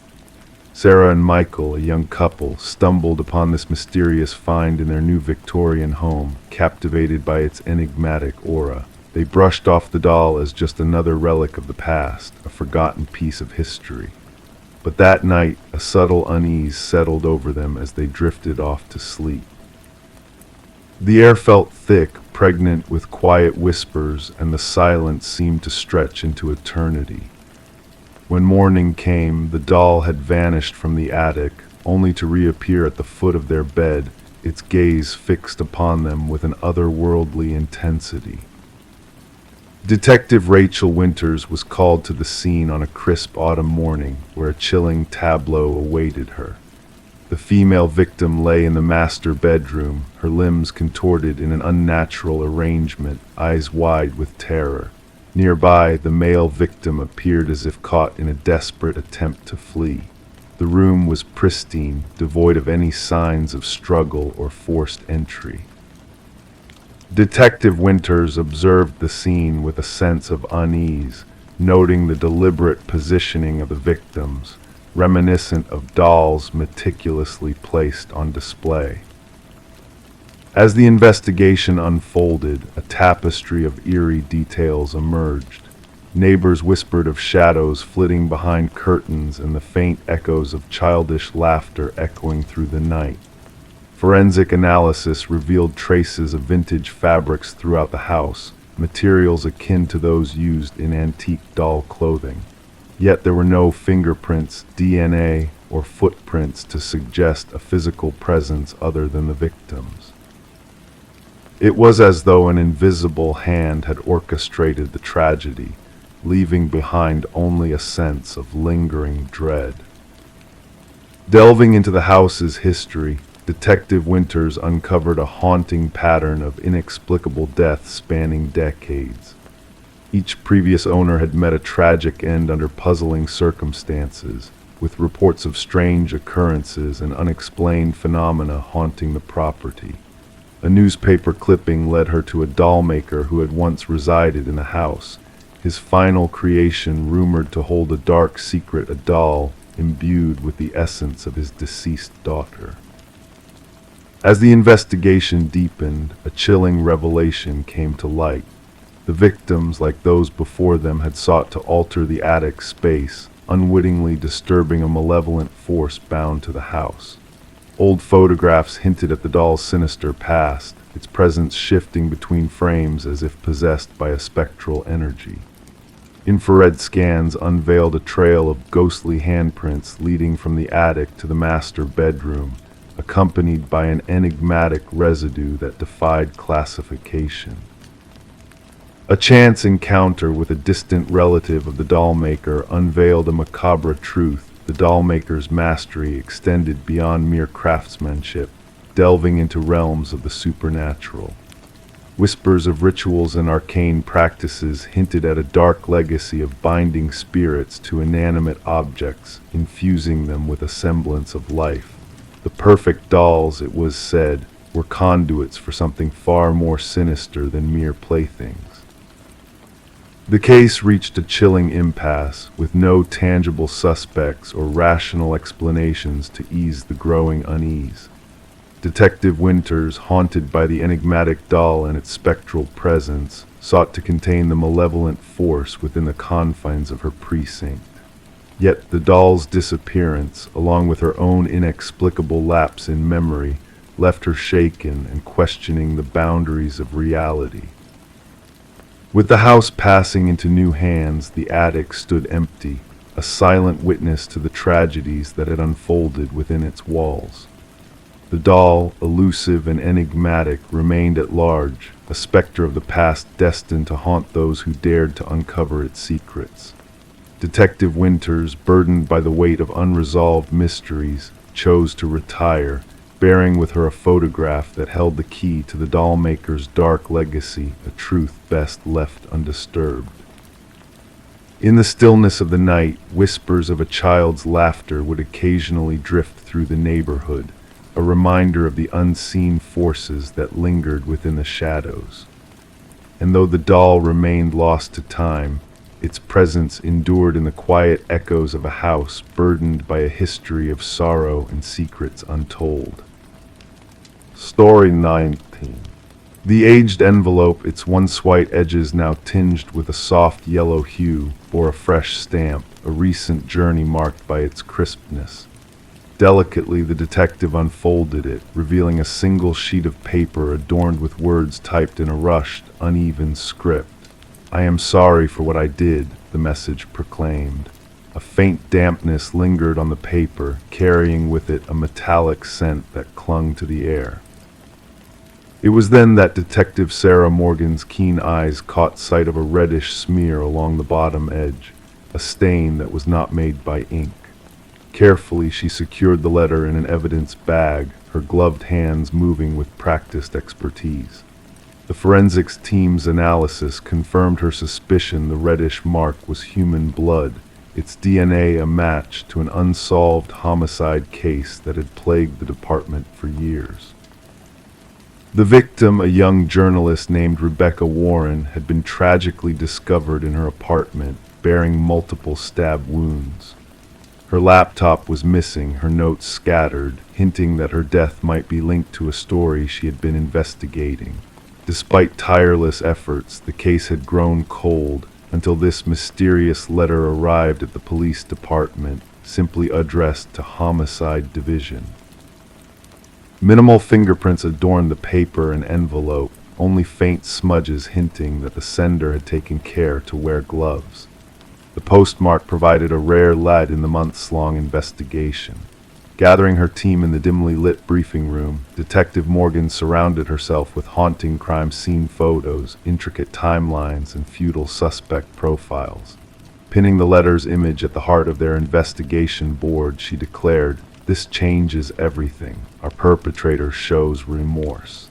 Sarah and Michael, a young couple, stumbled upon this mysterious find in their new Victorian home, captivated by its enigmatic aura. They brushed off the doll as just another relic of the past, a forgotten piece of history. But that night, a subtle unease settled over them as they drifted off to sleep. The air felt thick, pregnant with quiet whispers, and the silence seemed to stretch into eternity. When morning came, the doll had vanished from the attic, only to reappear at the foot of their bed, its gaze fixed upon them with an otherworldly intensity. Detective Rachel Winters was called to the scene on a crisp autumn morning where a chilling tableau awaited her. The female victim lay in the master bedroom, her limbs contorted in an unnatural arrangement, eyes wide with terror. Nearby, the male victim appeared as if caught in a desperate attempt to flee. The room was pristine, devoid of any signs of struggle or forced entry. Detective Winters observed the scene with a sense of unease, noting the deliberate positioning of the victims, reminiscent of dolls meticulously placed on display. As the investigation unfolded, a tapestry of eerie details emerged. Neighbors whispered of shadows flitting behind curtains and the faint echoes of childish laughter echoing through the night. Forensic analysis revealed traces of vintage fabrics throughout the house, materials akin to those used in antique doll clothing. Yet there were no fingerprints, DNA, or footprints to suggest a physical presence other than the victims. It was as though an invisible hand had orchestrated the tragedy, leaving behind only a sense of lingering dread. Delving into the house's history, Detective Winters uncovered a haunting pattern of inexplicable deaths spanning decades. Each previous owner had met a tragic end under puzzling circumstances, with reports of strange occurrences and unexplained phenomena haunting the property. A newspaper clipping led her to a doll maker who had once resided in the house, his final creation rumored to hold a dark secret, a doll imbued with the essence of his deceased daughter. As the investigation deepened, a chilling revelation came to light. The victims, like those before them, had sought to alter the attic space, unwittingly disturbing a malevolent force bound to the house. Old photographs hinted at the doll's sinister past, its presence shifting between frames as if possessed by a spectral energy. Infrared scans unveiled a trail of ghostly handprints leading from the attic to the master bedroom, accompanied by an enigmatic residue that defied classification. A chance encounter with a distant relative of the doll maker unveiled a macabre truth. The doll maker's mastery extended beyond mere craftsmanship, delving into realms of the supernatural. Whispers of rituals and arcane practices hinted at a dark legacy of binding spirits to inanimate objects, infusing them with a semblance of life. The perfect dolls, it was said, were conduits for something far more sinister than mere playthings. The case reached a chilling impasse, with no tangible suspects or rational explanations to ease the growing unease. Detective Winters, haunted by the enigmatic doll and its spectral presence, sought to contain the malevolent force within the confines of her precinct. Yet the doll's disappearance, along with her own inexplicable lapse in memory, left her shaken and questioning the boundaries of reality. With the house passing into new hands, the attic stood empty, a silent witness to the tragedies that had unfolded within its walls. The doll, elusive and enigmatic, remained at large, a specter of the past destined to haunt those who dared to uncover its secrets. Detective Winters, burdened by the weight of unresolved mysteries, chose to retire, bearing with her a photograph that held the key to the doll maker's dark legacy, a truth best left undisturbed. In the stillness of the night, whispers of a child's laughter would occasionally drift through the neighborhood, a reminder of the unseen forces that lingered within the shadows. And though the doll remained lost to time, its presence endured in the quiet echoes of a house burdened by a history of sorrow and secrets untold. Story 19. The aged envelope, its once white edges now tinged with a soft yellow hue, bore a fresh stamp, a recent journey marked by its crispness. Delicately, the detective unfolded it, revealing a single sheet of paper adorned with words typed in a rushed, uneven script. "I am sorry for what I did," the message proclaimed. A faint dampness lingered on the paper, carrying with it a metallic scent that clung to the air. It was then that Detective Sarah Morgan's keen eyes caught sight of a reddish smear along the bottom edge, a stain that was not made by ink. Carefully, she secured the letter in an evidence bag, her gloved hands moving with practiced expertise. The forensics team's analysis confirmed her suspicion the reddish mark was human blood, its DNA a match to an unsolved homicide case that had plagued the department for years. The victim, a young journalist named Rebecca Warren, had been tragically discovered in her apartment, bearing multiple stab wounds. Her laptop was missing, her notes scattered, hinting that her death might be linked to a story she had been investigating. Despite tireless efforts, the case had grown cold until this mysterious letter arrived at the police department, simply addressed to Homicide Division. Minimal fingerprints adorned the paper and envelope, only faint smudges hinting that the sender had taken care to wear gloves. The postmark provided a rare lead in the months-long investigation. Gathering her team in the dimly lit briefing room, Detective Morgan surrounded herself with haunting crime scene photos, intricate timelines, and futile suspect profiles. Pinning the letter's image at the heart of their investigation board, she declared, "This changes everything. Our perpetrator shows remorse."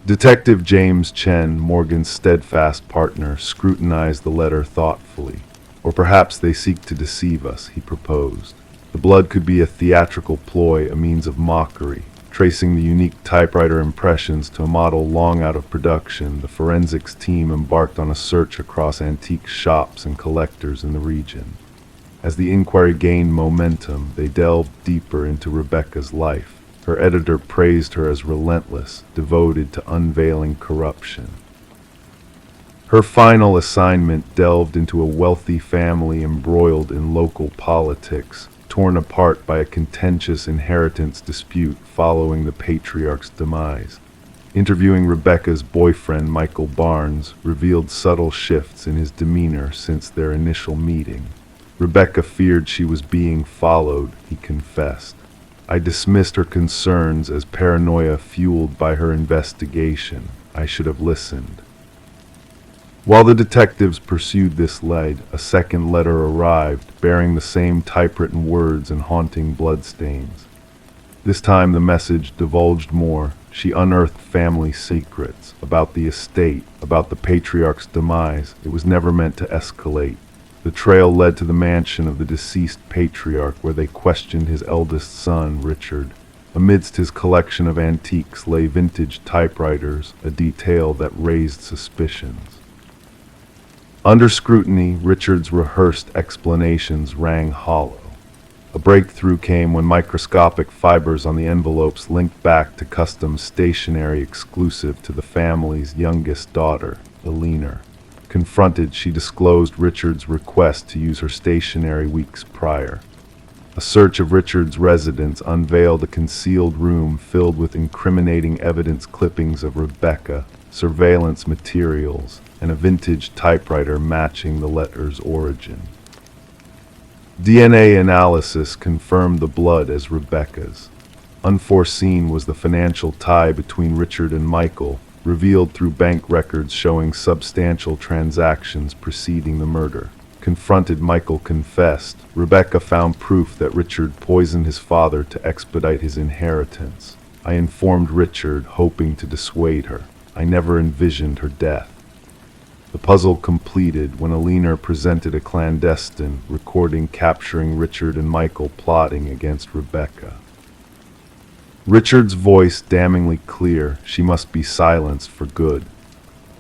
Detective James Chen, Morgan's steadfast partner, scrutinized the letter thoughtfully. "Or perhaps they seek to deceive us," he proposed. The blood could be a theatrical ploy, a means of mockery. Tracing the unique typewriter impressions to a model long out of production, the forensics team embarked on a search across antique shops and collectors in the region. As the inquiry gained momentum, they delved deeper into Rebecca's life. Her editor praised her as relentless, devoted to unveiling corruption. Her final assignment delved into a wealthy family embroiled in local politics, torn apart by a contentious inheritance dispute following the patriarch's demise. Interviewing Rebecca's boyfriend, Michael Barnes, revealed subtle shifts in his demeanor since their initial meeting. Rebecca feared she was being followed, he confessed. "I dismissed her concerns as paranoia fueled by her investigation. I should have listened." While the detectives pursued this lead, a second letter arrived, bearing the same typewritten words and haunting bloodstains. This time the message divulged more. She unearthed family secrets about the estate, about the patriarch's demise. It was never meant to escalate. The trail led to the mansion of the deceased patriarch, where they questioned his eldest son, Richard. Amidst his collection of antiques lay vintage typewriters, a detail that raised suspicions. Under scrutiny, Richard's rehearsed explanations rang hollow. A breakthrough came when microscopic fibers on the envelopes linked back to custom stationery exclusive to the family's youngest daughter, Eleanor. Confronted, she disclosed Richard's request to use her stationery weeks prior. A search of Richard's residence unveiled a concealed room filled with incriminating evidence clippings of Rebecca, surveillance materials, and a vintage typewriter matching the letter's origin. DNA analysis confirmed the blood as Rebecca's. Unforeseen was the financial tie between Richard and Michael, revealed through bank records showing substantial transactions preceding the murder. Confronted, Michael confessed. Rebecca found proof that Richard poisoned his father to expedite his inheritance. "I informed Richard, hoping to dissuade her. I never envisioned her death." The puzzle completed when Eleanor presented a clandestine recording capturing Richard and Michael plotting against Rebecca. Richard's voice damningly clear, she must be silenced for good.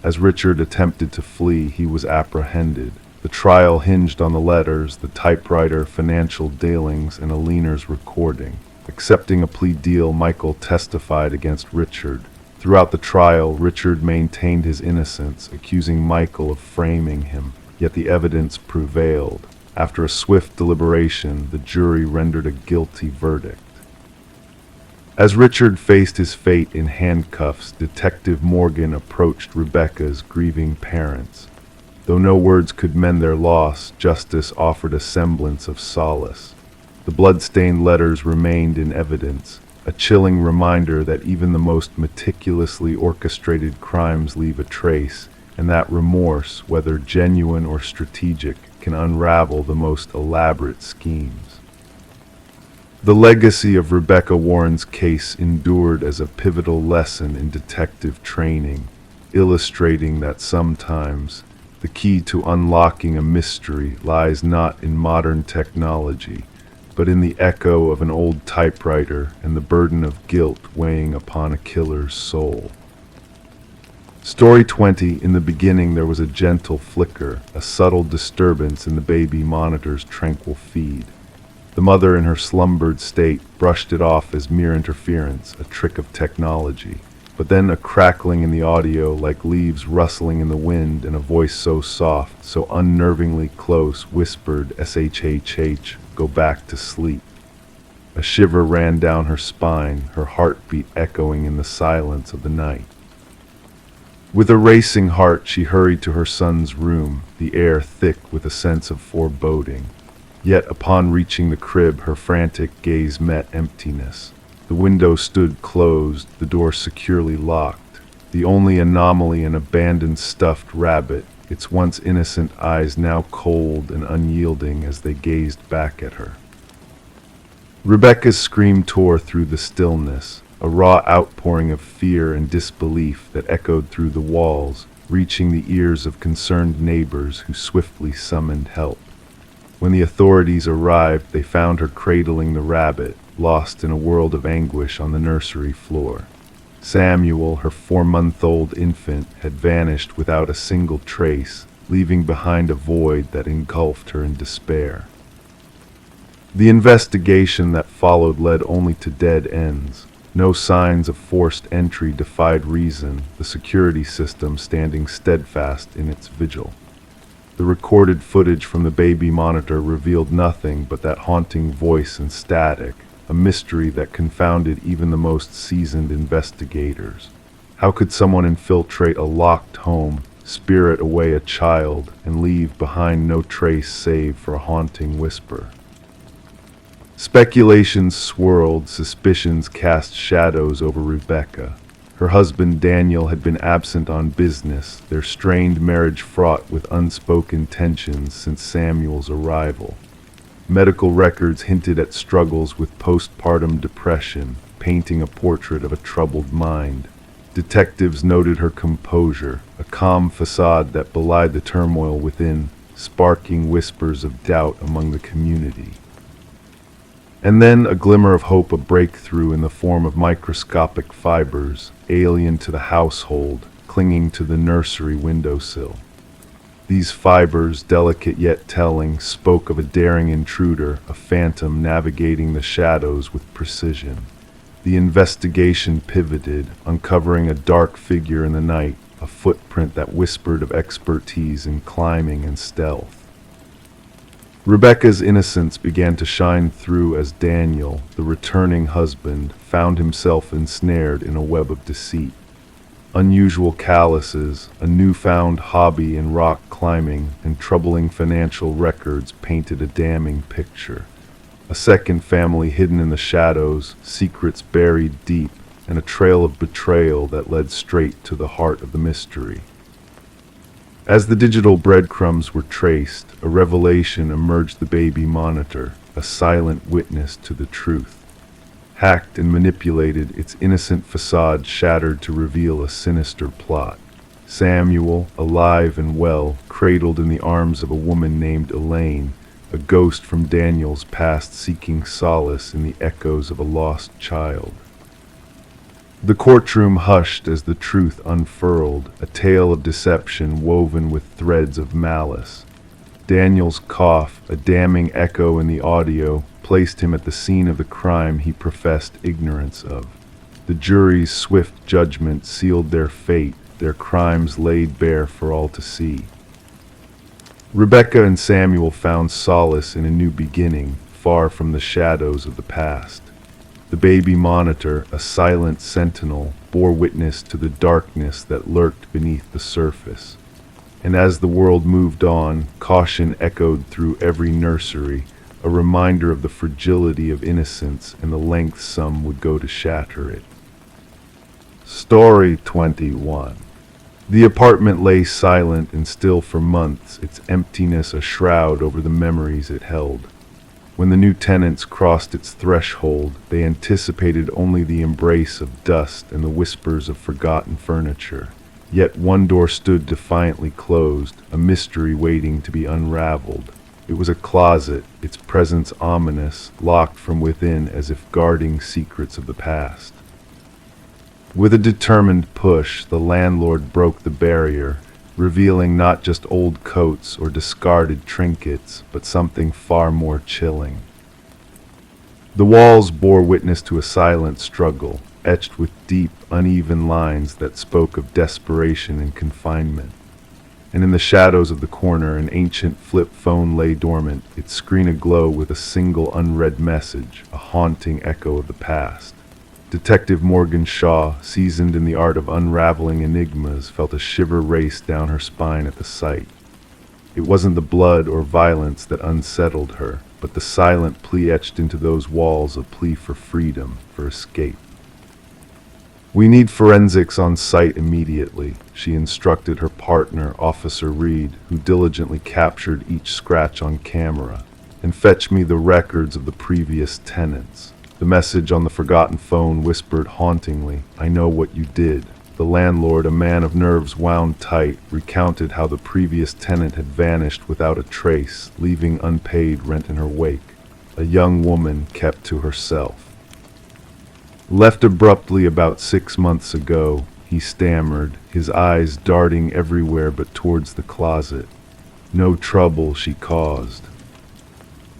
As Richard attempted to flee, he was apprehended. The trial hinged on the letters, the typewriter, financial dealings, and Eleanor's recording. Accepting a plea deal, Michael testified against Richard. Throughout the trial, Richard maintained his innocence, accusing Michael of framing him. Yet the evidence prevailed. After a swift deliberation, the jury rendered a guilty verdict. As Richard faced his fate in handcuffs, Detective Morgan approached Rebecca's grieving parents. Though no words could mend their loss, justice offered a semblance of solace. The blood-stained letters remained in evidence, a chilling reminder that even the most meticulously orchestrated crimes leave a trace, and that remorse, whether genuine or strategic, can unravel the most elaborate schemes. The legacy of Rebecca Warren's case endured as a pivotal lesson in detective training, illustrating that sometimes the key to unlocking a mystery lies not in modern technology, but in the echo of an old typewriter and the burden of guilt weighing upon a killer's soul. Story 20. In the beginning there was a gentle flicker, a subtle disturbance in the baby monitor's tranquil feed. The mother in her slumbered state brushed it off as mere interference, a trick of technology. But then a crackling in the audio, like leaves rustling in the wind, and a voice so soft, so unnervingly close, whispered, "SHHH, go back to sleep." A shiver ran down her spine, her heartbeat echoing in the silence of the night. With a racing heart, she hurried to her son's room, the air thick with a sense of foreboding. Yet upon reaching the crib, her frantic gaze met emptiness. The window stood closed, the door securely locked. The only anomaly an abandoned stuffed rabbit, its once innocent eyes now cold and unyielding as they gazed back at her. Rebecca's scream tore through the stillness, a raw outpouring of fear and disbelief that echoed through the walls, reaching the ears of concerned neighbors who swiftly summoned help. When the authorities arrived, they found her cradling the rabbit, lost in a world of anguish on the nursery floor. Samuel, her 4-month-old infant, had vanished without a single trace, leaving behind a void that engulfed her in despair. The investigation that followed led only to dead ends. No signs of forced entry defied reason, the security system standing steadfast in its vigil. The recorded footage from the baby monitor revealed nothing but that haunting voice and static, a mystery that confounded even the most seasoned investigators. How could someone infiltrate a locked home, spirit away a child, and leave behind no trace save for a haunting whisper? Speculations swirled, suspicions cast shadows over Rebecca. Her husband Daniel had been absent on business, their strained marriage fraught with unspoken tensions since Samuel's arrival. Medical records hinted at struggles with postpartum depression, painting a portrait of a troubled mind. Detectives noted her composure, a calm facade that belied the turmoil within, sparking whispers of doubt among the community. And then a glimmer of hope, a breakthrough in the form of microscopic fibers, alien to the household, clinging to the nursery windowsill. These fibers, delicate yet telling, spoke of a daring intruder, a phantom navigating the shadows with precision. The investigation pivoted, uncovering a dark figure in the night, a footprint that whispered of expertise in climbing and stealth. Rebecca's innocence began to shine through as Daniel, the returning husband, found himself ensnared in a web of deceit. Unusual calluses, a newfound hobby in rock climbing, and troubling financial records painted a damning picture. A second family hidden in the shadows, secrets buried deep, and a trail of betrayal that led straight to the heart of the mystery. As the digital breadcrumbs were traced, a revelation emerged: the baby monitor, a silent witness to the truth. Hacked and manipulated, its innocent facade shattered to reveal a sinister plot. Samuel, alive and well, cradled in the arms of a woman named Elaine, a ghost from Daniel's past seeking solace in the echoes of a lost child. The courtroom hushed as the truth unfurled, a tale of deception woven with threads of malice. Daniel's cough, a damning echo in the audio, placed him at the scene of the crime he professed ignorance of. The jury's swift judgment sealed their fate, their crimes laid bare for all to see. Rebecca and Samuel found solace in a new beginning, far from the shadows of the past. The baby monitor, a silent sentinel, bore witness to the darkness that lurked beneath the surface. And as the world moved on, caution echoed through every nursery, a reminder of the fragility of innocence and the lengths some would go to shatter it. Story 21. The apartment lay silent and still for months, its emptiness a shroud over the memories it held. When the new tenants crossed its threshold, they anticipated only the embrace of dust and the whispers of forgotten furniture. Yet one door stood defiantly closed, a mystery waiting to be unraveled. It was a closet, its presence ominous, locked from within as if guarding secrets of the past. With a determined push, the landlord broke the barrier, revealing not just old coats or discarded trinkets, but something far more chilling. The walls bore witness to a silent struggle, etched with deep, uneven lines that spoke of desperation and confinement. And in the shadows of the corner, an ancient flip phone lay dormant, its screen aglow with a single unread message, a haunting echo of the past. Detective Morgan Shaw, seasoned in the art of unraveling enigmas, felt a shiver race down her spine at the sight. It wasn't the blood or violence that unsettled her, but the silent plea etched into those walls, a plea for freedom, for escape. "We need forensics on site immediately," she instructed her partner, Officer Reed, who diligently captured each scratch on camera. "And fetch me the records of the previous tenants." The message on the forgotten phone whispered hauntingly, "I know what you did." The landlord, a man of nerves wound tight, recounted how the previous tenant had vanished without a trace, leaving unpaid rent in her wake. A young woman kept to herself. "Left abruptly about 6 months ago," he stammered, his eyes darting everywhere but towards the closet. "No trouble she caused."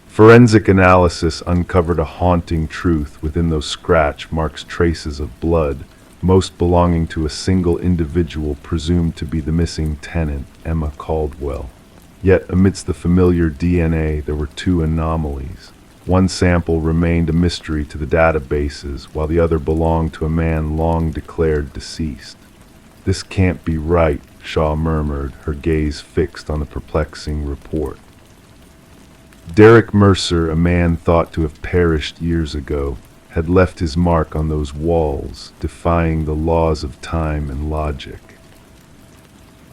Forensic analysis uncovered a haunting truth within those scratch marks, traces of blood, most belonging to a single individual presumed to be the missing tenant, Emma Caldwell. Yet amidst the familiar DNA, there were two anomalies. One sample remained a mystery to the databases, while the other belonged to a man long declared deceased. "This can't be right," Shaw murmured, her gaze fixed on the perplexing report. Derek Mercer, a man thought to have perished years ago, had left his mark on those walls, defying the laws of time and logic.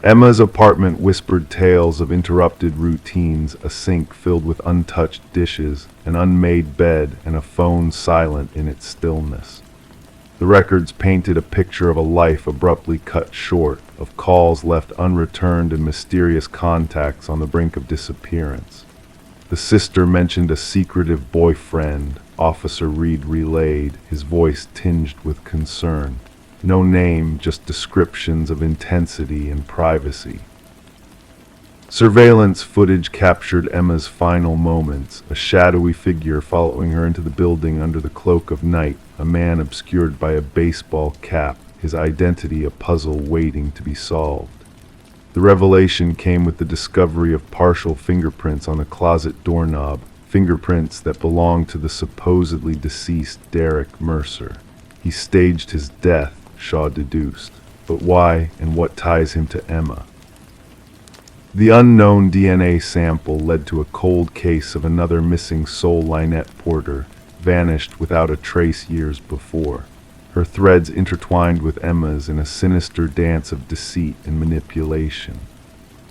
Emma's apartment whispered tales of interrupted routines, a sink filled with untouched dishes, an unmade bed, and a phone silent in its stillness. The records painted a picture of a life abruptly cut short, of calls left unreturned and mysterious contacts on the brink of disappearance. The sister mentioned a secretive boyfriend, Officer Reed relayed, his voice tinged with concern. No name, just descriptions of intensity and privacy. Surveillance footage captured Emma's final moments, a shadowy figure following her into the building under the cloak of night, a man obscured by a baseball cap, his identity a puzzle waiting to be solved. The revelation came with the discovery of partial fingerprints on the closet doorknob, fingerprints that belonged to the supposedly deceased Derek Mercer. He staged his death, Shaw deduced. But why and what ties him to Emma? The unknown DNA sample led to a cold case of another missing soul, Lynette Porter, vanished without a trace years before. Her threads intertwined with Emma's in a sinister dance of deceit and manipulation.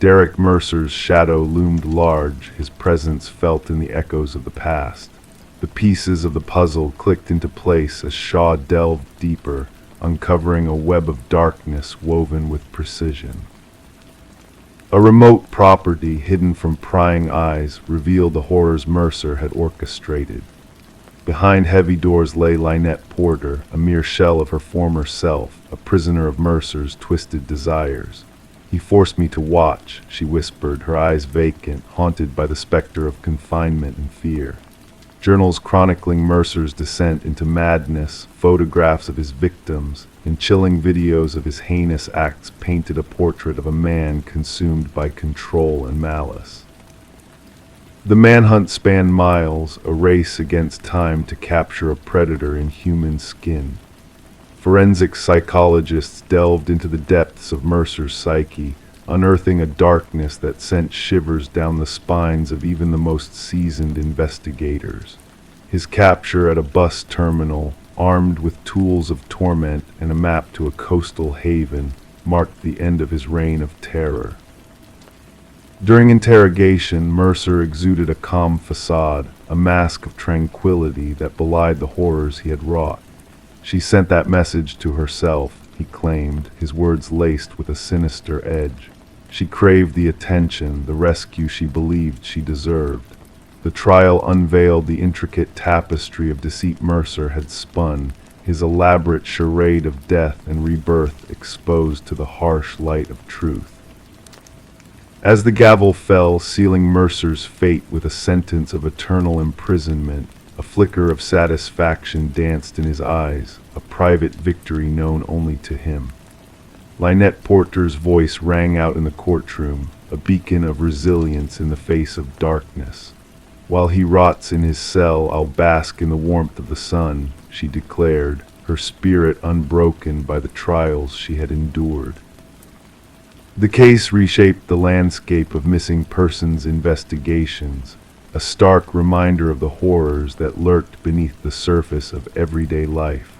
Derek Mercer's shadow loomed large, his presence felt in the echoes of the past. The pieces of the puzzle clicked into place as Shaw delved deeper, uncovering a web of darkness woven with precision. A remote property hidden from prying eyes revealed the horrors Mercer had orchestrated. Behind heavy doors lay Lynette Porter, a mere shell of her former self, a prisoner of Mercer's twisted desires. "He forced me to watch," she whispered, her eyes vacant, haunted by the specter of confinement and fear. Journals chronicling Mercer's descent into madness, photographs of his victims, and chilling videos of his heinous acts painted a portrait of a man consumed by control and malice. The manhunt spanned miles, a race against time to capture a predator in human skin. Forensic psychologists delved into the depths of Mercer's psyche, unearthing a darkness that sent shivers down the spines of even the most seasoned investigators. His capture at a bus terminal, armed with tools of torment and a map to a coastal haven, marked the end of his reign of terror. During interrogation, Mercer exuded a calm facade, a mask of tranquility that belied the horrors he had wrought. She sent that message to herself, he claimed, his words laced with a sinister edge. She craved the attention, the rescue she believed she deserved. The trial unveiled the intricate tapestry of deceit Mercer had spun, his elaborate charade of death and rebirth exposed to the harsh light of truth. As the gavel fell, sealing Mercer's fate with a sentence of eternal imprisonment, a flicker of satisfaction danced in his eyes, a private victory known only to him. Lynette Porter's voice rang out in the courtroom, a beacon of resilience in the face of darkness. "While he rots in his cell, I'll bask in the warmth of the sun," she declared, her spirit unbroken by the trials she had endured. The case reshaped the landscape of missing persons investigations, a stark reminder of the horrors that lurked beneath the surface of everyday life.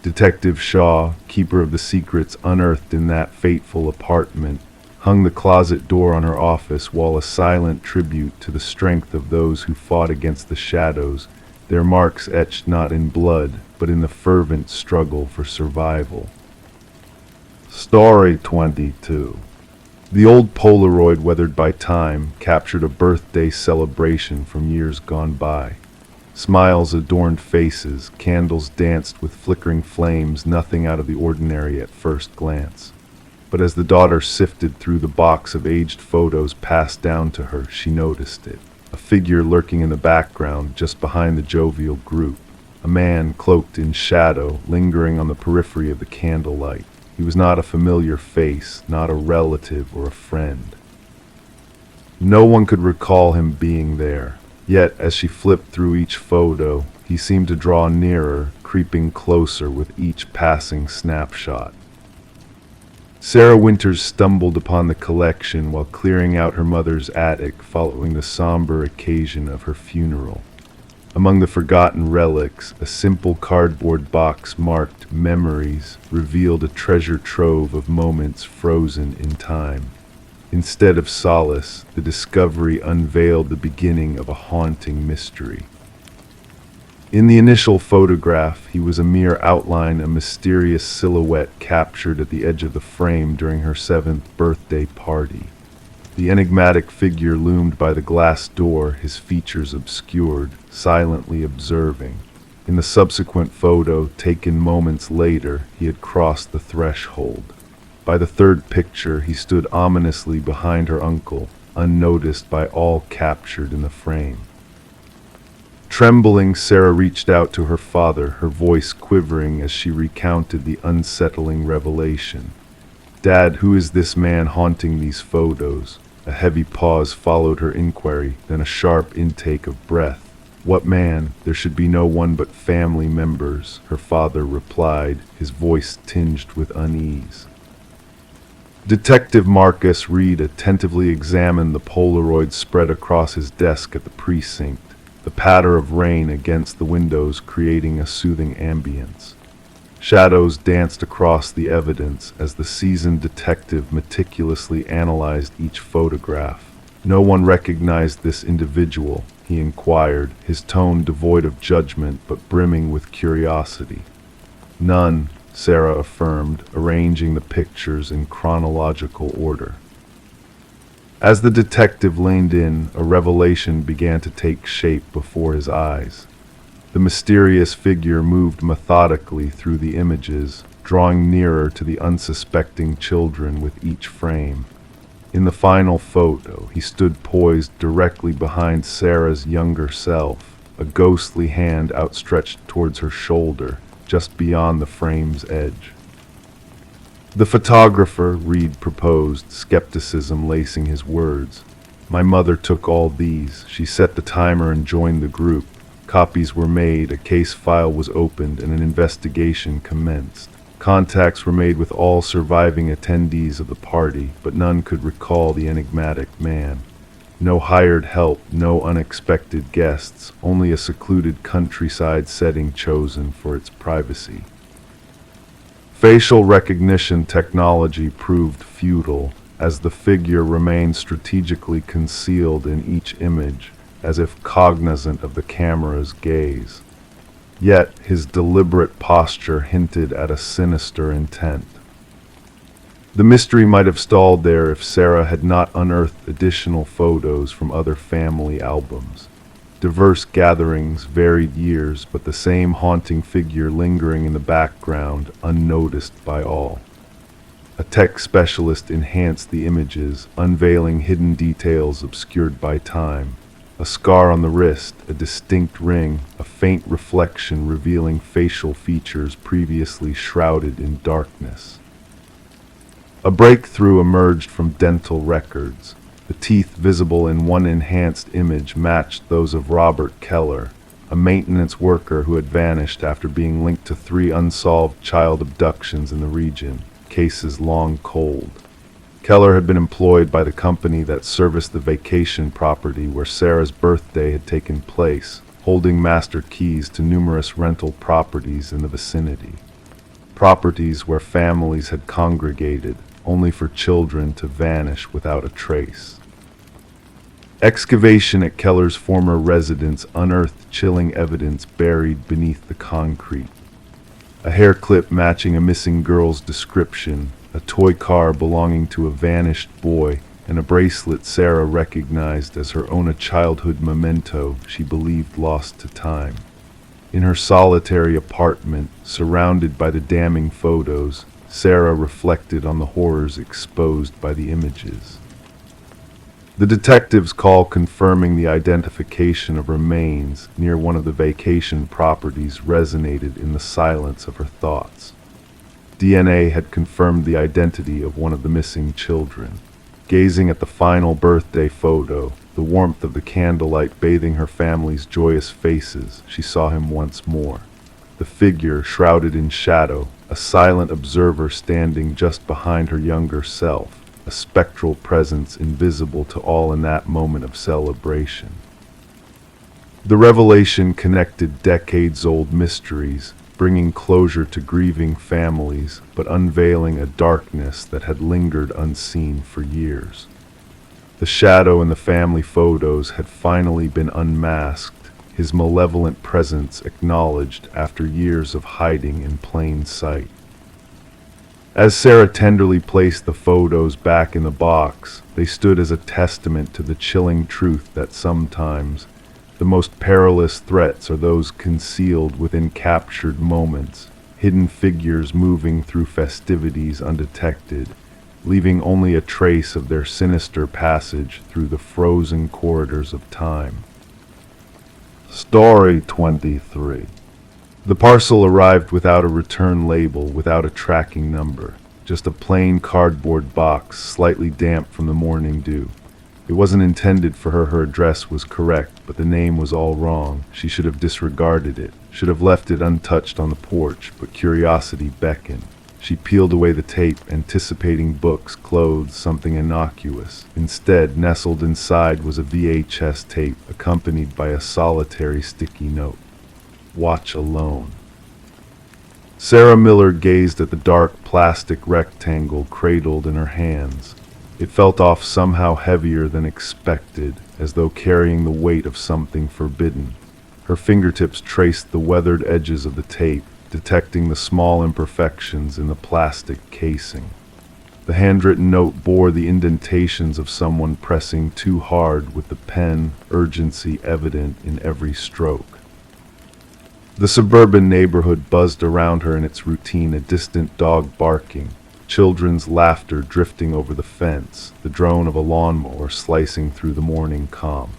Detective Shaw, keeper of the secrets unearthed in that fateful apartment, hung the closet door on her office wall, a silent tribute to the strength of those who fought against the shadows, their marks etched not in blood, but in the fervent struggle for survival. Story 22. The old Polaroid, weathered by time, captured a birthday celebration from years gone by. Smiles adorned faces, candles danced with flickering flames, nothing out of the ordinary at first glance. But as the daughter sifted through the box of aged photos passed down to her, she noticed it. A figure lurking in the background, just behind the jovial group. A man cloaked in shadow, lingering on the periphery of the candlelight. He was not a familiar face, not a relative or a friend. No one could recall him being there. Yet, as she flipped through each photo, he seemed to draw nearer, creeping closer with each passing snapshot. Sarah Winters stumbled upon the collection while clearing out her mother's attic following the somber occasion of her funeral. Among the forgotten relics, a simple cardboard box marked Memories revealed a treasure trove of moments frozen in time. Instead of solace, the discovery unveiled the beginning of a haunting mystery. In the initial photograph, he was a mere outline, a mysterious silhouette captured at the edge of the frame during her 7th birthday party. The enigmatic figure loomed by the glass door, his features obscured, silently observing. In the subsequent photo, taken moments later, he had crossed the threshold. By the 3rd picture, he stood ominously behind her uncle, unnoticed by all captured in the frame. Trembling, Sarah reached out to her father, her voice quivering as she recounted the unsettling revelation. "Dad, who is this man haunting these photos?" A heavy pause followed her inquiry, then a sharp intake of breath. "What man? There should be no one but family members," her father replied, his voice tinged with unease. Detective Marcus Reed attentively examined the Polaroid spread across his desk at the precinct, the patter of rain against the windows creating a soothing ambience. Shadows danced across the evidence as the seasoned detective meticulously analyzed each photograph. "No one recognized this individual," he inquired, his tone devoid of judgment but brimming with curiosity. "None," Sarah affirmed, arranging the pictures in chronological order. As the detective leaned in, a revelation began to take shape before his eyes. The mysterious figure moved methodically through the images, drawing nearer to the unsuspecting children with each frame. In the final photo, he stood poised directly behind Sarah's younger self, a ghostly hand outstretched towards her shoulder, just beyond the frame's edge. "The photographer," Reed proposed, skepticism lacing his words. "My mother took all these. She set the timer and joined the group. Copies were made, a case file was opened, and an investigation commenced. Contacts were made with all surviving attendees of the party, but none could recall the enigmatic man. No hired help, no unexpected guests, only a secluded countryside setting chosen for its privacy. Facial recognition technology proved futile, as the figure remained strategically concealed in each image, as if cognizant of the camera's gaze. Yet his deliberate posture hinted at a sinister intent. The mystery might have stalled there if Sarah had not unearthed additional photos from other family albums. Diverse gatherings, varied years, but the same haunting figure lingering in the background, unnoticed by all. A tech specialist enhanced the images, unveiling hidden details obscured by time. A scar on the wrist, a distinct ring, a faint reflection revealing facial features previously shrouded in darkness. A breakthrough emerged from dental records. The teeth visible in one enhanced image matched those of Robert Keller, a maintenance worker who had vanished after being linked to 3 unsolved child abductions in the region, cases long cold. Keller had been employed by the company that serviced the vacation property where Sarah's birthday had taken place, holding master keys to numerous rental properties in the vicinity. Properties where families had congregated, only for children to vanish without a trace. Excavation at Keller's former residence unearthed chilling evidence buried beneath the concrete. A hair clip matching a missing girl's description, a toy car belonging to a vanished boy, and a bracelet Sarah recognized as her own childhood memento she believed lost to time. In her solitary apartment, surrounded by the damning photos, Sarah reflected on the horrors exposed by the images. The detective's call confirming the identification of remains near one of the vacation properties resonated in the silence of her thoughts. DNA had confirmed the identity of one of the missing children. Gazing at the final birthday photo, the warmth of the candlelight bathing her family's joyous faces, she saw him once more. The figure shrouded in shadow, a silent observer standing just behind her younger self, a spectral presence invisible to all in that moment of celebration. The revelation connected decades-old mysteries, bringing closure to grieving families, but unveiling a darkness that had lingered unseen for years. The shadow in the family photos had finally been unmasked, his malevolent presence acknowledged after years of hiding in plain sight. As Sarah tenderly placed the photos back in the box, they stood as a testament to the chilling truth that sometimes the most perilous threats are those concealed within captured moments, hidden figures moving through festivities undetected, leaving only a trace of their sinister passage through the frozen corridors of time. Story 23. The parcel arrived without a return label, without a tracking number, just a plain cardboard box, slightly damp from the morning dew. It wasn't intended for her. Her address was correct, but the name was all wrong. She should have disregarded it, should have left it untouched on the porch, but curiosity beckoned. She peeled away the tape, anticipating books, clothes, something innocuous. Instead, nestled inside was a VHS tape, accompanied by a solitary sticky note. Watch alone. Sarah Miller gazed at the dark plastic rectangle cradled in her hands. It felt off somehow heavier than expected, as though carrying the weight of something forbidden. Her fingertips traced the weathered edges of the tape, detecting the small imperfections in the plastic casing. The handwritten note bore the indentations of someone pressing too hard, with the pen, urgency evident in every stroke. The suburban neighborhood buzzed around her in its routine, a distant dog barking, children's laughter drifting over the fence, the drone of a lawnmower slicing through the morning calm.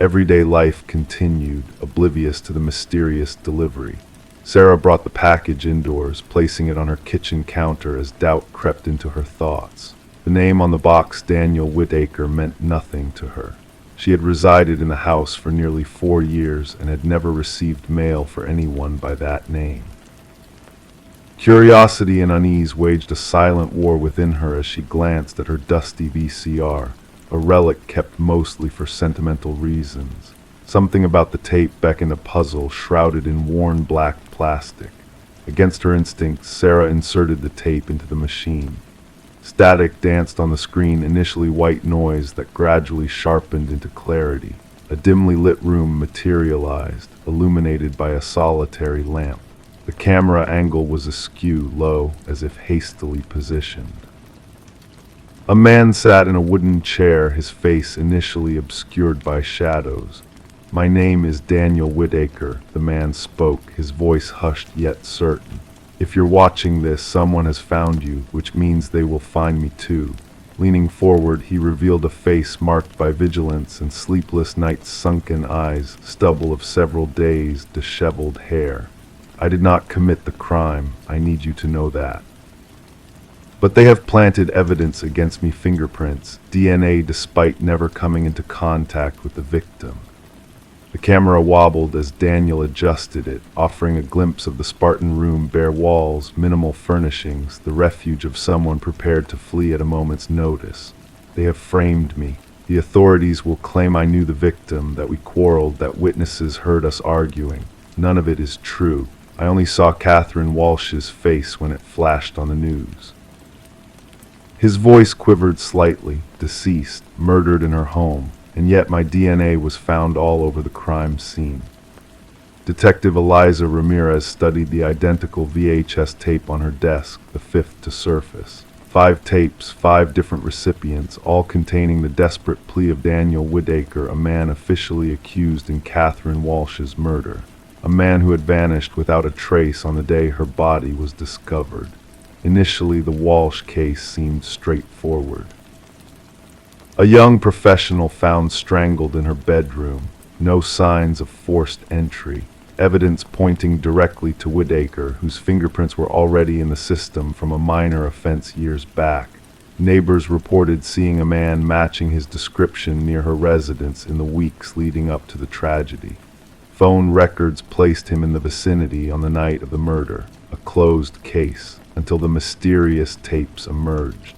Everyday life continued, oblivious to the mysterious delivery. Sarah brought the package indoors, placing it on her kitchen counter as doubt crept into her thoughts. The name on the box, Daniel Whitaker, meant nothing to her. She had resided in the house for nearly 4 years and had never received mail for anyone by that name. Curiosity and unease waged a silent war within her as she glanced at her dusty VCR, a relic kept mostly for sentimental reasons. Something about the tape beckoned a puzzle shrouded in worn black plastic. Against her instincts, Sarah inserted the tape into the machine. Static danced on the screen, initially white noise that gradually sharpened into clarity. A dimly lit room materialized, illuminated by a solitary lamp. The camera angle was askew, low, as if hastily positioned. A man sat in a wooden chair, his face initially obscured by shadows. "My name is Daniel Whitaker," the man spoke, his voice hushed yet certain. "If you're watching this, someone has found you, which means they will find me too." Leaning forward, he revealed a face marked by vigilance and sleepless nights, sunken eyes, stubble of several days, disheveled hair. "I did not commit the crime. I need you to know that. But they have planted evidence against me, fingerprints, DNA, despite never coming into contact with the victim." The camera wobbled as Daniel adjusted it, offering a glimpse of the Spartan room, bare walls, minimal furnishings, the refuge of someone prepared to flee at a moment's notice. "They have framed me. The authorities will claim I knew the victim, that we quarreled, that witnesses heard us arguing. None of it is true. I only saw Catherine Walsh's face when it flashed on the news." His voice quivered slightly. "Deceased, murdered in her home. And yet my DNA was found all over the crime scene." Detective Eliza Ramirez studied the identical VHS tape on her desk, the fifth to surface. 5 tapes, 5 different recipients, all containing the desperate plea of Daniel Whitaker, a man officially accused in Catherine Walsh's murder. A man who had vanished without a trace on the day her body was discovered. Initially, the Walsh case seemed straightforward. A young professional found strangled in her bedroom. No signs of forced entry. Evidence pointing directly to Whitaker, whose fingerprints were already in the system from a minor offense years back. Neighbors reported seeing a man matching his description near her residence in the weeks leading up to the tragedy. Phone records placed him in the vicinity on the night of the murder, a closed case, until the mysterious tapes emerged.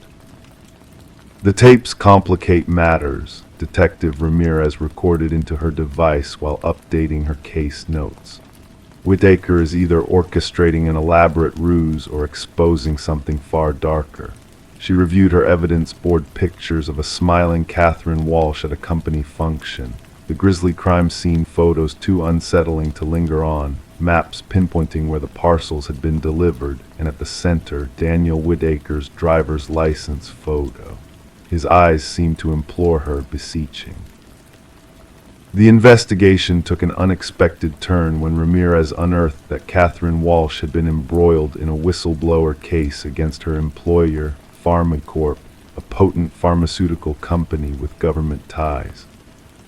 "The tapes complicate matters," Detective Ramirez recorded into her device while updating her case notes. "Whitaker is either orchestrating an elaborate ruse or exposing something far darker." She reviewed her evidence board pictures of a smiling Catherine Walsh at a company function, the grisly crime scene photos too unsettling to linger on, maps pinpointing where the parcels had been delivered, and at the center, Daniel Whitaker's driver's license photo. His eyes seemed to implore her, beseeching. The investigation took an unexpected turn when Ramirez unearthed that Catherine Walsh had been embroiled in a whistleblower case against her employer, PharmaCorp, a potent pharmaceutical company with government ties.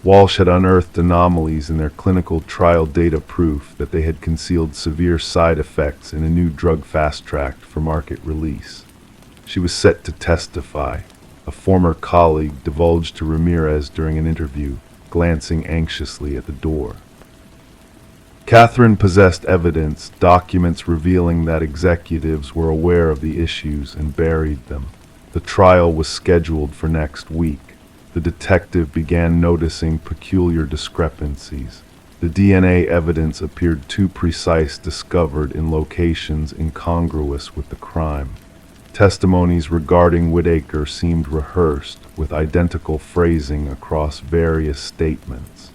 Walsh had unearthed anomalies in their clinical trial data, proof that they had concealed severe side effects in a new drug fast-tracked for market release. She was set to testify. A former colleague divulged to Ramirez during an interview, glancing anxiously at the door. Catherine possessed evidence, documents revealing that executives were aware of the issues and buried them. The trial was scheduled for next week. The detective began noticing peculiar discrepancies. The DNA evidence appeared too precise, discovered in locations incongruous with the crime. Testimonies regarding Whitaker seemed rehearsed, with identical phrasing across various statements.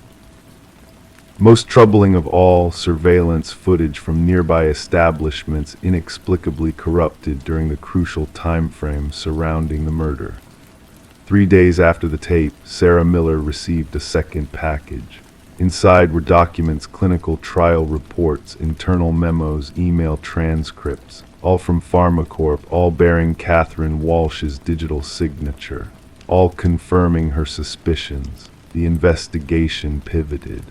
Most troubling of all, surveillance footage from nearby establishments inexplicably corrupted during the crucial time frame surrounding the murder. 3 days after the tape, Sarah Miller received a second package. Inside were documents, clinical trial reports, internal memos, email transcripts, all from PharmaCorp, all bearing Catherine Walsh's digital signature, all confirming her suspicions. The investigation pivoted.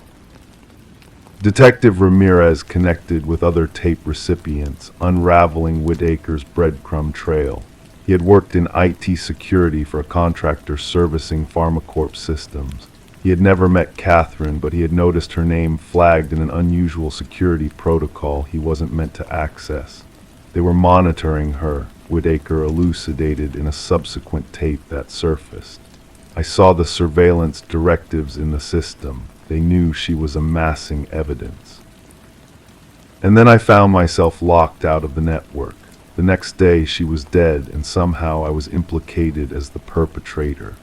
Detective Ramirez connected with other tape recipients, unraveling Whitaker's breadcrumb trail. He had worked in IT security for a contractor servicing PharmaCorp systems. He had never met Catherine, but he had noticed her name flagged in an unusual security protocol he wasn't meant to access. They were monitoring her, Whitaker elucidated in a subsequent tape that surfaced. I saw the surveillance directives in the system. They knew she was amassing evidence. And then I found myself locked out of the network. The next day she was dead, and somehow I was implicated as the perpetrator.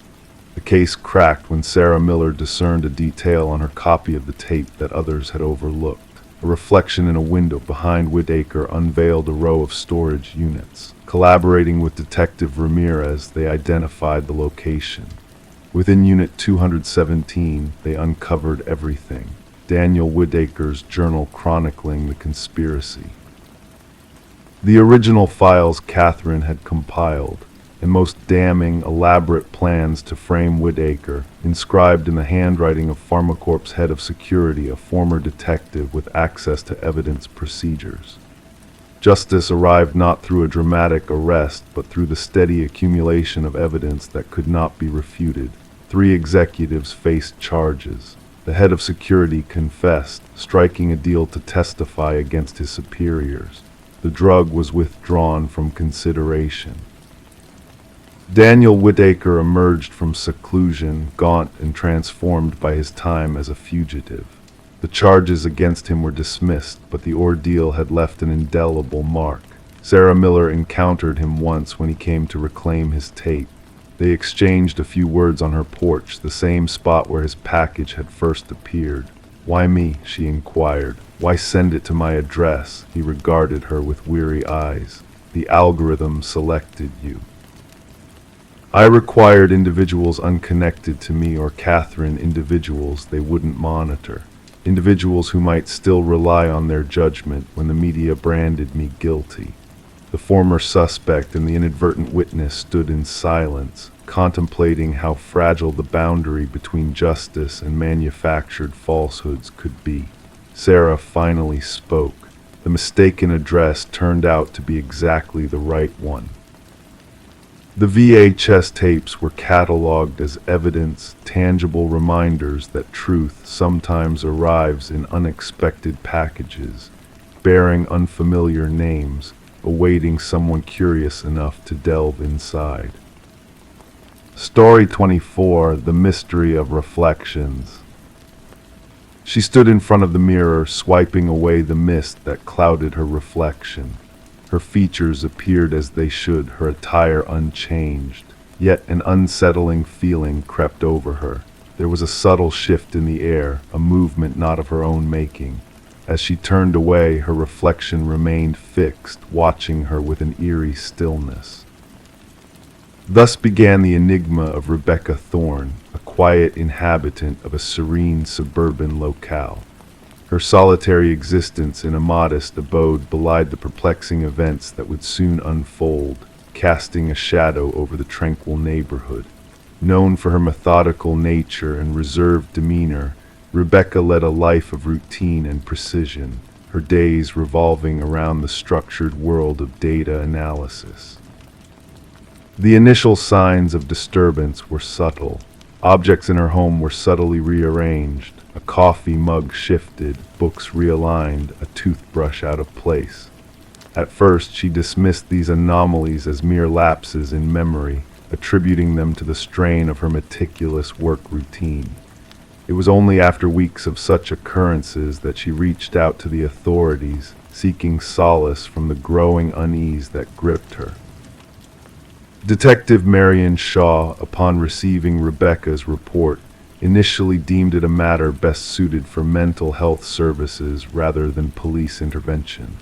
The case cracked when Sarah Miller discerned a detail on her copy of the tape that others had overlooked. A reflection in a window behind Whitaker unveiled a row of storage units. Collaborating with Detective Ramirez, they identified the location. Within Unit 217, they uncovered everything. Daniel Whitaker's journal chronicling the conspiracy. The original files Catherine had compiled, and most damning, elaborate plans to frame Whitaker, inscribed in the handwriting of Pharmacorp's head of security, a former detective with access to evidence procedures. Justice arrived not through a dramatic arrest, but through the steady accumulation of evidence that could not be refuted. 3 executives faced charges. The head of security confessed, striking a deal to testify against his superiors. The drug was withdrawn from consideration. Daniel Whitaker emerged from seclusion, gaunt and transformed by his time as a fugitive. The charges against him were dismissed, but the ordeal had left an indelible mark. Sarah Miller encountered him once when he came to reclaim his tape. They exchanged a few words on her porch, the same spot where his package had first appeared. "Why me?" she inquired. "Why send it to my address?" He regarded her with weary eyes. "The algorithm selected you. I required individuals unconnected to me or Catherine, individuals they wouldn't monitor. Individuals who might still rely on their judgment when the media branded me guilty." The former suspect and the inadvertent witness stood in silence, contemplating how fragile the boundary between justice and manufactured falsehoods could be. Sarah finally spoke. The mistaken address turned out to be exactly the right one. The VHS tapes were cataloged as evidence, tangible reminders that truth sometimes arrives in unexpected packages, bearing unfamiliar names, awaiting someone curious enough to delve inside. Story 24: The Mystery of Reflections. She stood in front of the mirror, swiping away the mist that clouded her reflection. Her features appeared as they should, her attire unchanged. Yet an unsettling feeling crept over her. There was a subtle shift in the air, a movement not of her own making. As she turned away, her reflection remained fixed, watching her with an eerie stillness. Thus began the enigma of Rebecca Thorne, a quiet inhabitant of a serene suburban locale. Her solitary existence in a modest abode belied the perplexing events that would soon unfold, casting a shadow over the tranquil neighborhood. Known for her methodical nature and reserved demeanor, Rebecca led a life of routine and precision, her days revolving around the structured world of data analysis. The initial signs of disturbance were subtle. Objects in her home were subtly rearranged, a coffee mug shifted, books realigned, a toothbrush out of place. At first, she dismissed these anomalies as mere lapses in memory, attributing them to the strain of her meticulous work routine. It was only after weeks of such occurrences that she reached out to the authorities, seeking solace from the growing unease that gripped her. Detective Marion Shaw, upon receiving Rebecca's report, initially deemed it a matter best suited for mental health services rather than police intervention.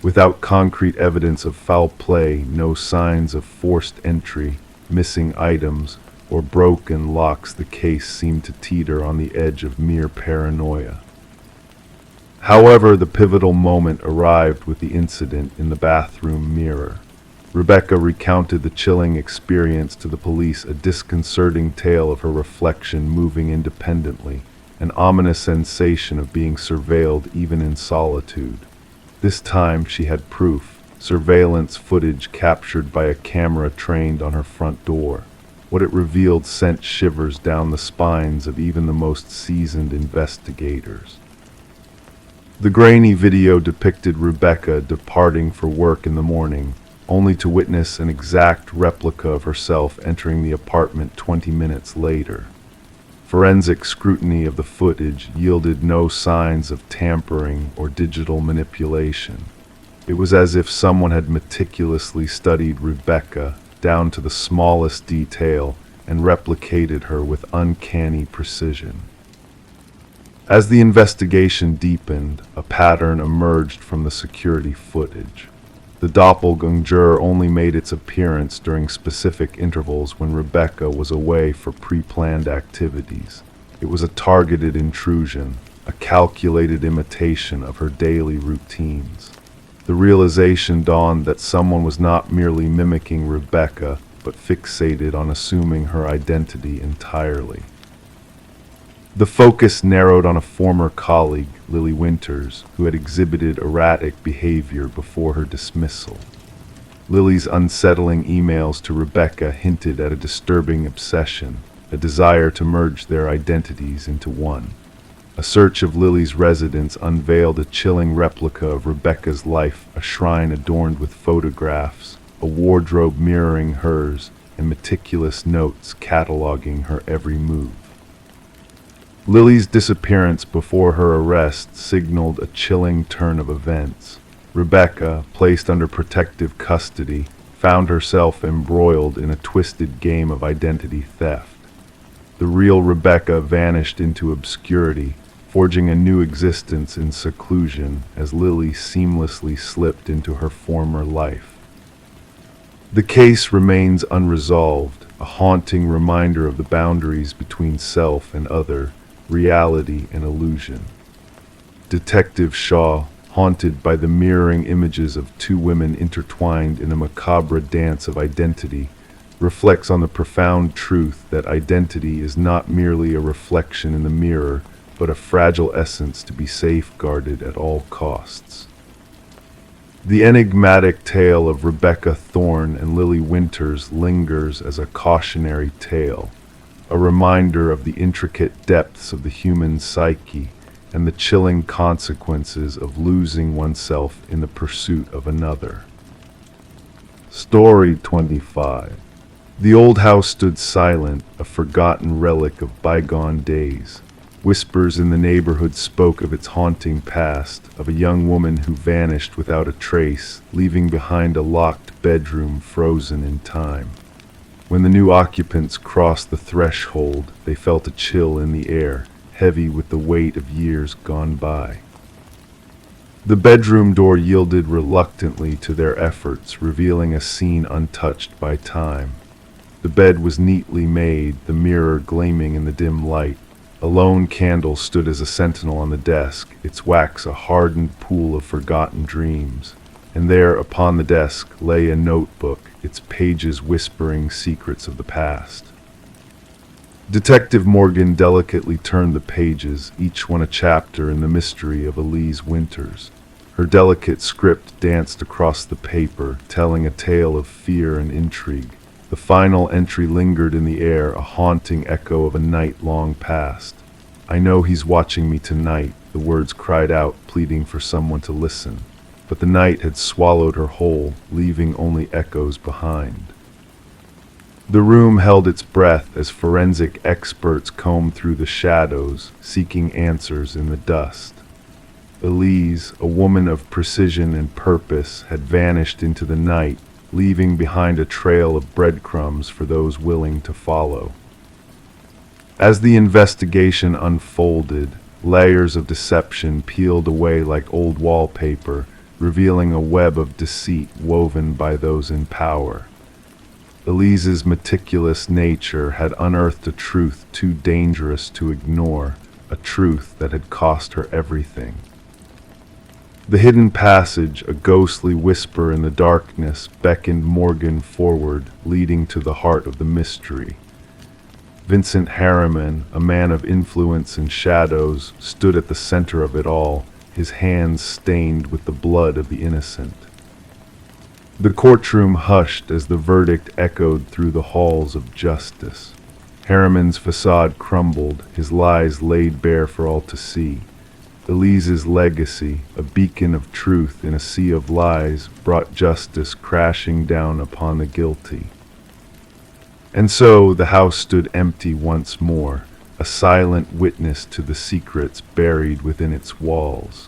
Without concrete evidence of foul play, no signs of forced entry, missing items, or broken locks, the case seemed to teeter on the edge of mere paranoia. However, the pivotal moment arrived with the incident in the bathroom mirror. Rebecca recounted the chilling experience to the police, a disconcerting tale of her reflection moving independently, an ominous sensation of being surveilled even in solitude. This time she had proof, surveillance footage captured by a camera trained on her front door. What it revealed sent shivers down the spines of even the most seasoned investigators. The grainy video depicted Rebecca departing for work in the morning, only to witness an exact replica of herself entering the apartment 20 minutes later. Forensic scrutiny of the footage yielded no signs of tampering or digital manipulation. It was as if someone had meticulously studied Rebecca down to the smallest detail and replicated her with uncanny precision. As the investigation deepened, a pattern emerged from the security footage. The doppelganger only made its appearance during specific intervals when Rebecca was away for pre-planned activities. It was a targeted intrusion, a calculated imitation of her daily routines. The realization dawned that someone was not merely mimicking Rebecca, but fixated on assuming her identity entirely. The focus narrowed on a former colleague, Lily Winters, who had exhibited erratic behavior before her dismissal. Lily's unsettling emails to Rebecca hinted at a disturbing obsession, a desire to merge their identities into one. A search of Lily's residence unveiled a chilling replica of Rebecca's life, a shrine adorned with photographs, a wardrobe mirroring hers, and meticulous notes cataloging her every move. Lily's disappearance before her arrest signaled a chilling turn of events. Rebecca, placed under protective custody, found herself embroiled in a twisted game of identity theft. The real Rebecca vanished into obscurity, forging a new existence in seclusion as Lily seamlessly slipped into her former life. The case remains unresolved, a haunting reminder of the boundaries between self and other, reality and illusion. Detective Shaw, haunted by the mirroring images of two women intertwined in a macabre dance of identity, reflects on the profound truth that identity is not merely a reflection in the mirror, but a fragile essence to be safeguarded at all costs. The enigmatic tale of Rebecca Thorne and Lily Winters lingers as a cautionary tale, a reminder of the intricate depths of the human psyche and the chilling consequences of losing oneself in the pursuit of another. Story 25. The old house stood silent, a forgotten relic of bygone days. Whispers in the neighborhood spoke of its haunting past, of a young woman who vanished without a trace, leaving behind a locked bedroom frozen in time. When the new occupants crossed the threshold, they felt a chill in the air, heavy with the weight of years gone by. The bedroom door yielded reluctantly to their efforts, revealing a scene untouched by time. The bed was neatly made, the mirror gleaming in the dim light. A lone candle stood as a sentinel on the desk, its wax a hardened pool of forgotten dreams. And there, upon the desk, lay a notebook, its pages whispering secrets of the past. Detective Morgan delicately turned the pages, each one a chapter in the mystery of Elise Winters. Her delicate script danced across the paper, telling a tale of fear and intrigue. The final entry lingered in the air, a haunting echo of a night long past. "I know he's watching me tonight," the words cried out, pleading for someone to listen. But the night had swallowed her whole, leaving only echoes behind. The room held its breath as forensic experts combed through the shadows, seeking answers in the dust. Elise, a woman of precision and purpose, had vanished into the night, leaving behind a trail of breadcrumbs for those willing to follow. As the investigation unfolded, layers of deception peeled away like old wallpaper, revealing a web of deceit woven by those in power. Elise's meticulous nature had unearthed a truth too dangerous to ignore, a truth that had cost her everything. The hidden passage, a ghostly whisper in the darkness, beckoned Morgan forward, leading to the heart of the mystery. Vincent Harriman, a man of influence and shadows, stood at the center of it all, his hands stained with the blood of the innocent. The courtroom hushed as the verdict echoed through the halls of justice. Harriman's facade crumbled, his lies laid bare for all to see. Elise's legacy, a beacon of truth in a sea of lies, brought justice crashing down upon the guilty. And so the house stood empty once more, a silent witness to the secrets buried within its walls.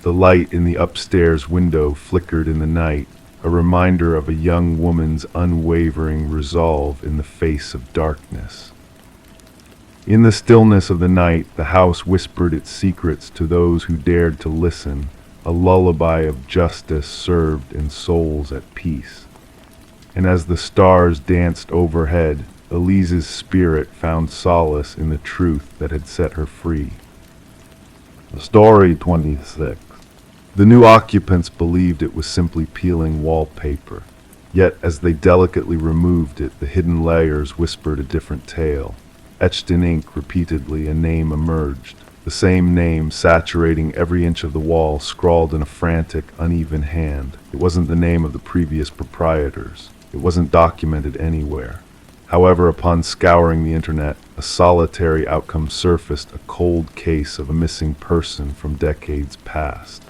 The light in the upstairs window flickered in the night, a reminder of a young woman's unwavering resolve in the face of darkness. In the stillness of the night, the house whispered its secrets to those who dared to listen, a lullaby of justice served in souls at peace. And as the stars danced overhead, Elise's spirit found solace in the truth that had set her free. Story 26. The new occupants believed it was simply peeling wallpaper. Yet as they delicately removed it, the hidden layers whispered a different tale. Etched in ink repeatedly, a name emerged. The same name, saturating every inch of the wall, scrawled in a frantic, uneven hand. It wasn't the name of the previous proprietors. It wasn't documented anywhere. However, upon scouring the internet, a solitary outcome surfaced, a cold case of a missing person from decades past.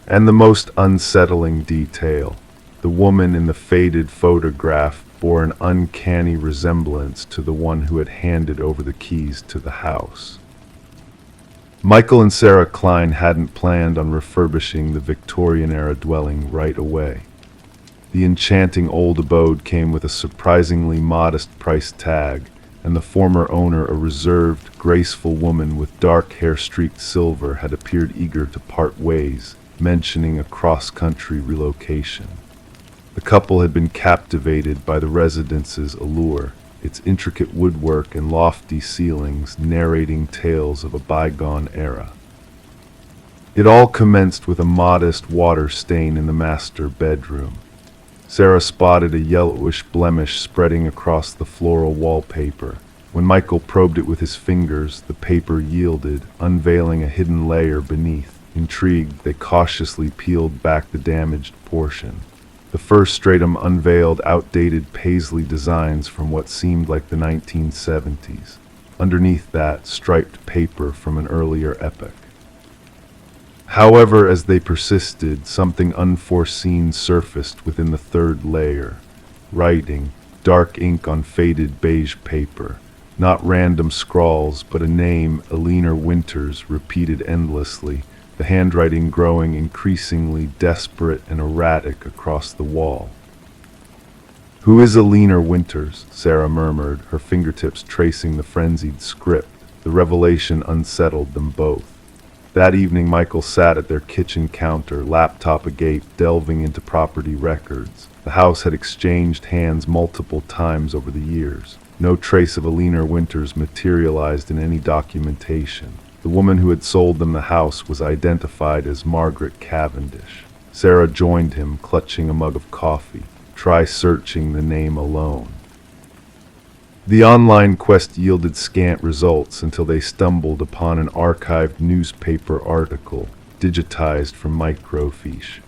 And the most unsettling detail, the woman in the faded photograph bore an uncanny resemblance to the one who had handed over the keys to the house. Michael and Sarah Klein hadn't planned on refurbishing the Victorian-era dwelling right away. The enchanting old abode came with a surprisingly modest price tag, and the former owner, a reserved, graceful woman with dark hair streaked silver, had appeared eager to part ways, mentioning a cross-country relocation. The couple had been captivated by the residence's allure, its intricate woodwork and lofty ceilings narrating tales of a bygone era. It all commenced with a modest water stain in the master bedroom. Sarah spotted a yellowish blemish spreading across the floral wallpaper. When Michael probed it with his fingers, the paper yielded, unveiling a hidden layer beneath. Intrigued, they cautiously peeled back the damaged portion. The first stratum unveiled outdated paisley designs from what seemed like the 1970s. Underneath that, striped paper from an earlier epoch. However, as they persisted, something unforeseen surfaced within the third layer. Writing, dark ink on faded beige paper. Not random scrawls, but a name, Elena Winters, repeated endlessly, the handwriting growing increasingly desperate and erratic across the wall. "Who is Elena Winters?" Sarah murmured, her fingertips tracing the frenzied script. The revelation unsettled them both. That evening, Michael sat at their kitchen counter, laptop agape, delving into property records. The house had exchanged hands multiple times over the years. No trace of Elena Winters materialized in any documentation. The woman who had sold them the house was identified as Margaret Cavendish. Sarah joined him, clutching a mug of coffee. Try searching the name alone. The online quest yielded scant results until they stumbled upon an archived newspaper article, digitized from microfiche.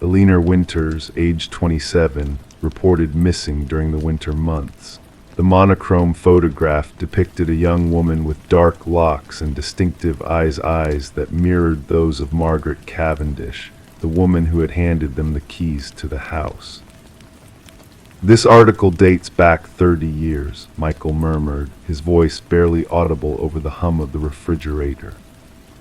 Elena Winters, age 27, reported missing during the winter months. The monochrome photograph depicted a young woman with dark locks and distinctive eyes that mirrored those of Margaret Cavendish, the woman who had handed them the keys to the house. "This article dates back 30 years, Michael murmured, his voice barely audible over the hum of the refrigerator.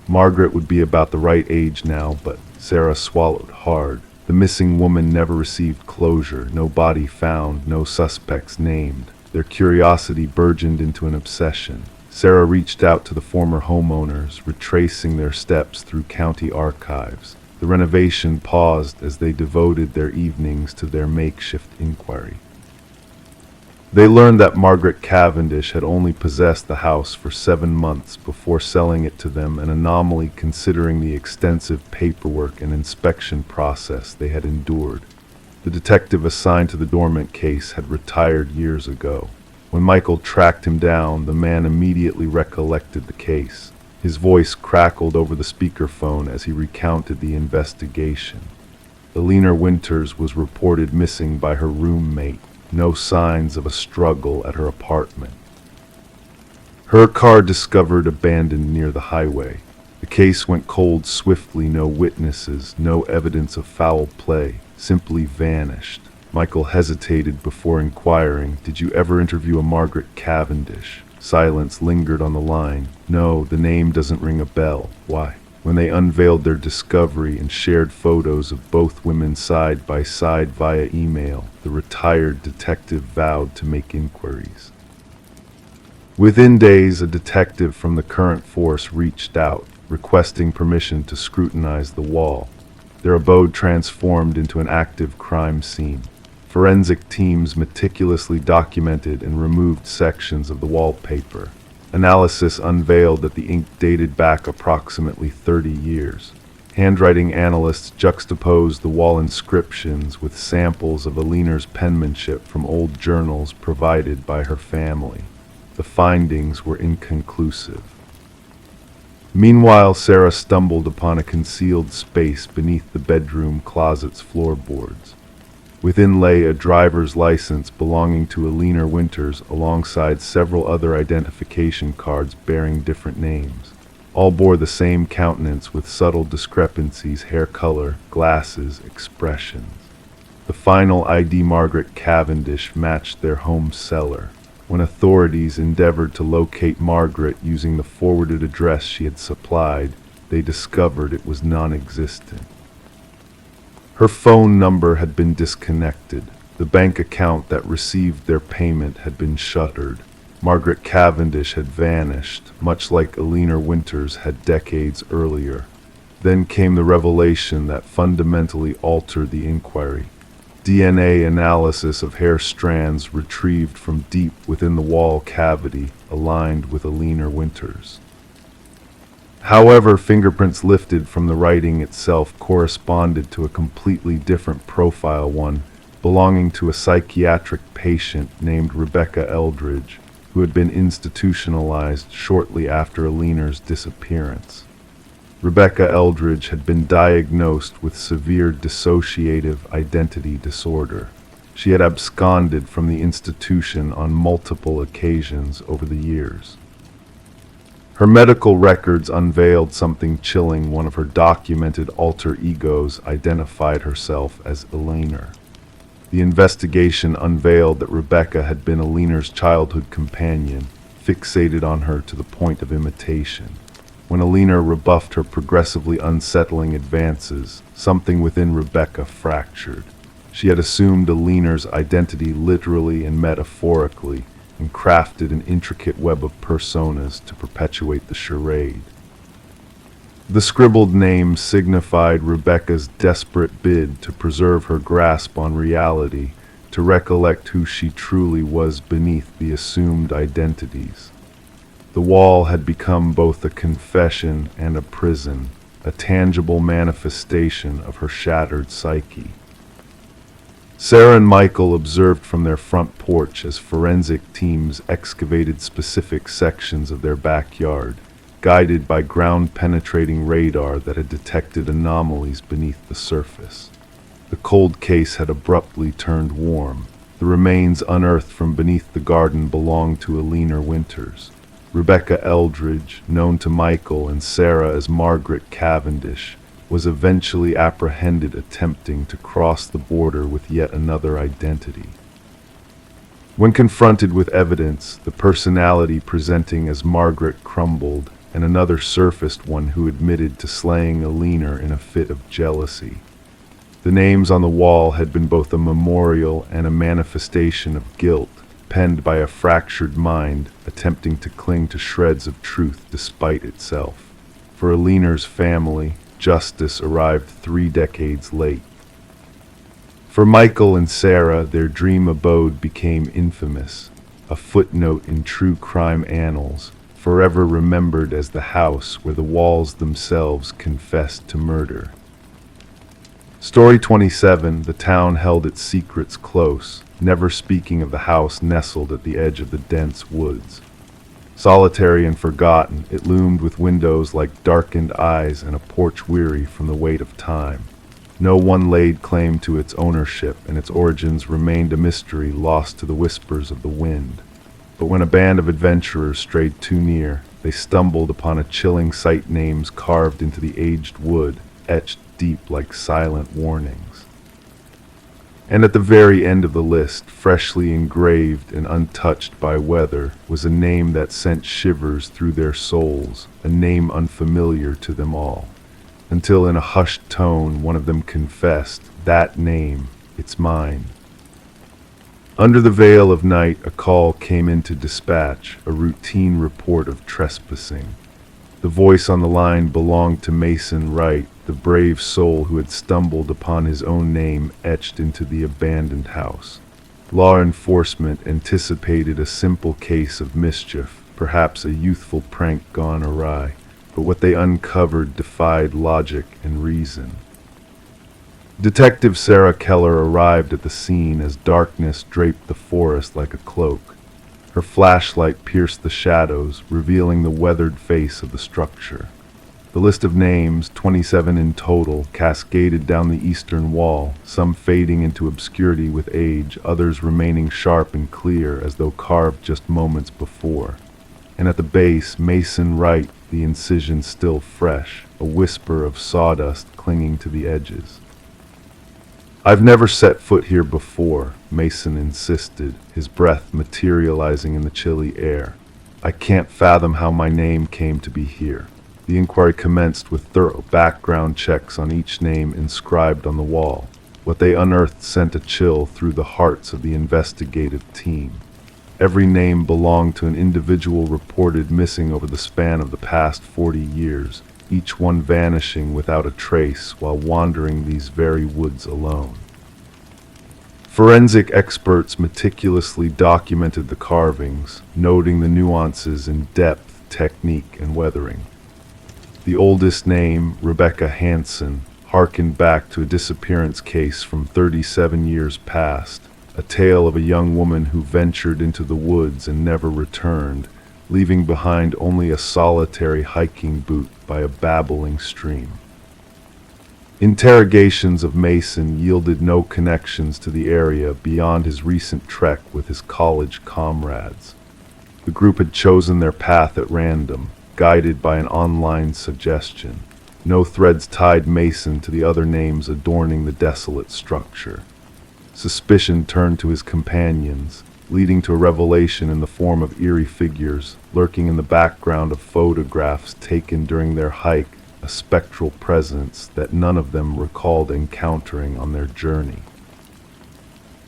Margaret would be about the right age now, but Sarah swallowed hard. The missing woman never received closure, no body found, no suspects named. Their curiosity burgeoned into an obsession. Sarah reached out to the former homeowners, retracing their steps through county archives. The renovation paused as they devoted their evenings to their makeshift inquiry. They learned that Margaret Cavendish had only possessed the house for 7 months before selling it to them, an anomaly considering the extensive paperwork and inspection process they had endured. The detective assigned to the dormant case had retired years ago. When Michael tracked him down, the man immediately recollected the case. His voice crackled over the speakerphone as he recounted the investigation. Elena Winters was reported missing by her roommate. No signs of a struggle at her apartment. Her car discovered abandoned near the highway. The case went cold swiftly, no witnesses, no evidence of foul play, simply vanished. Michael hesitated before inquiring, "Did you ever interview a Margaret Cavendish?" Silence lingered on the line. "No, the name doesn't ring a bell." "Why?" When they unveiled their discovery and shared photos of both women side by side via email, the retired detective vowed to make inquiries. Within days, a detective from the current force reached out, requesting permission to scrutinize the wall. Their abode transformed into an active crime scene. Forensic teams meticulously documented and removed sections of the wallpaper. Analysis unveiled that the ink dated back approximately 30 years. Handwriting analysts juxtaposed the wall inscriptions with samples of Alina's penmanship from old journals provided by her family. The findings were inconclusive. Meanwhile, Sarah stumbled upon a concealed space beneath the bedroom closet's floorboards. Within lay a driver's license belonging to Alina Winters alongside several other identification cards bearing different names. All bore the same countenance with subtle discrepancies: hair color, glasses, expressions. The final ID, Margaret Cavendish, matched their home cellar. When authorities endeavored to locate Margaret using the forwarded address she had supplied, they discovered it was non-existent. Her phone number had been disconnected. The bank account that received their payment had been shuttered. Margaret Cavendish had vanished, much like Alina Winters had decades earlier. Then came the revelation that fundamentally altered the inquiry. DNA analysis of hair strands retrieved from deep within the wall cavity aligned with Alina Winters. However, fingerprints lifted from the writing itself corresponded to a completely different profile, one belonging to a psychiatric patient named Rebecca Eldridge, who had been institutionalized shortly after Alina's disappearance. Rebecca Eldridge had been diagnosed with severe dissociative identity disorder. She had absconded from the institution on multiple occasions over the years. Her medical records unveiled something chilling. One of her documented alter egos identified herself as Alina. The investigation unveiled that Rebecca had been Alina's childhood companion, fixated on her to the point of imitation. When Alina rebuffed her progressively unsettling advances, something within Rebecca fractured. She had assumed Alina's identity literally and metaphorically, and crafted an intricate web of personas to perpetuate the charade. The scribbled name signified Rebecca's desperate bid to preserve her grasp on reality, to recollect who she truly was beneath the assumed identities. The wall had become both a confession and a prison, a tangible manifestation of her shattered psyche. Sarah and Michael observed from their front porch as forensic teams excavated specific sections of their backyard, guided by ground-penetrating radar that had detected anomalies beneath the surface. The cold case had abruptly turned warm. The remains unearthed from beneath the garden belonged to Alina Winters. Rebecca Eldridge, known to Michael and Sarah as Margaret Cavendish, was eventually apprehended attempting to cross the border with yet another identity. When confronted with evidence, the personality presenting as Margaret crumbled, and another surfaced, one who admitted to slaying Alina in a fit of jealousy. The names on the wall had been both a memorial and a manifestation of guilt, penned by a fractured mind attempting to cling to shreds of truth despite itself. For Alina's family, justice arrived 3 decades late. For Michael and Sarah, their dream abode became infamous, a footnote in true crime annals, forever remembered as the house where the walls themselves confessed to murder. Story 27, the town held its secrets close, never speaking of the house nestled at the edge of the dense woods. Solitary and forgotten, it loomed with windows like darkened eyes and a porch weary from the weight of time. No one laid claim to its ownership, and its origins remained a mystery lost to the whispers of the wind. But when a band of adventurers strayed too near, they stumbled upon a chilling sight: names carved into the aged wood, etched deep like silent warnings. And at the very end of the list, freshly engraved and untouched by weather, was a name that sent shivers through their souls, a name unfamiliar to them all. Until in a hushed tone, one of them confessed, "That name, it's mine." Under the veil of night, a call came into dispatch, a routine report of trespassing. The voice on the line belonged to Mason Wright, the brave soul who had stumbled upon his own name etched into the abandoned house. Law enforcement anticipated a simple case of mischief, perhaps a youthful prank gone awry, but what they uncovered defied logic and reason. Detective Sarah Keller arrived at the scene as darkness draped the forest like a cloak. Her flashlight pierced the shadows, revealing the weathered face of the structure. The list of names, 27 in total, cascaded down the eastern wall, some fading into obscurity with age, others remaining sharp and clear as though carved just moments before. And at the base, Mason Wright, the incision still fresh, a whisper of sawdust clinging to the edges. "I've never set foot here before," Mason insisted, his breath materializing in the chilly air. "I can't fathom how my name came to be here." The inquiry commenced with thorough background checks on each name inscribed on the wall. What they unearthed sent a chill through the hearts of the investigative team. Every name belonged to an individual reported missing over the span of the past 40 years, each one vanishing without a trace while wandering these very woods alone. Forensic experts meticulously documented the carvings, noting the nuances in depth, technique, and weathering. The oldest name, Rebecca Hansen, harkened back to a disappearance case from 37 years past, a tale of a young woman who ventured into the woods and never returned, leaving behind only a solitary hiking boot by a babbling stream. Interrogations of Mason yielded no connections to the area beyond his recent trek with his college comrades. The group had chosen their path at random, guided by an online suggestion. No threads tied Mason to the other names adorning the desolate structure. Suspicion turned to his companions, leading to a revelation in the form of eerie figures lurking in the background of photographs taken during their hike, a spectral presence that none of them recalled encountering on their journey.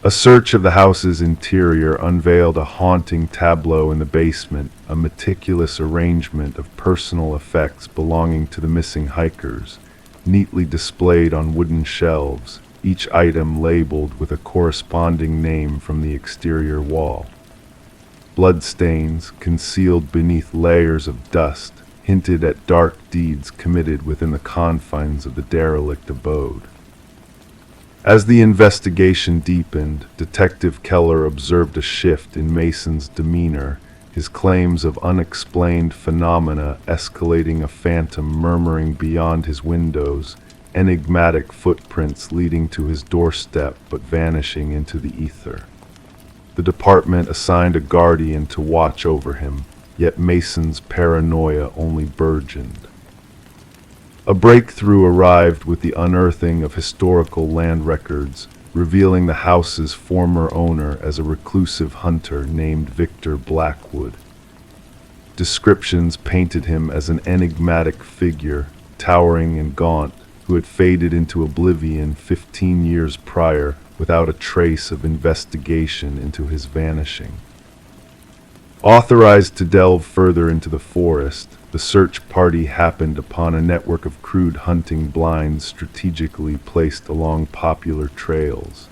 A search of the house's interior unveiled a haunting tableau in the basement, a meticulous arrangement of personal effects belonging to the missing hikers, neatly displayed on wooden shelves, each item labeled with a corresponding name from the exterior wall. Bloodstains, concealed beneath layers of dust, hinted at dark deeds committed within the confines of the derelict abode. As the investigation deepened, Detective Keller observed a shift in Mason's demeanor, his claims of unexplained phenomena escalating, a phantom murmuring beyond his windows, enigmatic footprints leading to his doorstep but vanishing into the ether. The department assigned a guardian to watch over him, yet Mason's paranoia only burgeoned. A breakthrough arrived with the unearthing of historical land records, revealing the house's former owner as a reclusive hunter named Victor Blackwood. Descriptions painted him as an enigmatic figure, towering and gaunt, who had faded into oblivion 15 years prior without a trace of investigation into his vanishing. Authorized to delve further into the forest, the search party happened upon a network of crude hunting blinds strategically placed along popular trails.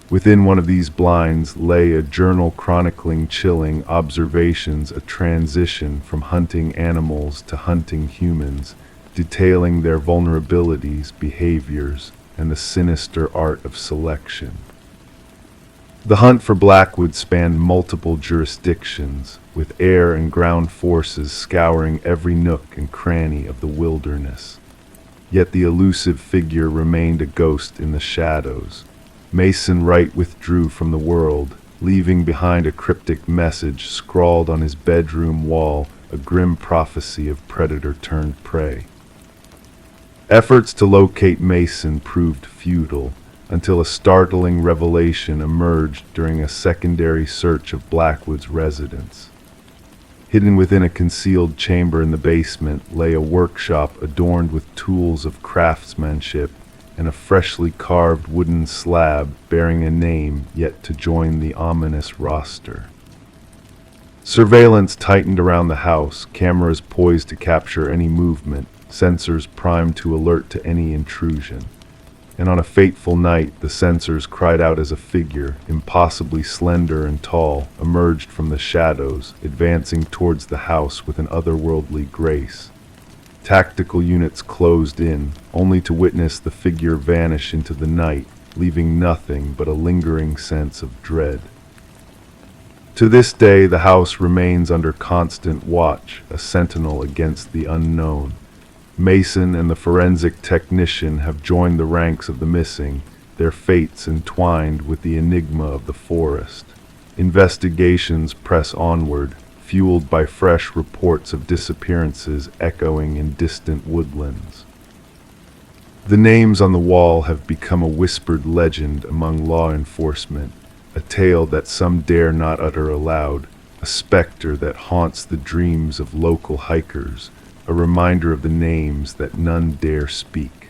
Within one of these blinds lay a journal chronicling chilling observations, a transition from hunting animals to hunting humans, detailing their vulnerabilities, behaviors, and the sinister art of selection. The hunt for Blackwood spanned multiple jurisdictions, with air and ground forces scouring every nook and cranny of the wilderness. Yet the elusive figure remained a ghost in the shadows. Mason Wright withdrew from the world, leaving behind a cryptic message scrawled on his bedroom wall, a grim prophecy of predator turned prey. Efforts to locate Mason proved futile until a startling revelation emerged during a secondary search of Blackwood's residence. Hidden within a concealed chamber in the basement lay a workshop adorned with tools of craftsmanship and a freshly carved wooden slab bearing a name yet to join the ominous roster. Surveillance tightened around the house, cameras poised to capture any movement, sensors primed to alert to any intrusion. And on a fateful night, the sensors cried out as a figure, impossibly slender and tall, emerged from the shadows, advancing towards the house with an otherworldly grace. Tactical units closed in, only to witness the figure vanish into the night, leaving nothing but a lingering sense of dread. To this day, the house remains under constant watch, a sentinel against the unknown. Mason and the forensic technician have joined the ranks of the missing, their fates entwined with the enigma of the forest. Investigations press onward, fueled by fresh reports of disappearances echoing in distant woodlands. The names on the wall have become a whispered legend among law enforcement, a tale that some dare not utter aloud, a specter that haunts the dreams of local hikers, a reminder of the names that none dare speak.